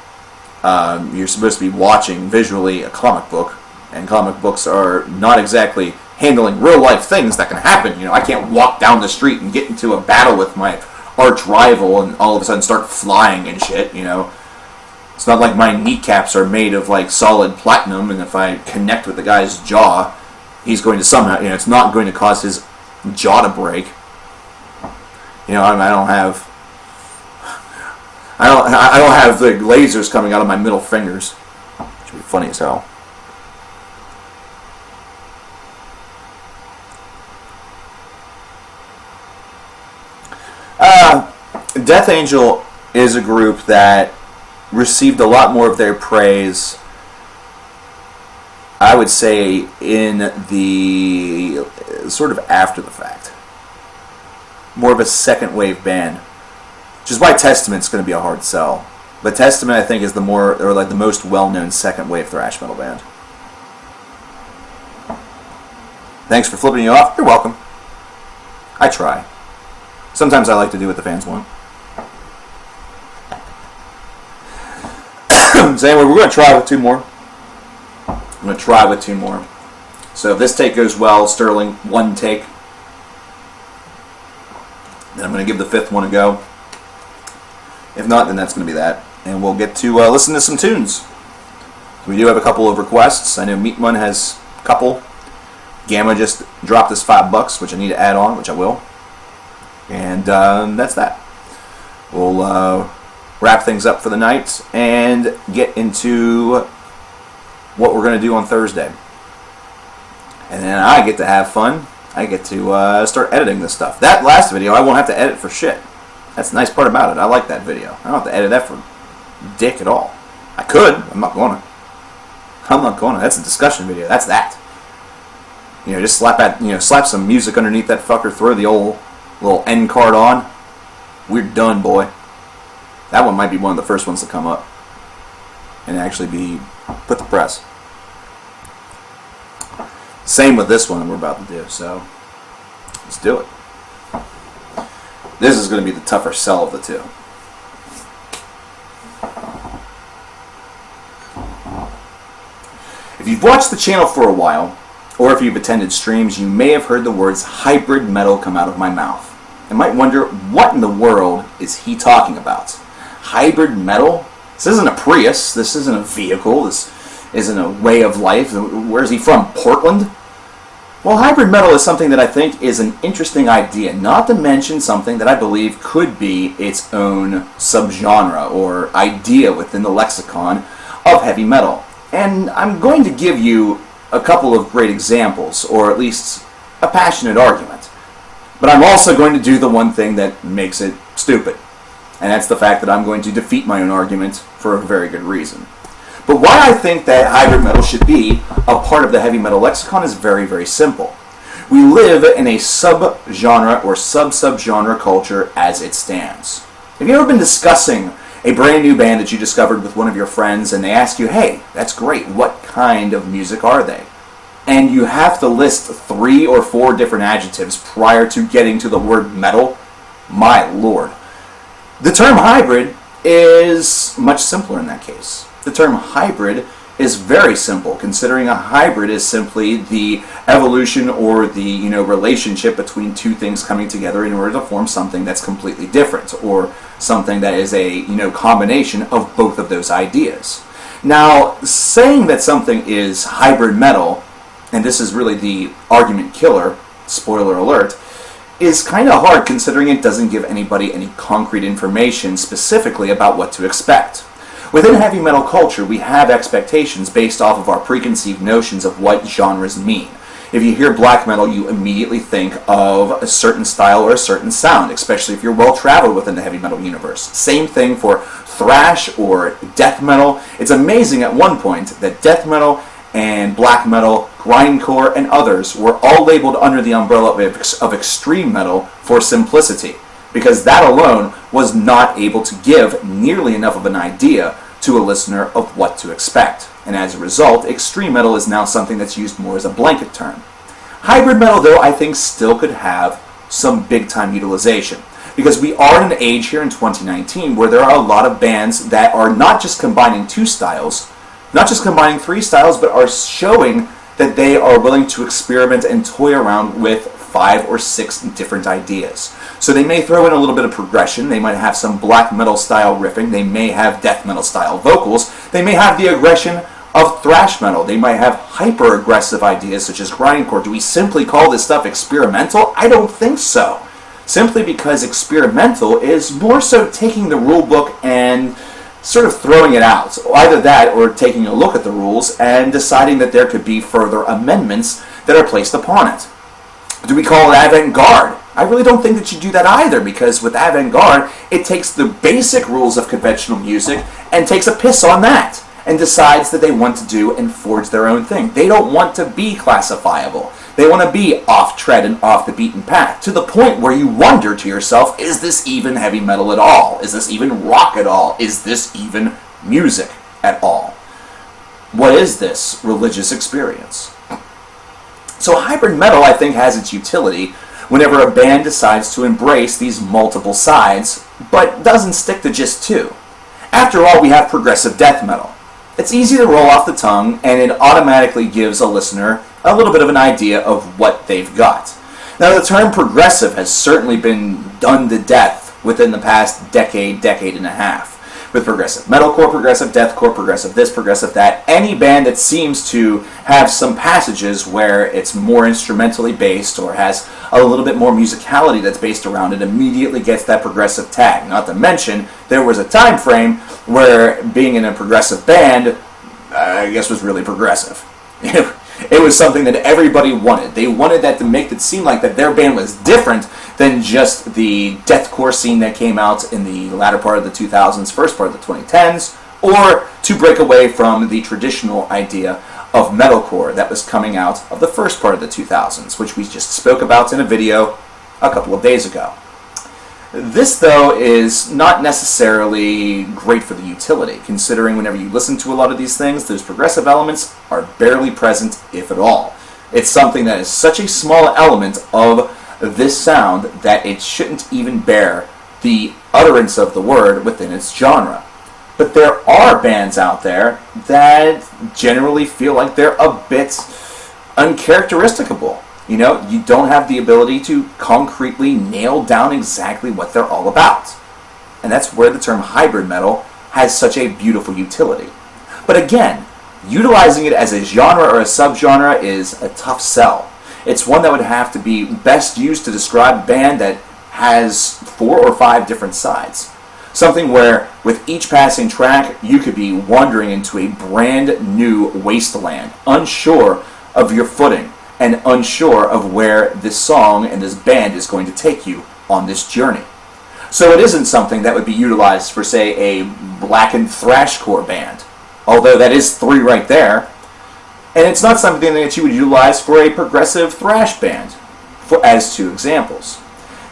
Speaker 1: You're supposed to be watching visually a comic book, and comic books are not exactly handling real life things that can happen. You know, I can't walk down the street and get into a battle with my arch rival and all of a sudden start flying and shit, you know. It's not like my kneecaps are made of like solid platinum, and if I connect with the guy's jaw, he's going to somehow, you know, it's not going to cause his jaw to break. You know, I don't have the lasers coming out of my middle fingers. Which would be funny as hell. Death Angel is a group that received a lot more of their praise, I would say, in the sort of after the fact. More of a second wave band. Which is why Testament's going to be a hard sell. But Testament, I think, is the most well-known second wave thrash metal band. Thanks for flipping you off. You're welcome. I try. Sometimes I like to do what the fans want. So anyway, we're going to try with two more. So if this take goes well, Sterling, one take. Then I'm going to give the fifth one a go. If not, then that's going to be that. And we'll get to listen to some tunes. We do have a couple of requests. I know Meatman has a couple. Gamma just dropped us $5, which I need to add on, which I will. And that's that. We'll wrap things up for the night and get into what we're going to do on Thursday. And then I get to have fun. I get to start editing this stuff. That last video, I won't have to edit for shit. That's the nice part about it. I like that video. I don't have to edit that for dick at all. I could. I'm not going to. That's a discussion video. That's that. You know, just slap some music underneath that fucker. Throw the old little end card on. We're done, boy. That one might be one of the first ones to come up and actually be put to press. Same with this one that we're about to do. So let's do it. This is going to be the tougher sell of the two. If you've watched the channel for a while, or if you've attended streams, you may have heard the words hybrid metal come out of my mouth. And might wonder, what in the world is he talking about? Hybrid metal? This isn't a Prius. This isn't a vehicle. This isn't a way of life. Where's he from? Portland? Well, hybrid metal is something that I think is an interesting idea, not to mention something that I believe could be its own subgenre or idea within the lexicon of heavy metal. And I'm going to give you a couple of great examples, or at least a passionate argument. But I'm also going to do the one thing that makes it stupid. And that's the fact that I'm going to defeat my own argument for a very good reason. But why I think that hybrid metal should be a part of the heavy metal lexicon is very, very simple. We live in a subgenre or sub-subgenre culture as it stands. Have you ever been discussing a brand new band that you discovered with one of your friends and they ask you, hey, that's great, what kind of music are they? And you have to list 3 or 4 different adjectives prior to getting to the word metal? My lord. The term hybrid is much simpler in that case. The term hybrid is very simple, considering a hybrid is simply the evolution or the relationship between two things coming together in order to form something that's completely different, or something that is a combination of both of those ideas. Now, saying that something is hybrid metal, and this is really the argument killer, spoiler alert, is kind of hard considering it doesn't give anybody any concrete information specifically about what to expect. Within heavy metal culture, we have expectations based off of our preconceived notions of what genres mean. If you hear black metal, you immediately think of a certain style or a certain sound, especially if you're well-traveled within the heavy metal universe. Same thing for thrash or death metal. It's amazing at one point that death metal and black metal, grindcore, and others were all labeled under the umbrella of extreme metal for simplicity, because that alone was not able to give nearly enough of an idea to a listener of what to expect. And as a result, extreme metal is now something that's used more as a blanket term. Hybrid metal, though, I think still could have some big-time utilization, because we are in an age here in 2019 where there are a lot of bands that are not just combining two styles, not just combining three styles, but are showing that they are willing to experiment and toy around with 5 or 6 different ideas. So they may throw in a little bit of progression, they might have some black metal style riffing, they may have death metal style vocals, they may have the aggression of thrash metal, they might have hyper aggressive ideas such as grindcore. Do we simply call this stuff experimental? I don't think so. Simply because experimental is more so taking the rule book and sort of throwing it out. Either that or taking a look at the rules and deciding that there could be further amendments that are placed upon it. Do we call it avant-garde? I really don't think that you do that either, because with avant-garde, it takes the basic rules of conventional music and takes a piss on that and decides that they want to do and forge their own thing. They don't want to be classifiable. They want to be off-tread and off the beaten path, to the point where you wonder to yourself, is this even heavy metal at all? Is this even rock at all? Is this even music at all? What is this religious experience? So hybrid metal, I think, has its utility whenever a band decides to embrace these multiple sides, but doesn't stick to just two. After all, we have progressive death metal. It's easy to roll off the tongue, and it automatically gives a listener a little bit of an idea of what they've got. Now, the term progressive has certainly been done to death within the past decade and a half. With progressive metalcore, progressive deathcore, progressive this, progressive that, any band that seems to have some passages where it's more instrumentally based or has a little bit more musicality that's based around it immediately gets that progressive tag. Not to mention, there was a time frame where being in a progressive band, I guess, was really progressive. It was something that everybody wanted. They wanted that to make it seem like that their band was different than just the deathcore scene that came out in the latter part of the 2000s, first part of the 2010s, or to break away from the traditional idea of metalcore that was coming out of the first part of the 2000s, which we just spoke about in a video a couple of days ago. This, though, is not necessarily great for the utility, considering whenever you listen to a lot of these things, those progressive elements are barely present, if at all. It's something that is such a small element of this sound that it shouldn't even bear the utterance of the word within its genre. But there are bands out there that generally feel like they're a bit uncharacteristicable. You know, you don't have the ability to concretely nail down exactly what they're all about. And that's where the term hybrid metal has such a beautiful utility. But again, utilizing it as a genre or a subgenre is a tough sell. It's one that would have to be best used to describe a band that has 4 or 5 different sides. Something where, with each passing track, you could be wandering into a brand new wasteland, unsure of your footing, and unsure of where this song and this band is going to take you on this journey. So it isn't something that would be utilized for, say, a blackened thrashcore band, although that is 3 right there. And it's not something that you would utilize for a progressive thrash band, as 2 examples.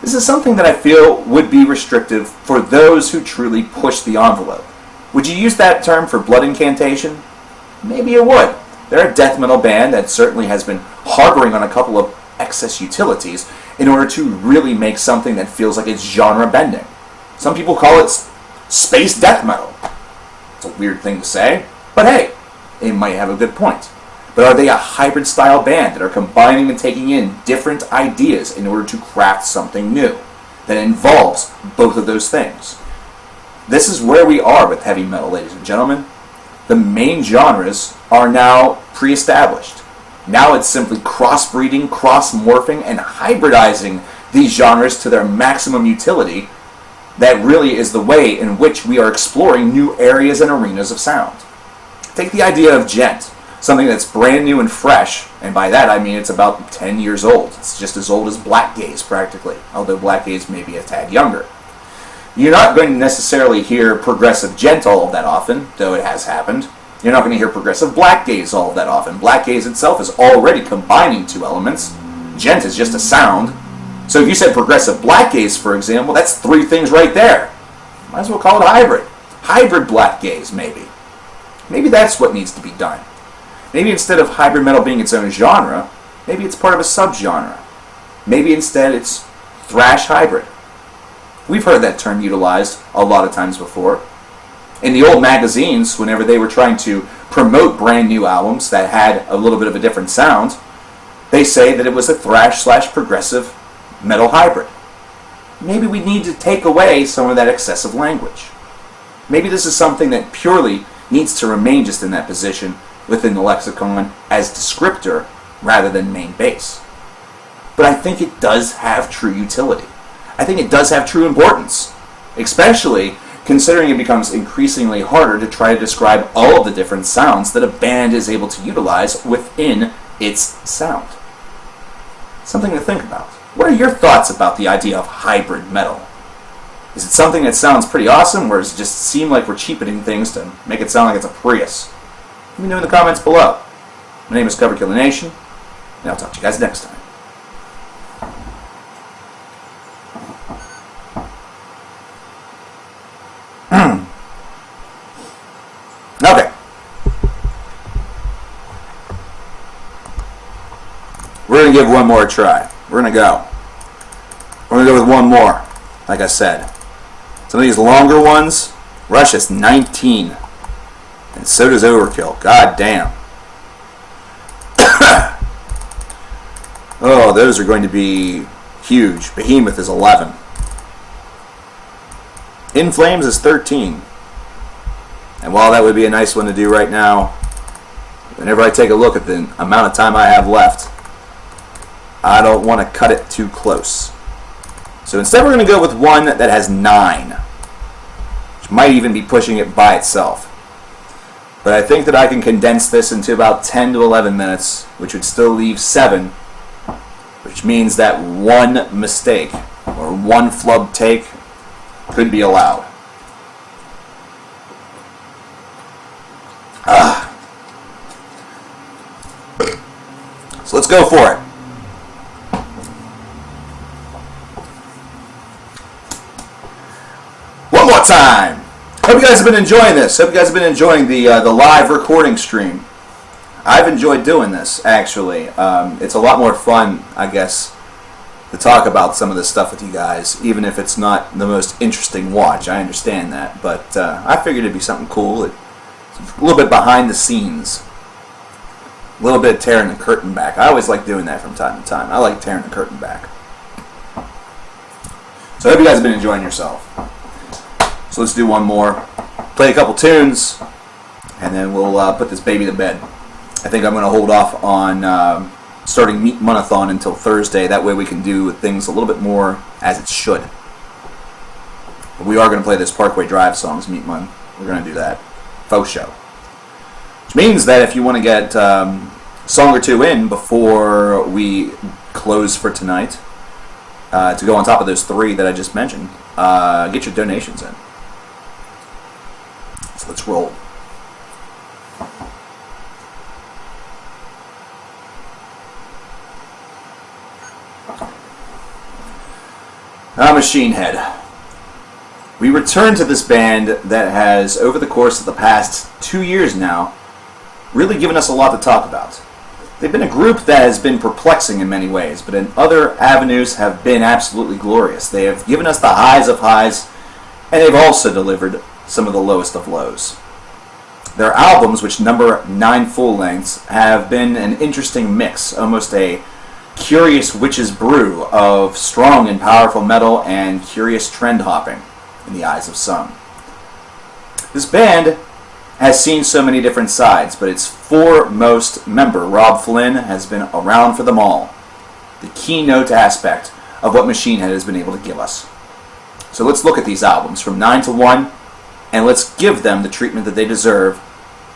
Speaker 1: This is something that I feel would be restrictive for those who truly push the envelope. Would you use that term for blood incantation? Maybe you would. They're a death metal band that certainly has been harboring on a couple of excess utilities in order to really make something that feels like it's genre bending. Some people call it space death metal. It's a weird thing to say, but hey, it might have a good point. But are they a hybrid style band that are combining and taking in different ideas in order to craft something new that involves both of those things? This is where we are with heavy metal, ladies and gentlemen. The main genres are now pre-established. Now it's simply crossbreeding, cross-morphing, and hybridizing these genres to their maximum utility. That really is the way in which we are exploring new areas and arenas of sound. Take the idea of djent, something that's brand new and fresh, and by that I mean it's about 10 years old. It's just as old as Black Gaze, practically, although Black Gaze may be a tad younger. You're not going to necessarily hear progressive gent all of that often, though it has happened. You're not going to hear progressive Black Gaze all of that often. Black Gaze itself is already combining two elements. Gent is just a sound. So if you said progressive Black Gaze, for example, that's three things right there. Might as well call it hybrid. Hybrid Black Gaze, maybe. Maybe that's what needs to be done. Maybe instead of hybrid metal being its own genre, maybe it's part of a subgenre. Maybe instead it's thrash hybrid. We've heard that term utilized a lot of times before. In the old magazines, whenever they were trying to promote brand new albums that had a little bit of a different sound, they say that it was a thrash/progressive metal hybrid. Maybe we need to take away some of that excessive language. Maybe this is something that purely needs to remain just in that position within the lexicon as descriptor rather than main base. But I think it does have true utility. I think it does have true importance, especially considering it becomes increasingly harder to try to describe all of the different sounds that a band is able to utilize within its sound. Something to think about. What are your thoughts about the idea of hybrid metal? Is it something that sounds pretty awesome, or does it just seem like we're cheapening things to make it sound like it's a Prius? Let me know in the comments below. My name is coverkillernation, and I'll talk to you guys next time. Okay. We're going to give one more try. We're going to go. We're going to go with one more, like I said. Some of these longer ones, Rush is 19. And so does Overkill. God damn. Oh, those are going to be huge. Behemoth is 11. In Flames is 13. And while that would be a nice one to do right now, whenever I take a look at the amount of time I have left, I don't want to cut it too close. So instead we're going to go with one that has 9. Which might even be pushing it by itself. But I think that I can condense this into about 10 to 11 minutes, which would still leave 7, which means that one mistake or one flub take could be allowed. So let's go for it. One more time. Hope you guys have been enjoying this. Hope you guys have been enjoying the live recording stream. I've enjoyed doing this, actually. It's a lot more fun, I guess, to talk about some of this stuff with you guys, even if it's not the most interesting watch. I understand that, but I figured it'd be something cool. It's a little bit behind the scenes. A little bit of tearing the curtain back. I always like doing that from time to time. I like tearing the curtain back. So I hope you guys have been enjoying yourself. So let's do one more. Play a couple tunes, and then we'll put this baby to bed. I think I'm going to hold off on starting Meat Monathon until Thursday. That way we can do things a little bit more as it should. But we are going to play this Parkway Drive songs, Meat Mon. We're going to do that. Faux show. Which means that if you want to get a song or two in before we close for tonight, to go on top of those 3 that I just mentioned, get your donations in. So let's roll. Machine Head. We return to this band that has, over the course of the past 2 years now, really given us a lot to talk about. They've been a group that has been perplexing in many ways, but in other avenues have been absolutely glorious. They have given us the highs of highs, and they've also delivered some of the lowest of lows. Their albums, which number 9 full lengths, have been an interesting mix, almost a curious witch's brew of strong and powerful metal and curious trend hopping in the eyes of some. This band has seen so many different sides, but its foremost member, Rob Flynn, has been around for them all. The keynote aspect of what Machine Head has been able to give us. So let's look at these albums from 9 to 1, and let's give them the treatment that they deserve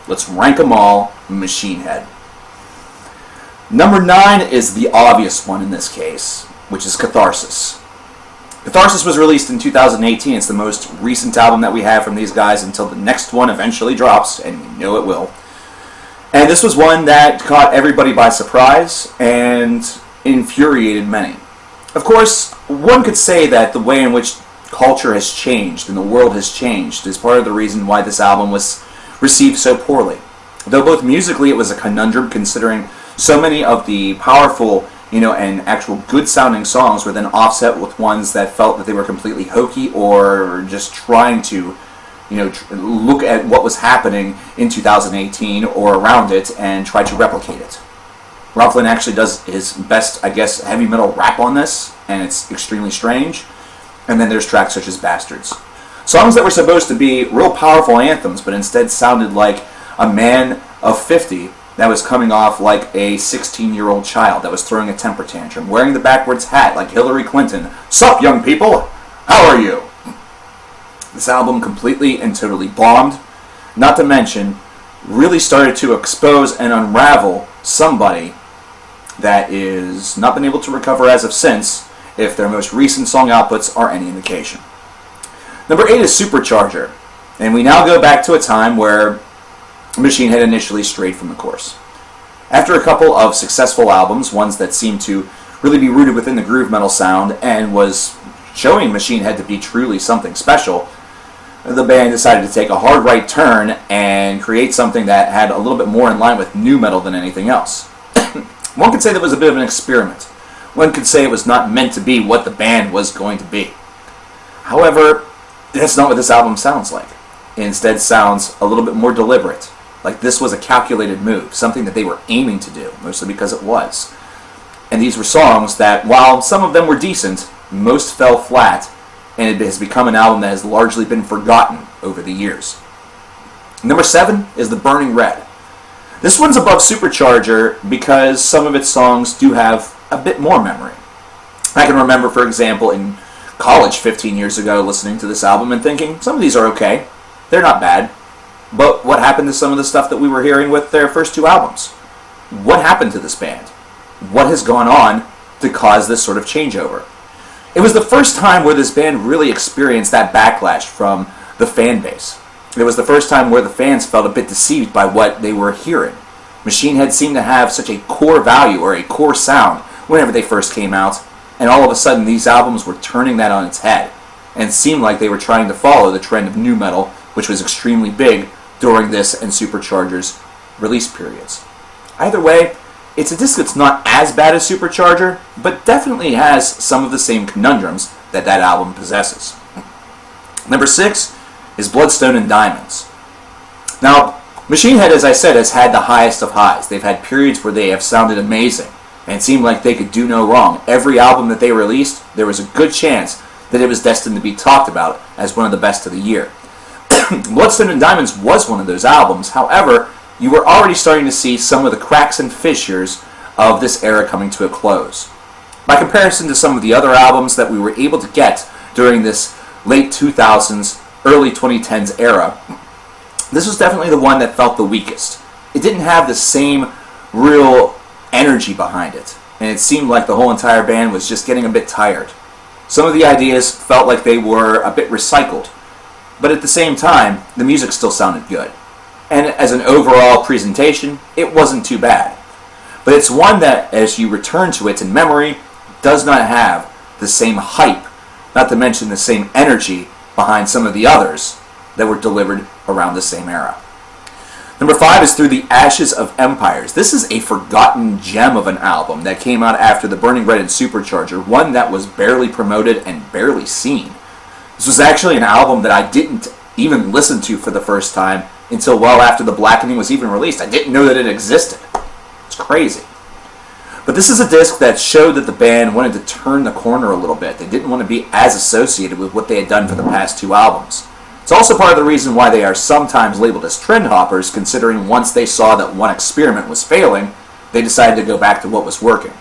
Speaker 1: Let's rank them all. Machine Head. Number 9 is the obvious one in this case, which is Catharsis. Catharsis was released in 2018. It's the most recent album that we have from these guys until the next one eventually drops, and we know it will. And this was one that caught everybody by surprise and infuriated many. Of course, one could say that the way in which culture has changed and the world has changed is part of the reason why this album was received so poorly. Though both musically it was a conundrum, considering so many of the powerful, and actual good-sounding songs were then offset with ones that felt that they were completely hokey or just trying to, look at what was happening in 2018 or around it and try to replicate it. Rob Flynn actually does his best, heavy metal rap on this, and it's extremely strange. And then there's tracks such as Bastards. Songs that were supposed to be real powerful anthems, but instead sounded like a man of 50 that was coming off like a 16-year-old child that was throwing a temper tantrum, wearing the backwards hat like Hillary Clinton. "Sup, young people? How are you?" This album completely and totally bombed. Not to mention, really started to expose and unravel somebody that is not been able to recover as of since, if their most recent song outputs are any indication. Number 8 is Supercharger, and we now go back to a time where Machine Head initially strayed from the course. After a couple of successful albums, ones that seemed to really be rooted within the groove metal sound and was showing Machine Head to be truly something special, the band decided to take a hard right turn and create something that had a little bit more in line with nu metal than anything else. One could say that was a bit of an experiment. One could say it was not meant to be what the band was going to be. However, that's not what this album sounds like. It instead sounds a little bit more deliberate, like this was a calculated move, something that they were aiming to do, mostly because it was. And these were songs that, while some of them were decent, most fell flat, and it has become an album that has largely been forgotten over the years. Number 7 is The Burning Red. This one's above Supercharger because some of its songs do have a bit more memory. I can remember, for example, in college 15 years ago listening to this album and thinking, some of these are okay, they're not bad, but what happened to some of the stuff that we were hearing with their first 2 albums? What happened to this band? What has gone on to cause this sort of changeover? It was the first time where this band really experienced that backlash from the fan base. It was the first time where the fans felt a bit deceived by what they were hearing. Machine Head seemed to have such a core value or a core sound whenever they first came out, and all of a sudden these albums were turning that on its head, and it seemed like they were trying to follow the trend of nu metal, which was extremely big during this and Supercharger's release periods. Either way, it's a disc that's not as bad as Supercharger, but definitely has some of the same conundrums that album possesses. Number 6 is Bloodstone and Diamonds. Now, Machine Head, as I said, has had the highest of highs. They've had periods where they have sounded amazing, and it seemed like they could do no wrong. Every album that they released, there was a good chance that it was destined to be talked about as one of the best of the year. Bloodstone and Diamonds was one of those albums. However, you were already starting to see some of the cracks and fissures of this era coming to a close. By comparison to some of the other albums that we were able to get during this late 2000s, early 2010s era, this was definitely the one that felt the weakest. It didn't have the same real energy behind it, and it seemed like the whole entire band was just getting a bit tired. Some of the ideas felt like they were a bit recycled, but at the same time, the music still sounded good. And as an overall presentation, it wasn't too bad. But it's one that, as you return to it in memory, does not have the same hype, not to mention the same energy behind some of the others that were delivered around the same era. Number 5 is Through the Ashes of Empires. This is a forgotten gem of an album that came out after The Burning Red and Supercharger, one that was barely promoted and barely seen. This was actually an album that I didn't even listen to for the first time until well after The Blackening was even released. I didn't know that it existed. It's crazy. But this is a disc that showed that the band wanted to turn the corner a little bit. They didn't want to be as associated with what they had done for the past 2 albums. It's also part of the reason why they are sometimes labeled as trend hoppers, considering once they saw that one experiment was failing, they decided to go back to what was working.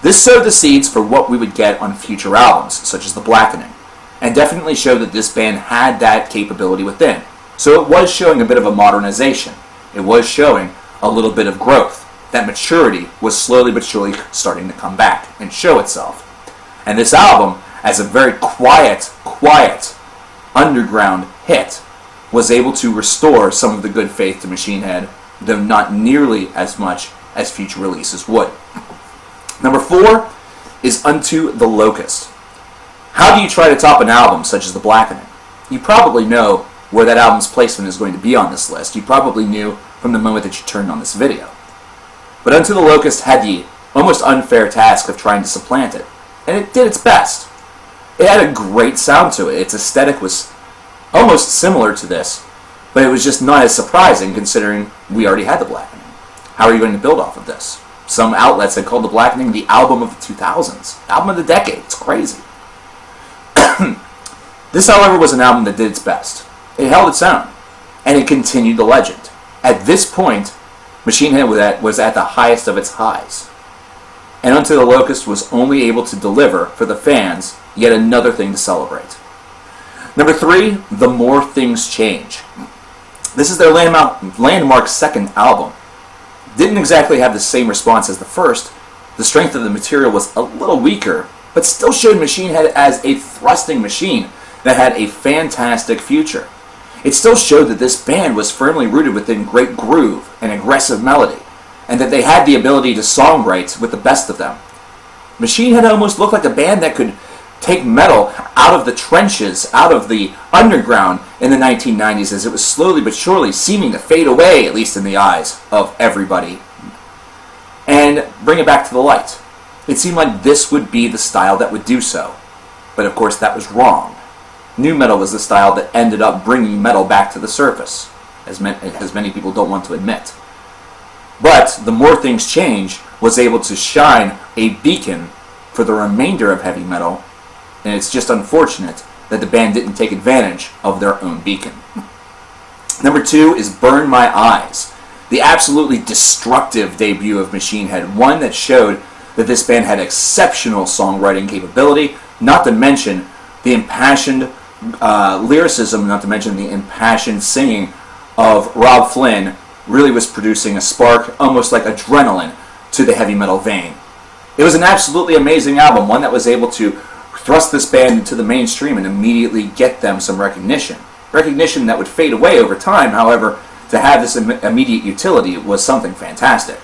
Speaker 1: This sowed the seeds for what we would get on future albums, such as The Blackening, and definitely showed that this band had that capability within. So it was showing a bit of a modernization. it was showing a little bit of growth. That maturity was slowly but surely starting to come back and show itself. And this album, as a very quiet underground hit, was able to restore some of the good faith to Machine Head, though not nearly as much as future releases would. Number 4 is Unto the Locust. How do you try to top an album such as The Blackening? You probably know where that album's placement is going to be on this list. You probably knew from the moment that you turned on this video. But Unto the Locust had the almost unfair task of trying to supplant it, and it did its best. It had a great sound to it. Its aesthetic was almost similar to this, but it was just not as surprising considering we already had The Blackening. How are you going to build off of this? Some outlets had called The Blackening the album of the 2000s, album of the decade. It's crazy. This, however, was an album that did its best. It held its own, and it continued the legend. At this point, Machine Head was at the highest of its highs. And Unto the Locust was only able to deliver for the fans yet another thing to celebrate. Number 3, The More Things Change. This is their landmark second album. Didn't exactly have the same response as the first. The strength of the material was a little weaker, but still showed Machine Head as a thrusting machine that had a fantastic future. It still showed that this band was firmly rooted within great groove and aggressive melody, and that they had the ability to songwrite with the best of them. Machine Head almost looked like a band that could take metal out of the trenches, out of the underground in the 1990s, as it was slowly but surely seeming to fade away, at least in the eyes of everybody, and bring it back to the light. It seemed like this would be the style that would do so, but of course that was wrong. Nu metal was the style that ended up bringing metal back to the surface, as many people don't want to admit. But The More Things Change was able to shine a beacon for the remainder of heavy metal, and it's just unfortunate that the band didn't take advantage of their own beacon. Number 2 is Burn My Eyes, the absolutely destructive debut of Machine Head, one that showed that this band had exceptional songwriting capability, not to mention the impassioned lyricism, not to mention the impassioned singing of Rob Flynn really was producing a spark, almost like adrenaline, to the heavy metal vein. It was an absolutely amazing album, one that was able to thrust this band into the mainstream and immediately get them some recognition. Recognition that would fade away over time, however, to have this immediate utility was something fantastic.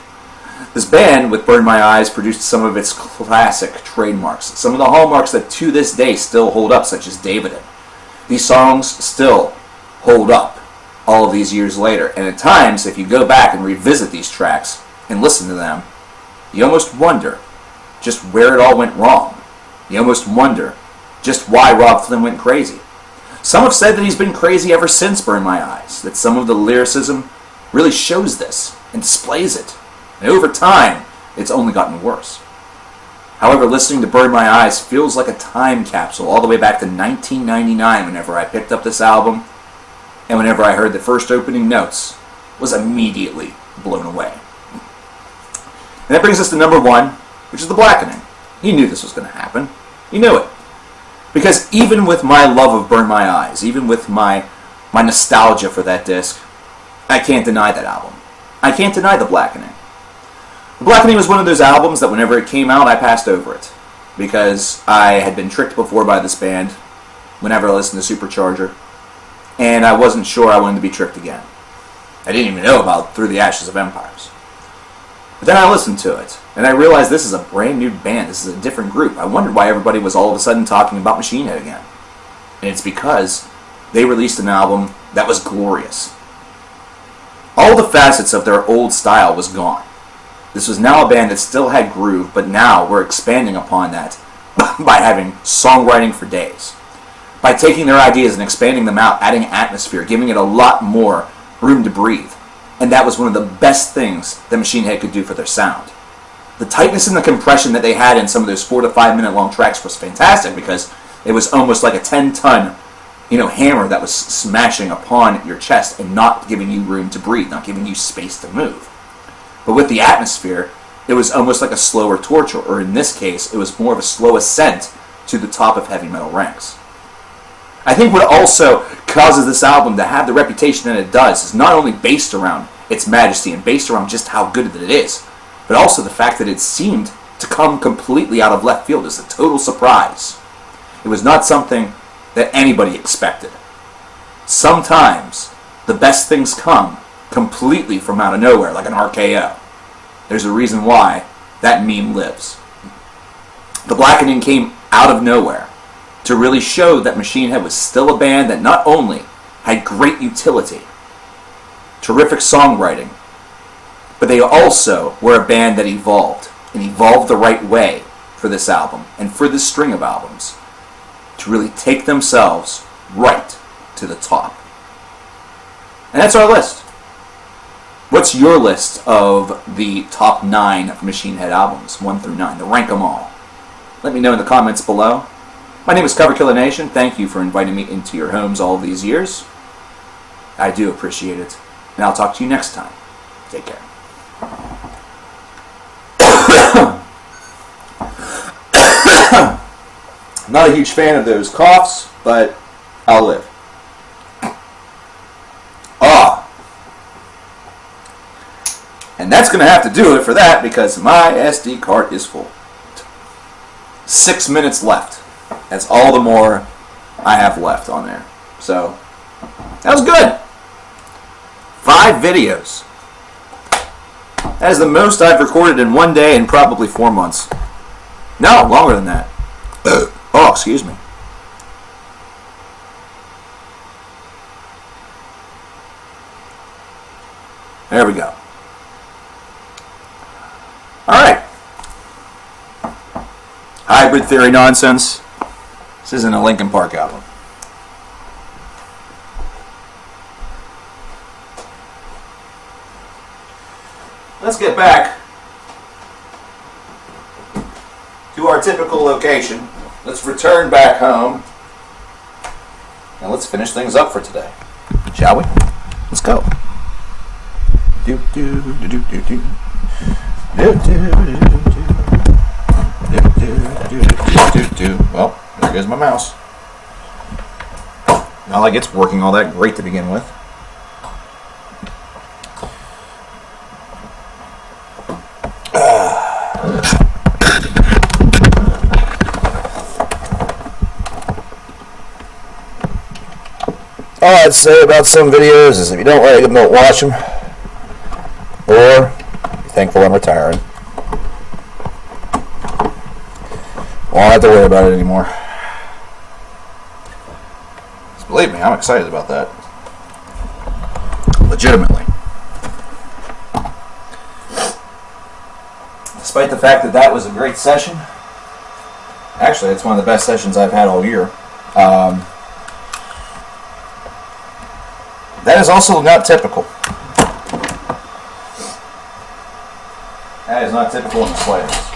Speaker 1: This band, with Burn My Eyes, produced some of its classic trademarks, some of the hallmarks that to this day still hold up, such as Davidin. These songs still hold up all of these years later, and at times, if you go back and revisit these tracks and listen to them, you almost wonder just where it all went wrong. You almost wonder just why Rob Flynn went crazy. Some have said that he's been crazy ever since Burn My Eyes, that some of the lyricism really shows this and displays it. And over time, it's only gotten worse. However, listening to Burn My Eyes feels like a time capsule all the way back to 1999 whenever I picked up this album, and whenever I heard the first opening notes, was immediately blown away. And that brings us to number 1, which is The Blackening. You knew this was going to happen. You knew it. Because even with my love of Burn My Eyes, even with my nostalgia for that disc, I can't deny that album. I can't deny The Blackening. The Blackening was one of those albums that whenever it came out, I passed over it. Because I had been tricked before by this band whenever I listened to Supercharger, and I wasn't sure I wanted to be tricked again. I didn't even know about Through the Ashes of Empires. But then I listened to it, and I realized this is a brand new band. This is a different group. I wondered why everybody was all of a sudden talking about Machine Head again. And it's because they released an album that was glorious. All the facets of their old style was gone. This was now a band that still had groove, but now we're expanding upon that by having songwriting for days. By taking their ideas and expanding them out, adding atmosphere, giving it a lot more room to breathe. And that was one of the best things that Machine Head could do for their sound. The tightness and the compression that they had in some of those 4 to 5 minute long tracks was fantastic, because it was almost like a 10-ton hammer that was smashing upon your chest and not giving you room to breathe, not giving you space to move. But with the atmosphere, it was almost like a slower torture, or in this case, it was more of a slow ascent to the top of heavy metal ranks. I think what also causes this album to have the reputation that it does is not only based around its majesty and based around just how good it is, but also the fact that it seemed to come completely out of left field as a total surprise. It was not something that anybody expected. Sometimes the best things come completely from out of nowhere, like an RKO. There's a reason why that meme lives. The Blackening came out of nowhere to really show that Machine Head was still a band that not only had great utility, terrific songwriting, but they also were a band that evolved, and evolved the right way for this album and for this string of albums to really take themselves right to the top. And that's our list. What's your list of the top 9 of Machine Head albums, 1 through 9, to rank them all? Let me know in the comments below. My name is coverkillernation. Thank you for inviting me into your homes all these years. I do appreciate it. And I'll talk to you next time. Take care. I'm not a huge fan of those coughs, but I'll live. And that's going to have to do it for that because my SD card is full. 6 minutes left. That's all the more I have left on there. So, that was good. 5 videos. That is the most I've recorded in one day in probably 4 months. No, longer than that. Oh, excuse me. There we go. Alright. Hybrid theory nonsense. This isn't a Linkin Park album. Let's get back to our typical location. Let's return back home. And let's finish things up for today. Shall we? Let's go. Do do do do do do. Well, there goes my mouse. Not like it's working all that great to begin with. All I'd say about some videos is if you don't like them, don't watch them. Or thankful I'm retiring. Won't have to worry about it anymore. Just believe me, I'm excited about that. Legitimately. Despite the fact that that was a great session. Actually, it's one of the best sessions I've had all year. That is also not typical. That is not typical in the slightest.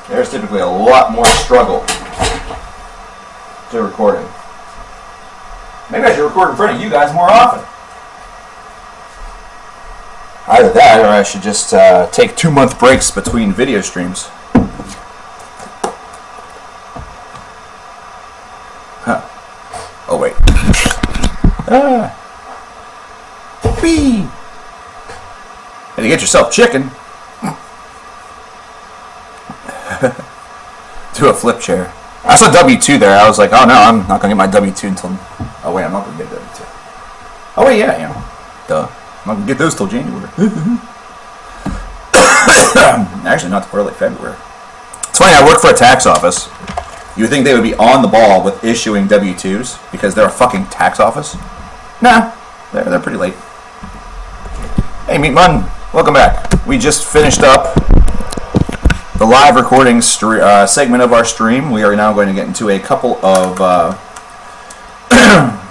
Speaker 1: There's typically a lot more struggle to recording. Maybe I should record in front of you guys more often. Either that, or I should just take 2-month breaks between video streams. Huh. Oh, wait. Whee! Had to get yourself chicken. To a flip chair. I saw W2 there. I was like, oh no, I'm not going to get my W2 until... Oh wait, I'm not going to get W2. Oh wait, yeah, I am. Duh. I'm not going to get those till January. Actually, not till early February. It's funny, I work for a tax office. You would think they would be on the ball with issuing W2s because they're a fucking tax office. Nah, they're pretty late. Hey, Meat Mun, welcome back. We just finished up the live recording segment of our stream. We are now going to get into a couple of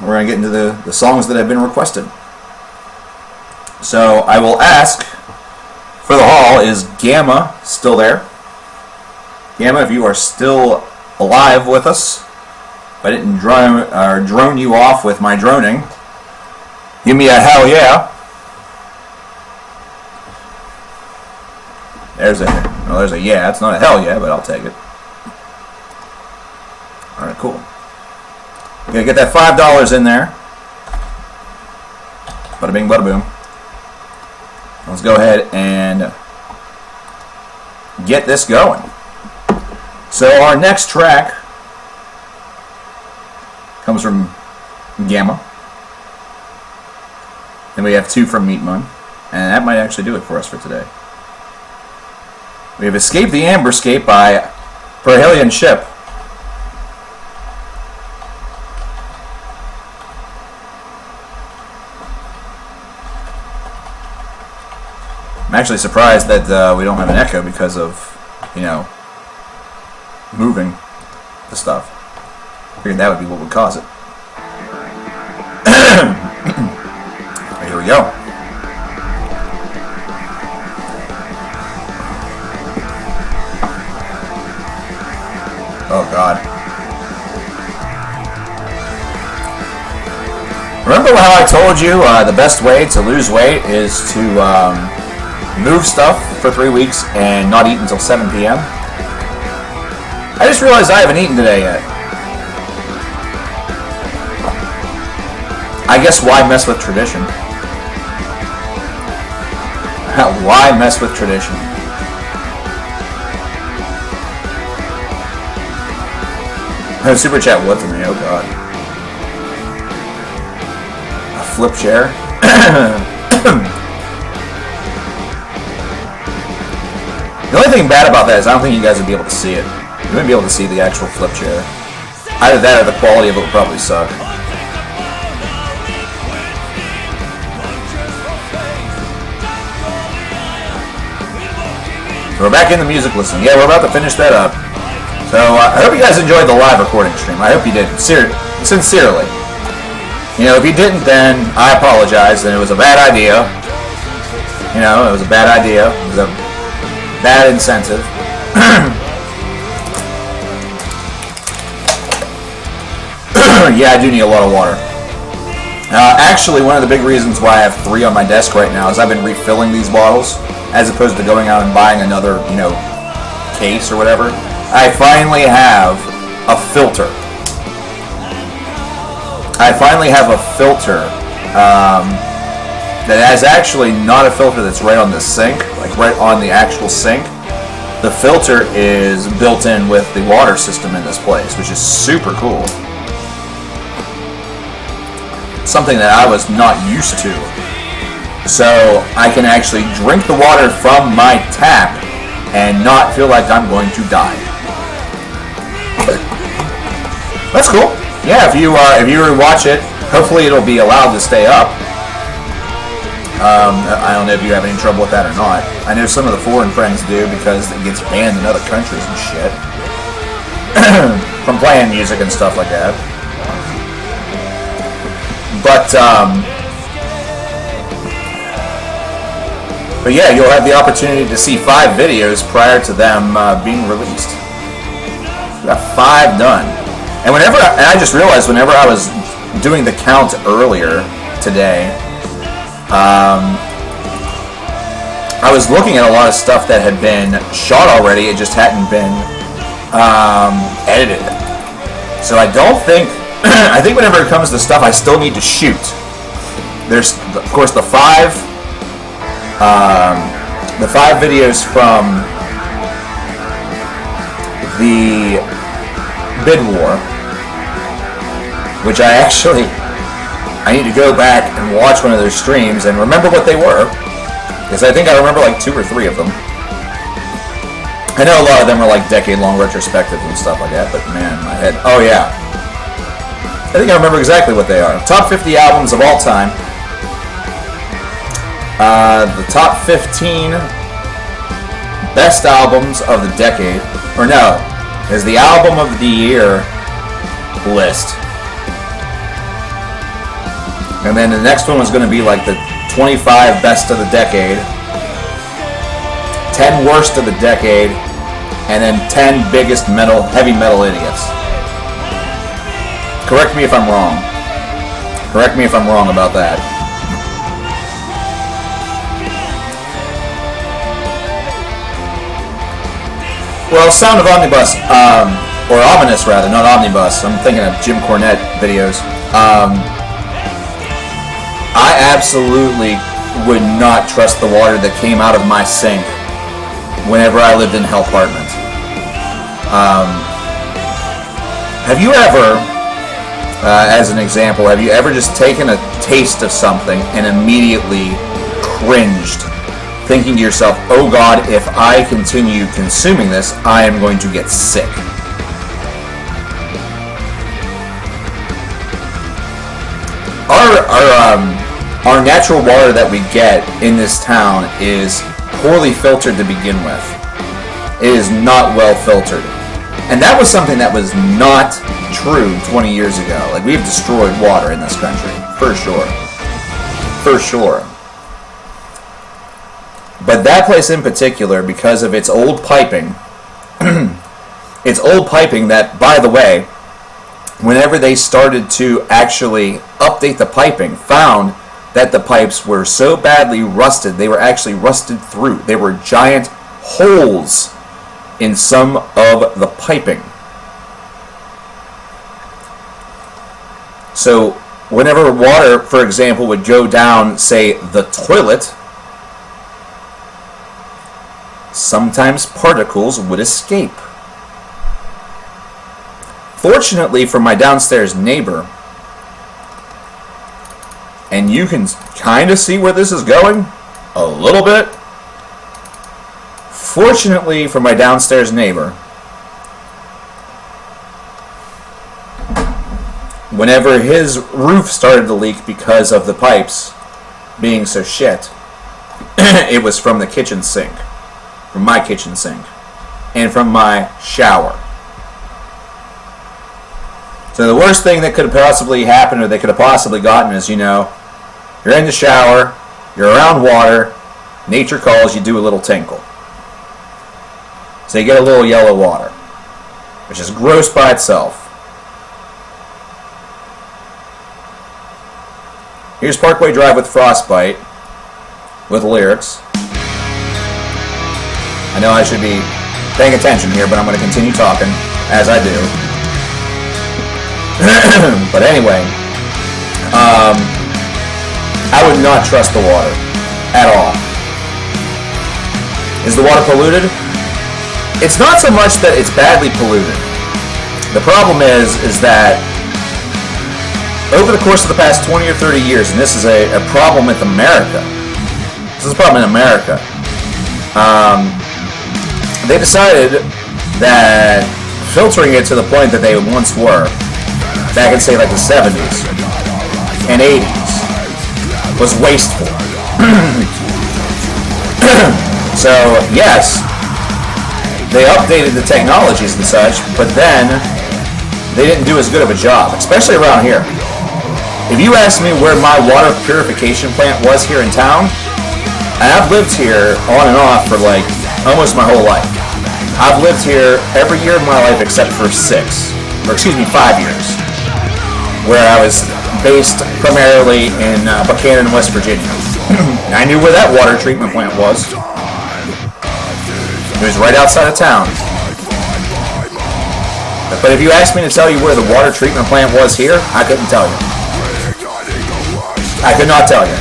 Speaker 1: we're going to get into the songs that have been requested. So I will ask for the hall, is Gamma still there? Gamma, if you are still alive with us, if I didn't drone you off with my droning, give me a hell yeah. There's a yeah. It's not a hell yeah, but I'll take it. Alright, cool. Gonna get that $5 in there. Bada bing, bada boom. let's go ahead and get this going. So our next track comes from Gamma. Then we have 2 from Meat Mun. And that might actually do it for us for today. We have Escape the Amberscape by Perhelion Ship. I'm actually surprised that we don't have an echo because of, you know, moving the stuff. I figured that would be what would cause it. Here we go. Oh God. Remember how I told you the best way to lose weight is to move stuff for 3 weeks and not eat until 7 p.m.? I just realized I haven't eaten today yet. I guess why mess with tradition? Why mess with tradition? Super chat what to me? Oh God. A flip chair? The only thing bad about that is I don't think you guys would be able to see it. You wouldn't be able to see the actual flip chair. Either that or the quality of it would probably suck. So we're back in the music listening. Yeah, we're about to finish that up. So I hope you guys enjoyed the live recording stream. I hope you did. Sincerely. You know, if you didn't, then I apologize. And it was a bad idea. You know, it was a bad idea. It was a bad incentive. Yeah, I do need a lot of water. Actually, one of the big reasons why I have 3 on my desk right now is I've been refilling these bottles as opposed to going out and buying another, you know, case or whatever. I finally have a filter. That is actually not a filter that's right on the sink, like right on the actual sink. The filter is built in with the water system in this place, which is super cool. Something that I was not used to. So I can actually drink the water from my tap and not feel like I'm going to die. That's cool. Yeah, if you watch it, hopefully it'll be allowed to stay up. I don't know if you have any trouble with that or not. I know some of the foreign friends do because it gets banned in other countries and shit from playing music and stuff like that. But yeah, you'll have the opportunity to see 5 videos prior to them being released. We got 5 done. And I just realized whenever I was doing the count earlier today, I was looking at a lot of stuff that had been shot already. It just hadn't been edited. So I don't think. I think whenever it comes to stuff I still need to shoot. There's, of course, the 5 videos from the bid war, which I need to go back and watch one of those streams and remember what they were, because I think I remember like 2 or 3 of them. I know a lot of them are like decade-long retrospectives and stuff like that, but man, my head. Oh yeah, I think I remember exactly what they are. Top 50 albums of all time. The top 15 best albums of the decade, or no, is the album of the year list. And then the next one was going to be like the 25 best of the decade, 10 worst of the decade, and then 10 biggest heavy metal idiots. Correct me if I'm wrong. Correct me if I'm wrong about that. Well, Sound of Omnibus, or Ominous rather, not Omnibus. I'm thinking of Jim Cornette videos. I absolutely would not trust the water that came out of my sink whenever I lived in Hell Apartment. Have you ever, as an example, have you ever just taken a taste of something and immediately cringed, thinking to yourself, oh God, if I continue consuming this, I am going to get sick? Our natural water that we get in this town is poorly filtered to begin with. It is not well filtered. And that was something that was not true 20 years ago. Like, we've destroyed water in this country, for sure. For sure. But that place in particular, because of its old piping, its old piping that, by the way, whenever they started to actually update the piping, found that the pipes were so badly rusted, they were actually rusted through. They were giant holes in some of the piping. So whenever water, for example, would go down, say, the toilet, sometimes particles would escape. Fortunately for my downstairs neighbor, and you can kind of see where this is going a little bit. Fortunately for my downstairs neighbor, whenever his roof started to leak because of the pipes being so shit, it was from the kitchen sink, from my kitchen sink, and from my shower. So the worst thing that could have possibly happened, or they could have possibly gotten, is, you're in the shower, you're around water, nature calls, you do a little tinkle. So you get a little yellow water, which is gross by itself. Here's Parkway Drive with Frostbite, with lyrics. I know I should be paying attention here, but I'm going to continue talking, as I do. But anyway, I would not trust the water at all. Is the water polluted? It's not so much that it's badly polluted. The problem is that over the course of the past 20 or 30 years, and this is a problem with America. This is a problem in America. They decided that filtering it to the point that they once were, back in, say, like the 70s and 80s, was wasteful. So, yes, they updated the technologies and such, but then they didn't do as good of a job, especially around here. If you ask me where my water purification plant was here in town, and I've lived here on and off for like almost my whole life. I've lived here every year of my life except for 5 years, where I was based primarily in Buchanan, West Virginia. And I knew where that water treatment plant was. It was right outside of town. But if you asked me to tell you where the water treatment plant was here, I couldn't tell you. I could not tell you.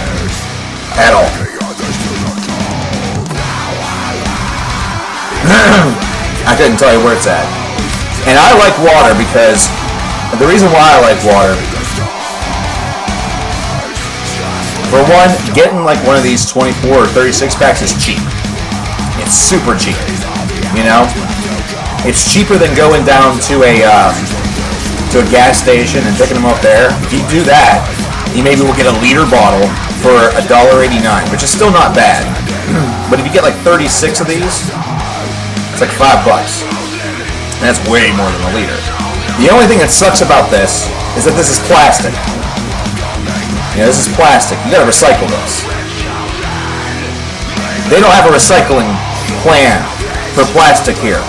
Speaker 1: At all. I couldn't tell you where it's at. And I like water because the reason why I like water, for one, getting like one of these 24 or 36 packs is cheap. It's super cheap, It's cheaper than going down to a gas station and picking them up there. If you do that, you maybe will get a liter bottle for $1.89, which is still not bad. But if you get like 36 of these, it's like $5. And that's way more than a liter. The only thing that sucks about this is that this is plastic. This is plastic. You gotta recycle this. They don't have a recycling plan for plastic here.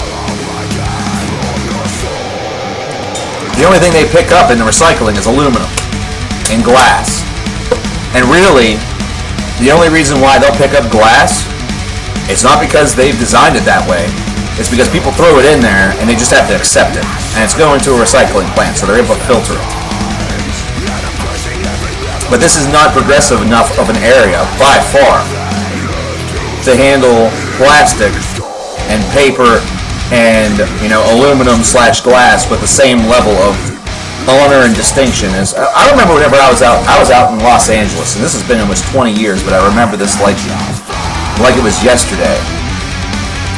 Speaker 1: The only thing they pick up in the recycling is aluminum and glass. And really, the only reason why they'll pick up glass, it's not because they've designed it that way. It's because people throw it in there and they just have to accept it. And it's going to a recycling plant, so they're able to filter it. But this is not progressive enough of an area, by far, to handle plastic and paper and, aluminum/glass with the same level of honor and distinction. As I remember whenever I was out in Los Angeles, and this has been almost 20 years, but I remember this like it was yesterday,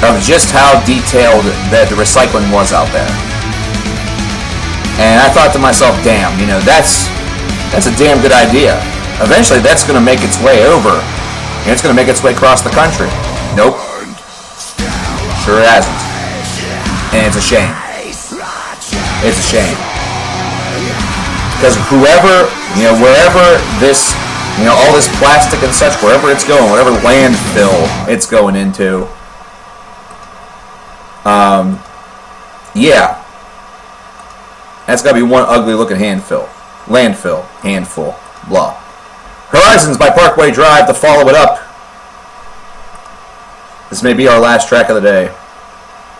Speaker 1: of just how detailed that the recycling was out there. And I thought to myself, damn, that's a damn good idea. Eventually that's going to make its way over, and it's going to make its way across the country. Nope. Sure it hasn't. And it's a shame. It's a shame. Because wherever this, all this plastic and such, wherever it's going, whatever landfill it's going into, yeah, that's got to be one ugly looking handful, blah. Horizons by Parkway Drive to follow it up. This may be our last track of the day.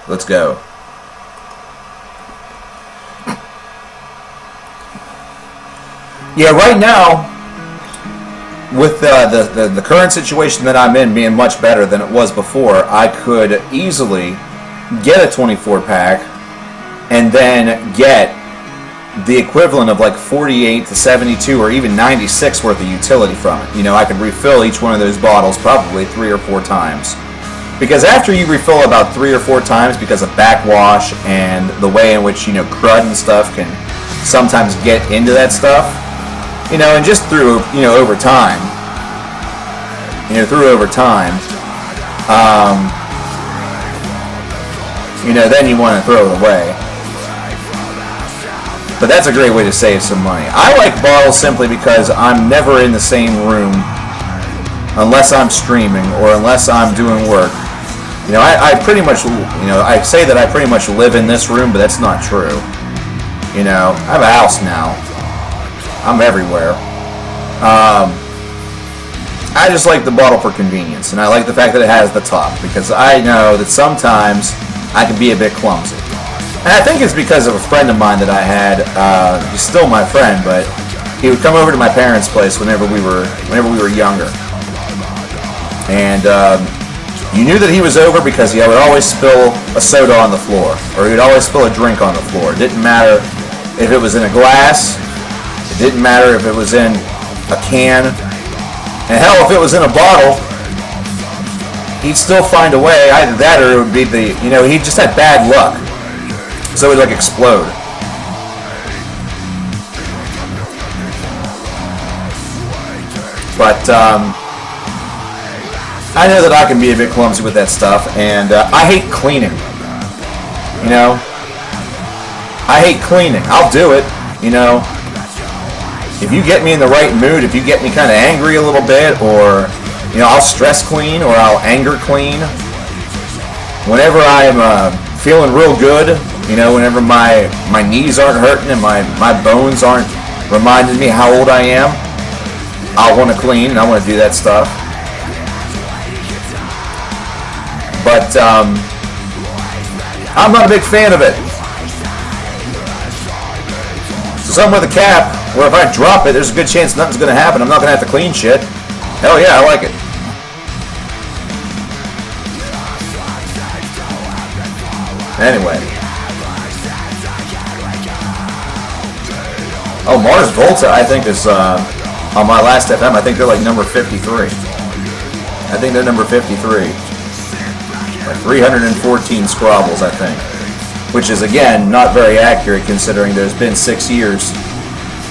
Speaker 1: Let's go. Yeah, right now, with the current situation that I'm in being much better than it was before, I could easily get a 24-pack and then get the equivalent of like 48 to 72 or even 96 worth of utility from it. I could refill each one of those bottles probably 3 or 4 times. Because after you refill about 3 or 4 times because of backwash and the way in which, crud and stuff can sometimes get into that stuff, and just through, over time, then you want to throw it away. But that's a great way to save some money. I like bottles simply because I'm never in the same room unless I'm streaming or unless I'm doing work. I pretty much, I say that I pretty much live in this room, but that's not true. I have a house now. I'm everywhere. I just like the bottle for convenience, and I like the fact that it has the top, because I know that sometimes I can be a bit clumsy. And I think it's because of a friend of mine that I had. He's still my friend, but he would come over to my parents' place whenever we were younger. And you knew that he was over because he would always spill a soda on the floor, or he would always spill a drink on the floor. It didn't matter if it was in a glass. It didn't matter if it was in a can. And hell, if it was in a bottle, he'd still find a way. Either that or it would be he just had bad luck. So it would explode. But I know that I can be a bit clumsy with that stuff, and I hate cleaning. I hate cleaning. I'll do it, If you get me in the right mood, if you get me kind of angry a little bit, or, I'll stress clean or I'll anger clean. Whenever I'm feeling real good, whenever my knees aren't hurting and my bones aren't reminding me how old I am, I'll want to clean and I want to do that stuff. But I'm not a big fan of it. So something with a cap, where if I drop it, there's a good chance nothing's going to happen. I'm not going to have to clean shit. Hell yeah, I like it. Anyway. Oh, Mars Volta, I think, is on my last FM. I think they're number 53. I think they're number 53. 314 scrobbles, I think. Which is, again, not very accurate considering there's been 6 years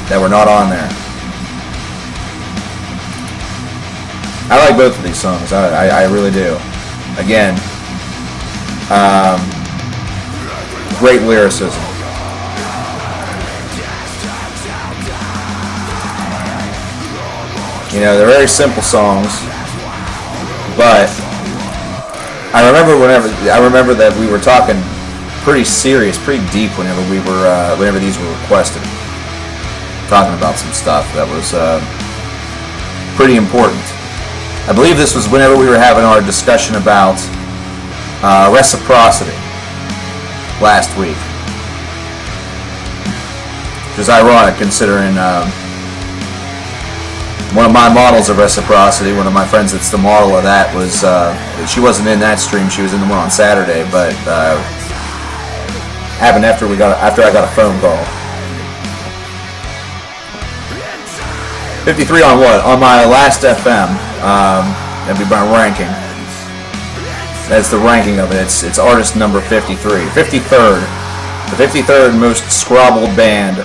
Speaker 1: that were not on there. I like both of these songs. I really do. Again, great lyricism. They're very simple songs, but I remember that we were talking pretty serious, pretty deep whenever these were requested. Talking about some stuff that was pretty important. I believe this was whenever we were having our discussion about reciprocity last week. Which is ironic considering one of my models of reciprocity, one of my friends that's the model of that, was she wasn't in that stream. She was in the one on Saturday, but happened after I got a phone call. 53 on what? On my last FM. That'd be my ranking. That's the ranking of it. It's artist number 53. 53rd. The 53rd most scrobbled band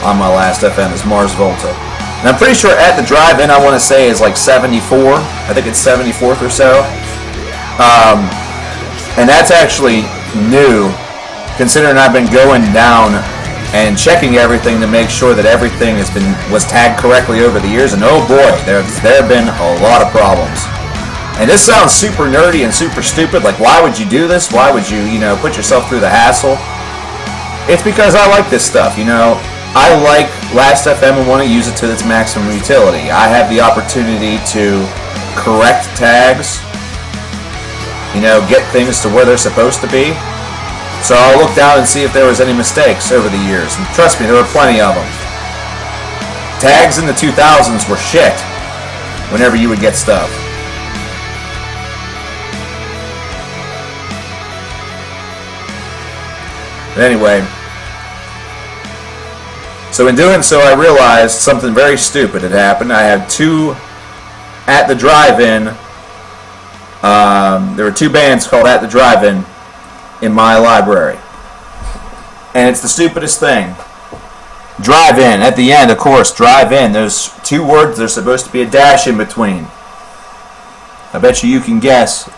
Speaker 1: on my last FM is Mars Volta. And I'm pretty sure At the Drive-In, I want to say, is like 74. I think it's 74th or so. And that's actually new, considering I've been going down and checking everything to make sure that everything was tagged correctly over the years. And oh boy, there have been a lot of problems. And this sounds super nerdy and super stupid. Like, why would you do this? Why would you, put yourself through the hassle? It's because I like this stuff, I like Last FM and want to use it to its maximum utility. I have the opportunity to correct tags, get things to where they're supposed to be. So I'll look down and see if there was any mistakes over the years. And trust me, there were plenty of them. Tags in the 2000s were shit whenever you would get stuff. But anyway, so in doing so, I realized something very stupid had happened. I had two At the Drive-In. There were two bands called At the Drive-In in my library. And it's the stupidest thing. Drive-In. At the end, of course, drive-in. There's two words. There's supposed to be a dash in between. I bet you can guess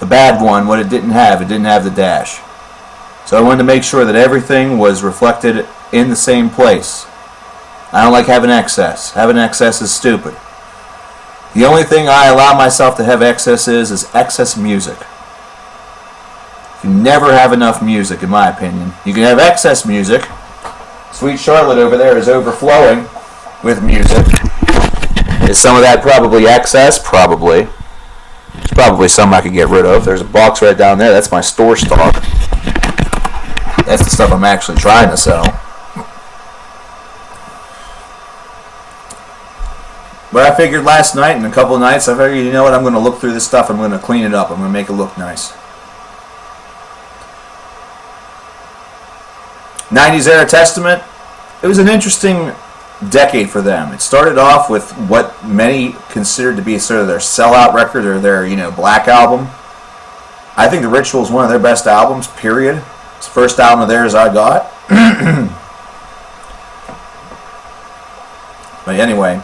Speaker 1: the bad one, what it didn't have. It didn't have the dash. So I wanted to make sure that everything was reflected in the same place. I don't like having excess. Having excess is stupid. The only thing I allow myself to have excess is excess music. You never have enough music, in my opinion. You can have excess music. Sweet Charlotte over there is overflowing with music. Is some of that probably excess? Probably. There's probably some I could get rid of. There's a box right down there. That's my store stock. That's the stuff I'm actually trying to sell. But I figured last night and a couple of nights, I figured, you know what, I'm going to look through this stuff, I'm going to clean it up, I'm going to make it look nice. 90s era Testament, it was an interesting decade for them. It started off with what many considered to be sort of their sellout record or their, black album. I think The Ritual is one of their best albums, period. It's the first album of theirs I got. But anyway,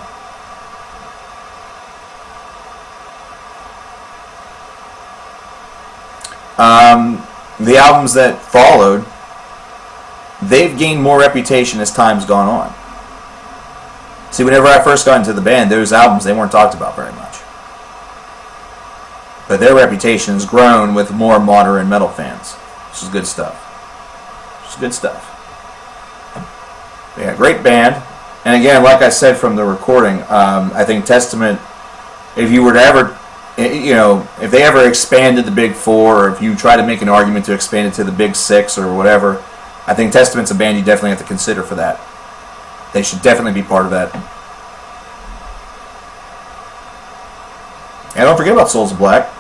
Speaker 1: the albums that followed, they've gained more reputation as time's gone on. See, whenever I first got into the band, those albums, they weren't talked about very much. But their reputation has grown with more modern metal fans, which is good stuff. Good stuff. Yeah, great band. And again, like I said from the recording, I think Testament, if you were to ever, if they ever expanded the Big Four, or if you try to make an argument to expand it to the Big Six or whatever, I think Testament's a band you definitely have to consider for that. They should definitely be part of that. And don't forget about Souls of Black.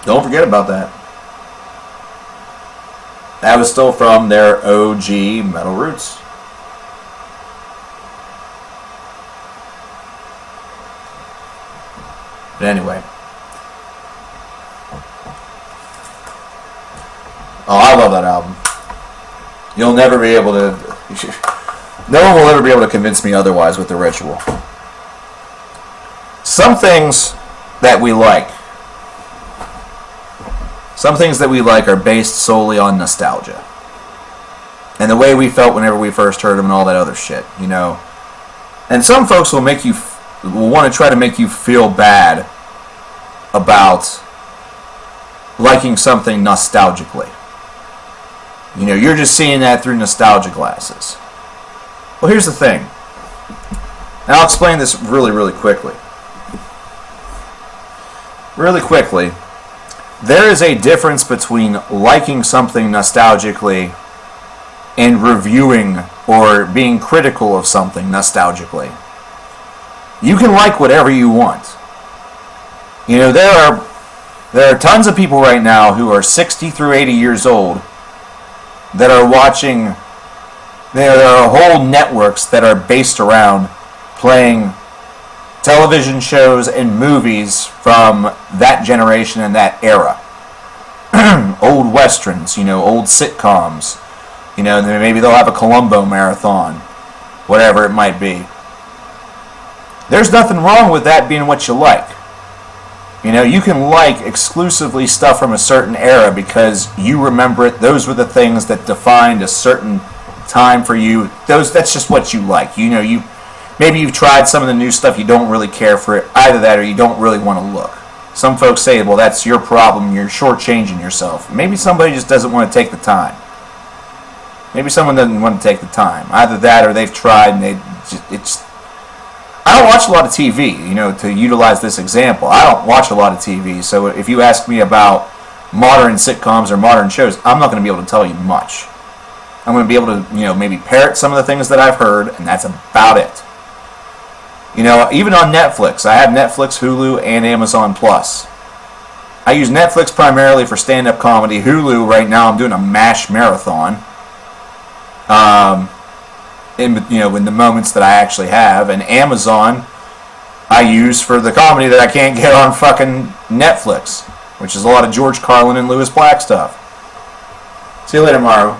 Speaker 1: Don't forget about that. That was still from their OG metal roots. But anyway. Oh, I love that album. You'll never be able to... No one will ever be able to convince me otherwise with The Ritual. Some things that we like are based solely on nostalgia. And the way we felt whenever we first heard them and all that other shit, And some folks will want to try to make you feel bad about liking something nostalgically. You're just seeing that through nostalgia glasses. Well, here's the thing. And I'll explain this really, really quickly. Really quickly. There is a difference between liking something nostalgically and reviewing or being critical of something nostalgically. You can like whatever you want. You know, there are tons of people right now who are 60 through 80 years old that are watching. There are whole networks that are based around playing television shows and movies from that generation and that era. Old westerns, you know, old sitcoms. You know, maybe they'll have a Columbo marathon, whatever it might be. There's nothing wrong with that being what you like. You know, you can like exclusively stuff from a certain era because you remember it. Those were the things that defined a certain time for you. That's just what you like. You know, maybe you've tried some of the new stuff, you don't really care for it. Either that or you don't really want to look. Some folks say, well, that's your problem. You're shortchanging yourself. Maybe somebody just doesn't want to take the time. Maybe someone doesn't want to take the time. Either that or they've tried and I don't watch a lot of TV, you know, to utilize this example. I don't watch a lot of TV, so if you ask me about modern sitcoms or modern shows, I'm not going to be able to tell you much. I'm going to be able to, you know, maybe parrot some of the things that I've heard, and that's about it. You know, even on Netflix, I have Netflix, Hulu, and Amazon Plus. I use Netflix primarily for stand-up comedy. Hulu, right now, I'm doing a MASH marathon. In the moments that I actually have, and Amazon I use for the comedy that I can't get on fucking Netflix, which is a lot of George Carlin and Lewis Black stuff. See you later, Maru.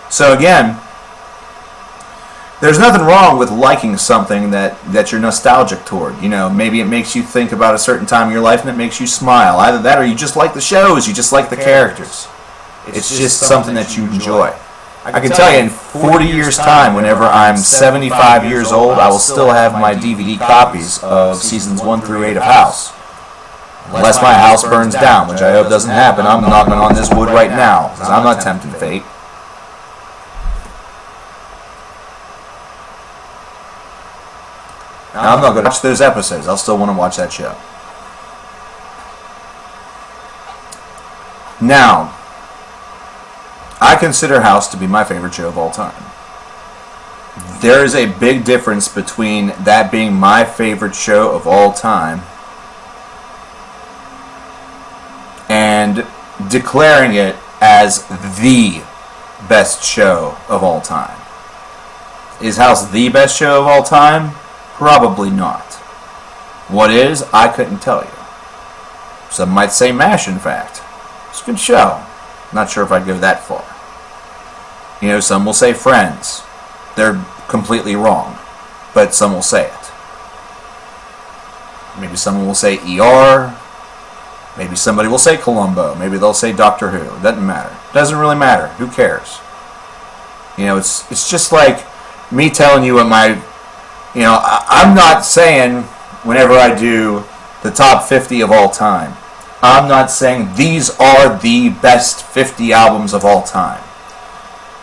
Speaker 1: So again, there's nothing wrong with liking something that you're nostalgic toward. You know, maybe it makes you think about a certain time in your life and it makes you smile. Either that or you just like the shows, you just like the characters. It's just something that you enjoy. I can tell you in 40 years' time, whenever I'm 75 years old, I will still have my DVD copies of seasons 1 through 8 of House. Unless my house burns down, which I hope doesn't happen. I'm knocking on this wood right now, because I'm not tempting fate. Now, I'm not going to watch those episodes. I'll still want to watch that show. Now, I consider House to be my favorite show of all time. There is a big difference between that being my favorite show of all time and declaring it as the best show of all time. Is House the best show of all time? Probably not. What is? I couldn't tell you. Some might say MASH, in fact. It's a good show. Not sure if I'd go that far. You know, some will say Friends. They're completely wrong, but some will say it. Maybe someone will say ER. Maybe somebody will say Columbo. Maybe they'll say Doctor Who. It doesn't matter. It doesn't really matter. Who cares? You know, it's just like me telling you what my... You know, I'm not saying whenever I do the top 50 of all time, I'm not saying these are the best 50 albums of all time.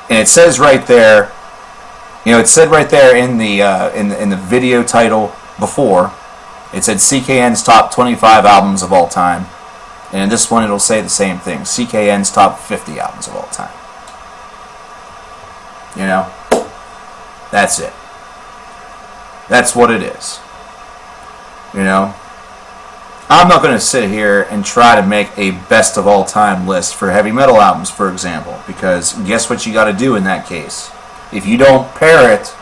Speaker 1: And it says right there, you know, it said right there in the video title before, it said CKN's top 25 albums of all time. And in this one it'll say the same thing, CKN's top 50 albums of all time. You know, that's it. That's what it is. You know, I'm not going to sit here and try to make a best of all time list for heavy metal albums, for example, because guess what you got to do in that case? If you don't parrot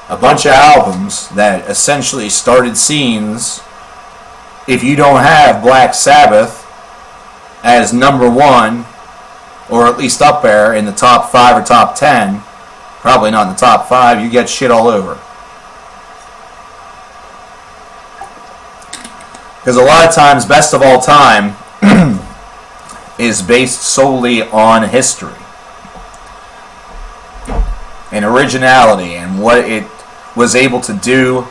Speaker 1: a bunch of albums that essentially started scenes, if you don't have Black Sabbath as number one, or at least up there in the top 5 or top 10, probably not in the top 5, you get shit all over. Because a lot of times, best of all time is based solely on history and originality and what it was able to do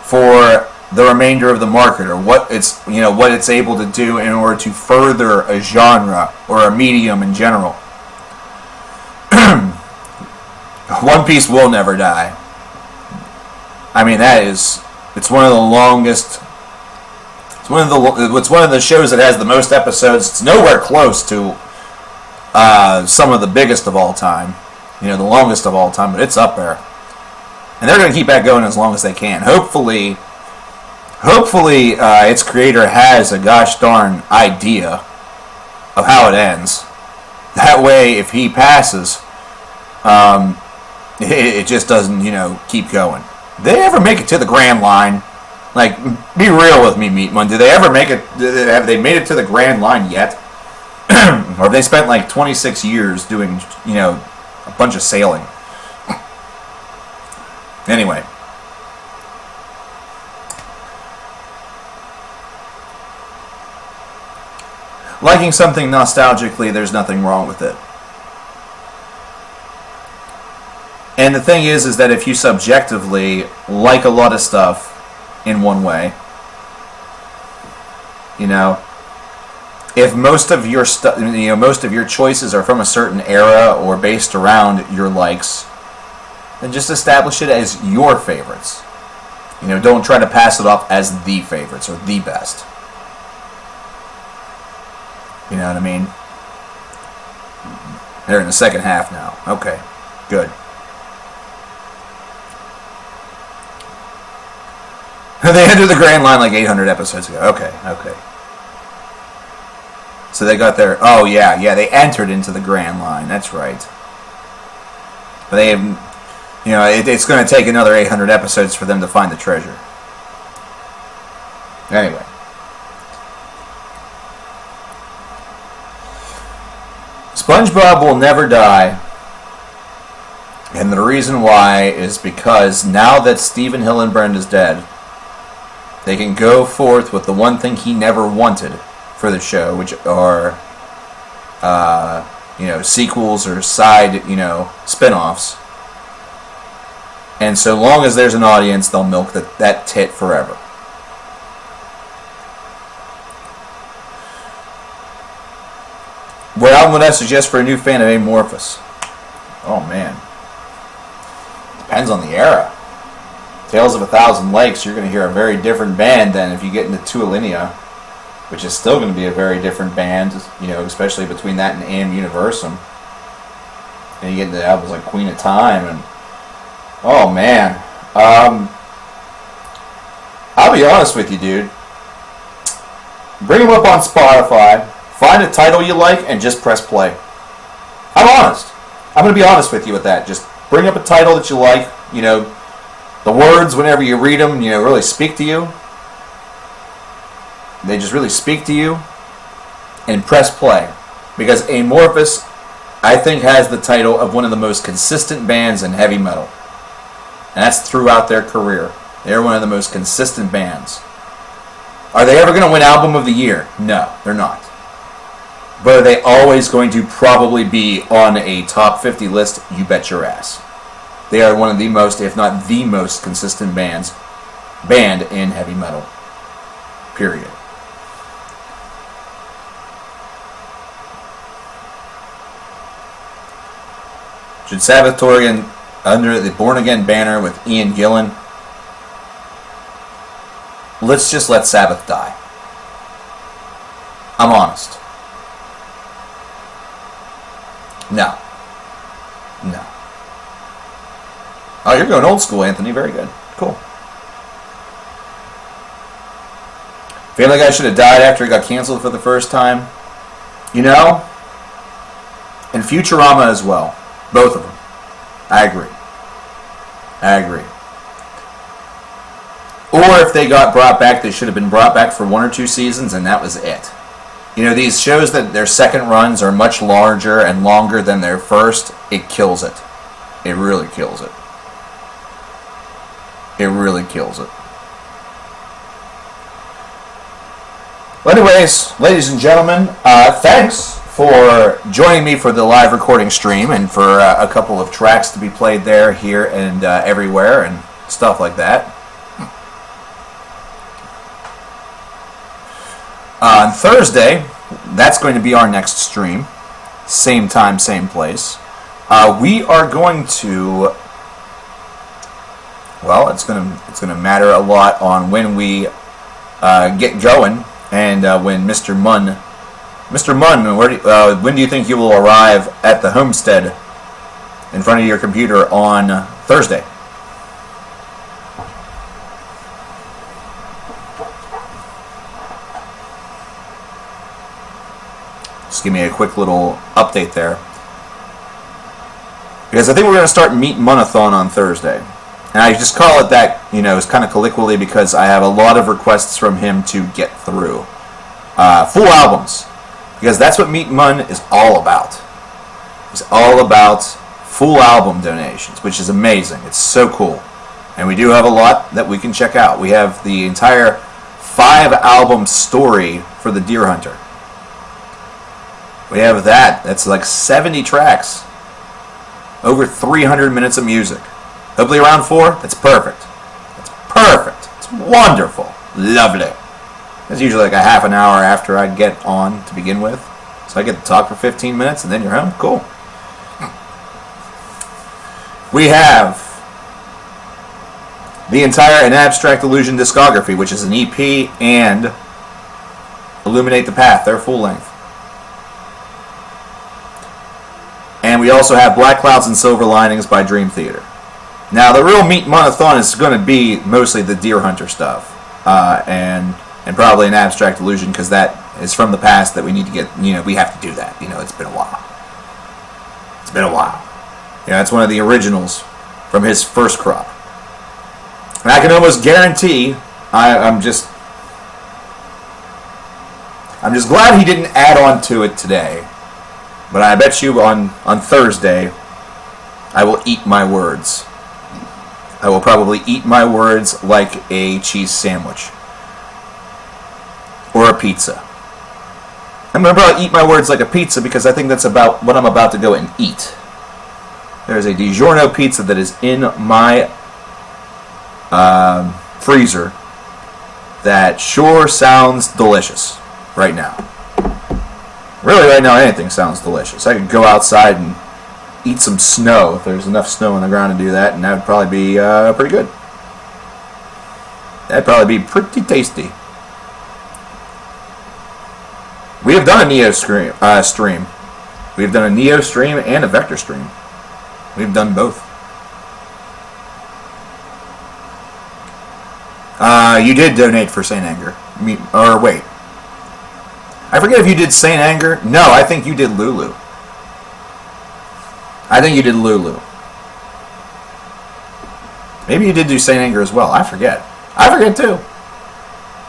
Speaker 1: for the remainder of the market, or what it's able to do in order to further a genre or a medium in general. One Piece will never die. I mean, it's one of the longest It's one of the shows that has the most episodes. It's nowhere close to some of the biggest of all time, the longest of all time, but it's up there. And they're going to keep that going as long as they can. Hopefully, its creator has a gosh darn idea of how it ends. That way, if he passes, it just doesn't, keep going. Did they ever make it to the Grand Line? Like, be real with me, Meat One. Did they ever make it? Have they made it to the Grand Line yet? Or have they spent like 26 years doing, a bunch of sailing? Anyway. Liking something nostalgically, there's nothing wrong with it. And the thing is that if you subjectively like a lot of stuff in one way, if most of your most of your choices are from a certain era or based around your likes, then just establish it as your favorites. Don't try to pass it off as the favorites or the best. You know what I mean? They're in the second half now. Okay, good. They entered the Grand Line like 800 episodes ago. Okay. So they got their... Oh, yeah, they entered into the Grand Line. That's right. But they have... it's going to take another 800 episodes for them to find the treasure. Anyway. SpongeBob will never die. And the reason why is because now that Stephen Hillenbrand is dead, they can go forth with the one thing he never wanted for the show, which are, sequels or side, spin-offs. And so long as there's an audience, they'll milk that tit forever. What album would I suggest for a new fan of Amorphous? Oh, man. Depends on the era. Tales of a Thousand Lakes, you're going to hear a very different band than if you get into Tualinea, which is still going to be a very different band, especially between that and Am Universum. And you get into albums like Queen of Time and... Oh, man. I'll be honest with you, dude. Bring them up on Spotify, find a title you like, and just press play. I'm honest. I'm going to be honest with you with that. Just bring up a title that you like, the words, whenever you read them, really speak to you. They just really speak to you. And press play. Because Amorphous, I think, has the title of one of the most consistent bands in heavy metal. And that's throughout their career. They're one of the most consistent bands. Are they ever going to win Album of the Year? No, they're not. But are they always going to probably be on a top 50 list? You bet your ass. They are one of the most, if not the most, consistent band in heavy metal. Period. Should Sabbath tour under the Born Again banner with Ian Gillan? Let's just let Sabbath die. I'm honest. No. Oh, you're going old school, Anthony. Very good. Cool. Family Guy should have died after he got canceled for the first time. And Futurama as well. Both of them. I agree. Or if they got brought back, they should have been brought back for 1 or 2 seasons, and that was it. These shows that their second runs are much larger and longer than their first, it kills it. It really kills it. It really kills it. Well, anyways, ladies and gentlemen, thanks for joining me for the live recording stream and for a couple of tracks to be played there, here, and everywhere and stuff like that. On Thursday, that's going to be our next stream. Same time, same place. We are going to... Well, it's going to matter a lot on when we get going. And when Mr. Munn, when do you think you will arrive at the homestead in front of your computer on Thursday? Just give me a quick little update there. Because I think we're going to start Meet Monathon on Thursday. And I just call it that, it's kind of colloquially because I have a lot of requests from him to get through. Full albums. Because that's what Meet Mun is all about. It's all about full album donations, which is amazing. It's so cool. And we do have a lot that we can check out. We have the entire 5-album story for the Deer Hunter. We have that. That's like 70 tracks. Over 300 minutes of music. Hopefully around 4. That's perfect. That's perfect. It's wonderful. Lovely. It's usually like a half an hour after I get on to begin with. So I get to talk for 15 minutes and then you're home. Cool. We have the entire An Abstract Illusion discography, which is an EP and Illuminate the Path. They're full length. And we also have Black Clouds and Silver Linings by Dream Theater. Now, the real Meet Monathon is going to be mostly the Deer Hunter stuff. And probably An Abstract Illusion, because that is from the past that we need to get, we have to do that. It's been a while. It's been a while. It's one of the originals from his first crop. And I can almost guarantee, I'm just glad he didn't add on to it today. But I bet you on Thursday, I will eat my words. I will probably eat my words like a cheese sandwich. Or a pizza. I'm going to probably eat my words like a pizza because I think that's about what I'm about to go and eat. There's a DiGiorno pizza that is in my freezer that sure sounds delicious right now. Really, right now, anything sounds delicious. I could go outside and eat some snow if there's enough snow on the ground to do that, and that would probably be pretty good. That'd probably be pretty tasty. We have done a Neo stream. We have done a Neo stream and a Vector stream. We've done both. You did donate for St. Anger. Or wait. I forget if you did St. Anger. No, I think you did Lulu. I think you did Lulu. Maybe you did do St. Anger as well. I forget. I forget too.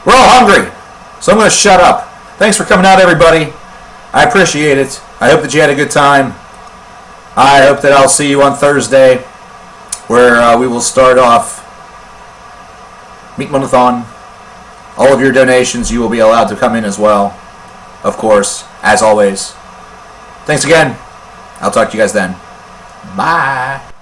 Speaker 1: We're all hungry, so I'm going to shut up. Thanks for coming out, everybody. I appreciate it. I hope that you had a good time. I hope that I'll see you on Thursday, where we will start off Meet Monathon. All of your donations, you will be allowed to come in as well. Of course, as always. Thanks again. I'll talk to you guys then. Bye.